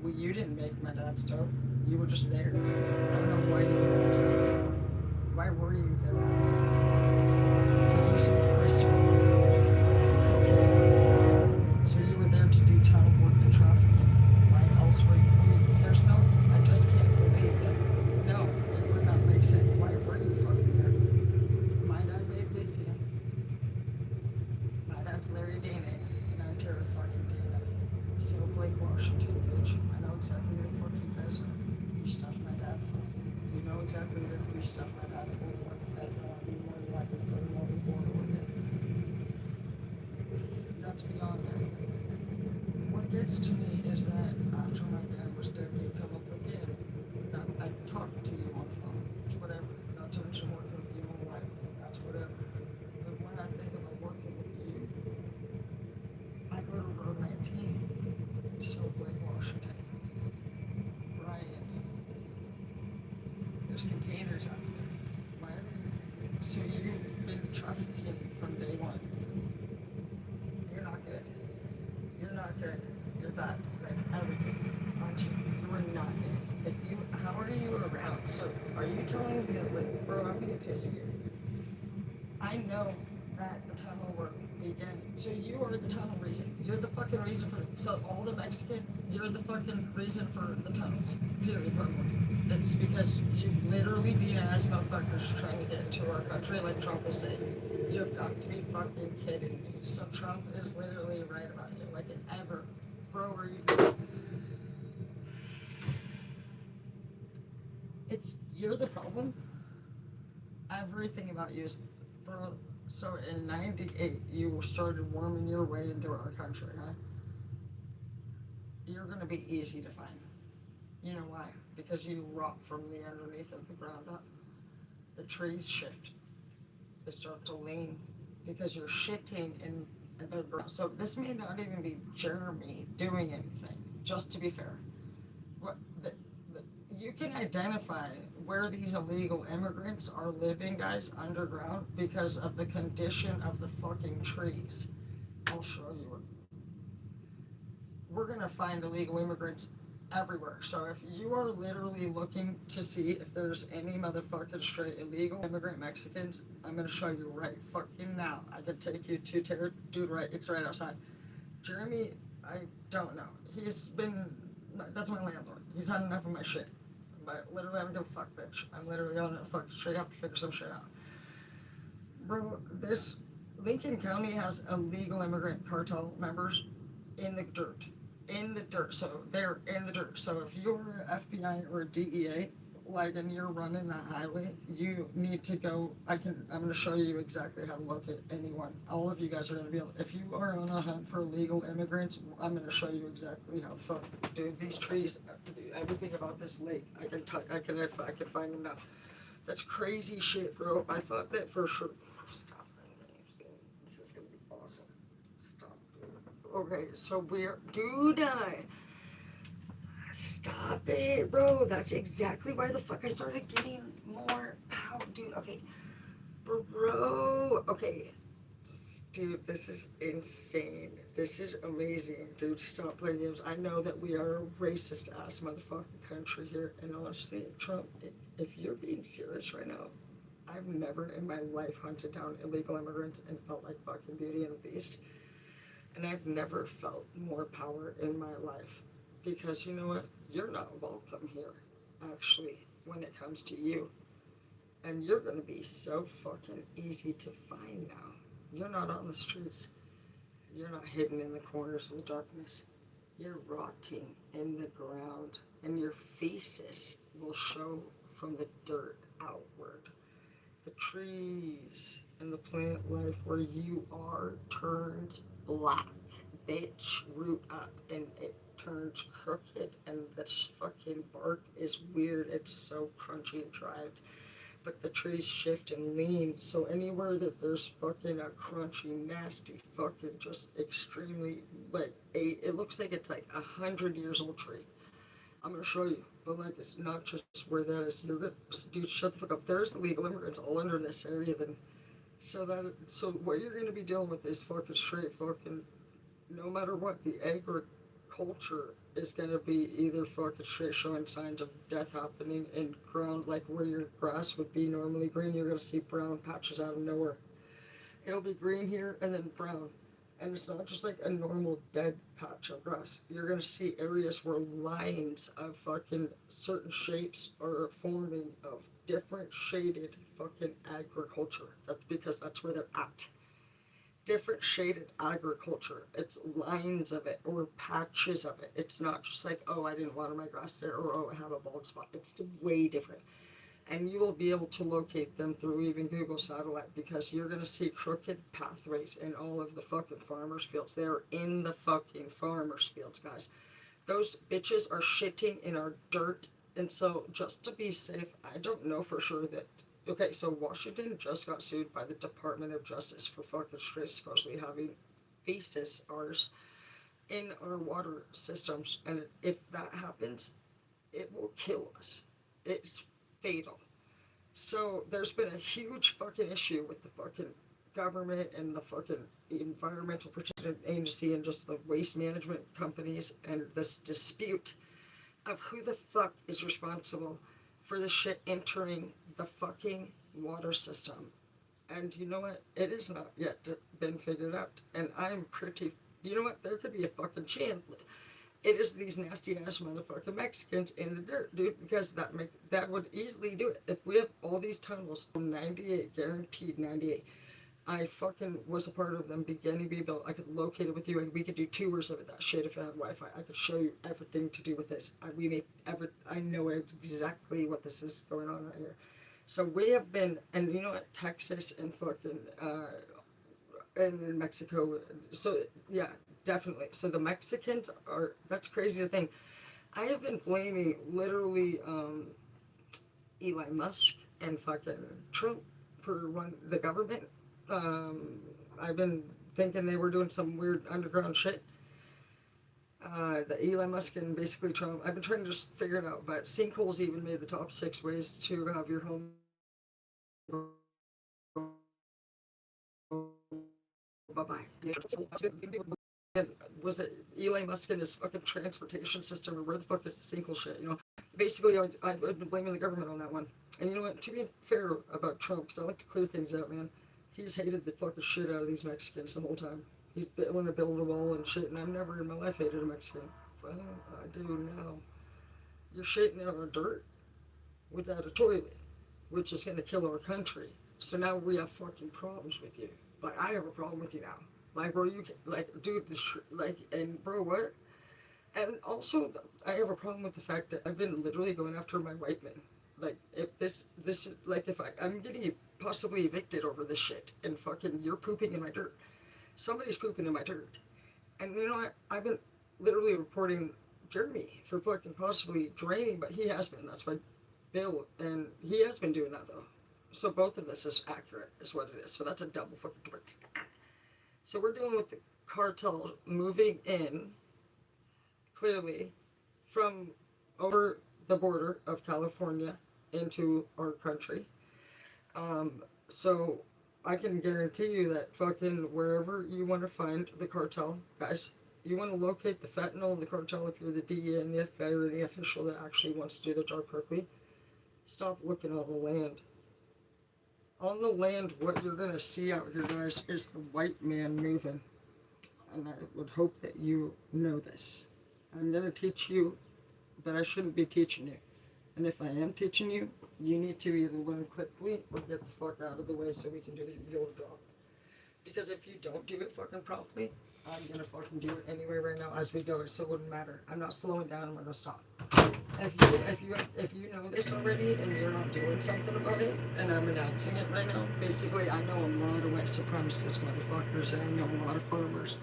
Well, you didn't make my dad's dope. You were just there. I don't know why you were there. Why were you there? Because you sold crystal, cocaine. So you were there to do tunnel work and trafficking. Why else were you? I just can't believe that. No, it would not make sense. Why were you fucking there? My dad made lithium. My dad's Larry Dana, and I'm Tarah fucking Dana. So Blake Washington, bitch. I know exactly the fuck you guys are. You stuffed my dad full. You know exactly that you stuffed my dad full of fucking fentanyl. You more than likely put him on the border with it. That's beyond that. What gets to me is that after my dad was dead, you come up again. Now, I talked to you on the phone. It's whatever. Not to mention working with you all life. That's whatever. But when I think about working with you, I go to Road 19. So Blake Washington. Bryant. There's containers out there. Why? So you've been trafficking from day one. You're not good. You're not good. You're bad. Like everything. Aren't you? You are not good. But how are you around? So are you telling me that, like, bro, I'm being pissy here. I know that the tunnel work began. So you are the tunnel reason. You're the fucking reason for so all the Mexican, you're the fucking reason for the tunnels. Period, probably. It's because you literally beat ass motherfuckers trying to get into our country, like Trump is saying. You have got to be fucking kidding me. So Trump is literally right about you, like an ever. Bro, are you... You're the problem. Everything about you is, bro. So in '98, you started worming your way into our country, huh? You're gonna be easy to find. You know why? Because you rot from the underneath of the ground up. The trees shift. They start to lean because you're shitting in the ground. So this may not even be Jeremy doing anything, just to be fair. You can identify where these illegal immigrants are living, guys, underground because of the condition of the fucking trees. I'll show you we're gonna find illegal immigrants everywhere. So if you are literally looking to see if there's any motherfucking straight illegal immigrant Mexicans, I'm gonna show you right fucking now. I can take you to Tarah, dude. Right, it's right outside. Jeremy, I don't know. He's been. That's my landlord. He's had enough of my shit. But literally, I'm gonna fuck bitch. I'm literally gonna fuck straight up to figure some shit out. Bro, this Lincoln County has illegal immigrant cartel members in the dirt. In the dirt. So they're in the dirt. So if you're FBI or DEA, like, and you're running that highway, you need to go. I'm gonna show you exactly how to locate anyone. All of you guys are gonna be able, if you are on a hunt for illegal immigrants, I'm gonna show you exactly how. Fuck, dude, these trees, dude, everything about this lake, I can find them now. That's crazy shit, bro. I thought that for sure. Stop playing games, dude. This is gonna be awesome. Stop, dude. Okay, so dude, stop it, bro. That's exactly why the fuck I started getting more power, dude. Okay, bro. Okay, dude, this is insane. This is amazing, dude. Stop playing games. I know that we are a racist ass motherfucking country here, and honestly, Trump, if you're being serious right now, I've never in my life hunted down illegal immigrants and felt like fucking Beauty and the Beast. And I've never felt more power in my life. Because you know what? You're not welcome here, actually, when it comes to you. And you're gonna be so fucking easy to find now. You're not on the streets. You're not hidden in the corners of the darkness. You're rotting in the ground, and your feces will show from the dirt outward. The trees and the plant life where you are turns black. Bitch, root up, and it turns crooked, and this fucking bark is weird. It's so crunchy and dried. But the trees shift and lean, so anywhere that there's fucking a crunchy, nasty, fucking just extremely, like, it looks like it's like 100 years old tree. I'm gonna show you, but like, it's not just where that is. You're gonna, dude, shut the fuck up. There's illegal immigrants all under this area. Then, so what you're gonna be dealing with is fucking straight fucking. No matter what, the agriculture is gonna be either fucking straight showing signs of death happening in ground, like where your grass would be normally green. You're gonna see brown patches out of nowhere. It'll be green here and then brown. And it's not just like a normal dead patch of grass. You're gonna see areas where lines of fucking certain shapes are forming of different shaded fucking agriculture. That's because that's where they're at. Different shaded agriculture. It's lines of it or patches of it. It's not just like, oh, I didn't water my grass there, or oh, I have a bald spot. It's way different. And you will be able to locate them through even Google Satellite, because you're going to see crooked pathways in all of the fucking farmers' fields. They are in the fucking farmers' fields, guys. Those bitches are shitting in our dirt. And so, just to be safe, I don't know for sure that. Okay, so Washington just got sued by the Department of Justice for fucking straight supposedly having feces, ours, in our water systems. And if that happens, it will kill us. It's fatal. So there's been a huge fucking issue with the fucking government and the fucking environmental protection agency and just the waste management companies, and this dispute of who the fuck is responsible for the shit entering the fucking water system. And you know what? It has not yet been figured out. And I'm pretty, you know what? There could be a fucking chance. It is these nasty ass motherfucking Mexicans in the dirt, dude, because that would easily do it. If we have all these tunnels, 98, guaranteed 98. I fucking was a part of them beginning to be built. I could locate it with you, and we could do tours of it, that shit, if I had Wi-Fi. I could show you everything to do with this. I know exactly what this is going on right here. So we have been, and you know what, Texas and fucking, and in Mexico. So yeah, definitely. So the Mexicans are, that's crazy to think. I have been blaming literally Elon Musk and fucking Trump for the government. I've been thinking they were doing some weird underground shit. The Elon Musk and basically Trump. I've been trying to just figure it out, but sinkholes even made the top 6 ways to have your home bye bye. was it Elon Musk and his fucking transportation system, or where the fuck is the single shit, you know? Basically, I've been blaming the government on that one. And you know what, to be fair about Trump, because I like to clear things out, man, he's hated the fucking shit out of these Mexicans the whole time. He's wanting to build a wall and shit, and I've never in my life hated a Mexican. Well, I do now. You're shitting out our dirt without a toilet, which is going to kill our country. So now we have fucking problems with you. Like, I have a problem with you now. Like, bro, you can, like, dude, like, and bro, what? And also, I have a problem with the fact that I've been literally going after my white men. Like, if this, like, if I'm getting possibly evicted over this shit, and fucking you're pooping in my dirt. Somebody's pooping in my dirt. And you know what? I've been literally reporting Jeremy for fucking possibly draining, but he has been. That's my Bill, and he has been doing that though. So both of this is accurate, is what it is. So that's a double fucking twist. So we're dealing with the cartel moving in, clearly, from over the border of California into our country. So I can guarantee you that fucking wherever you want to find the cartel, guys, you want to locate the fentanyl in the cartel if you're the DEA and the FBI or any official that actually wants to do their job correctly. Stop looking on the land. On the land, what you're going to see out here, guys, is the white man moving. And I would hope that you know this. I'm going to teach you, but I shouldn't be teaching you. And if I am teaching you, you need to either learn quickly or get the fuck out of the way so we can do your job. Because if you don't do it fucking properly, I'm gonna fucking do it anyway right now as we go, so it wouldn't matter. I'm not slowing down, I'm gonna stop. If you know this already and you're not doing something about it, and I'm announcing it right now, basically I know a lot of white supremacist motherfuckers, and I know a lot of farmers.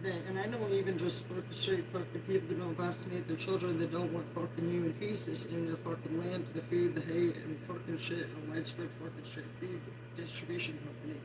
And I know even just fucking straight fucking people that don't vaccinate their children, that don't want fucking human feces in their fucking land, the food, the hate, and fucking shit, a widespread fucking straight food distribution company.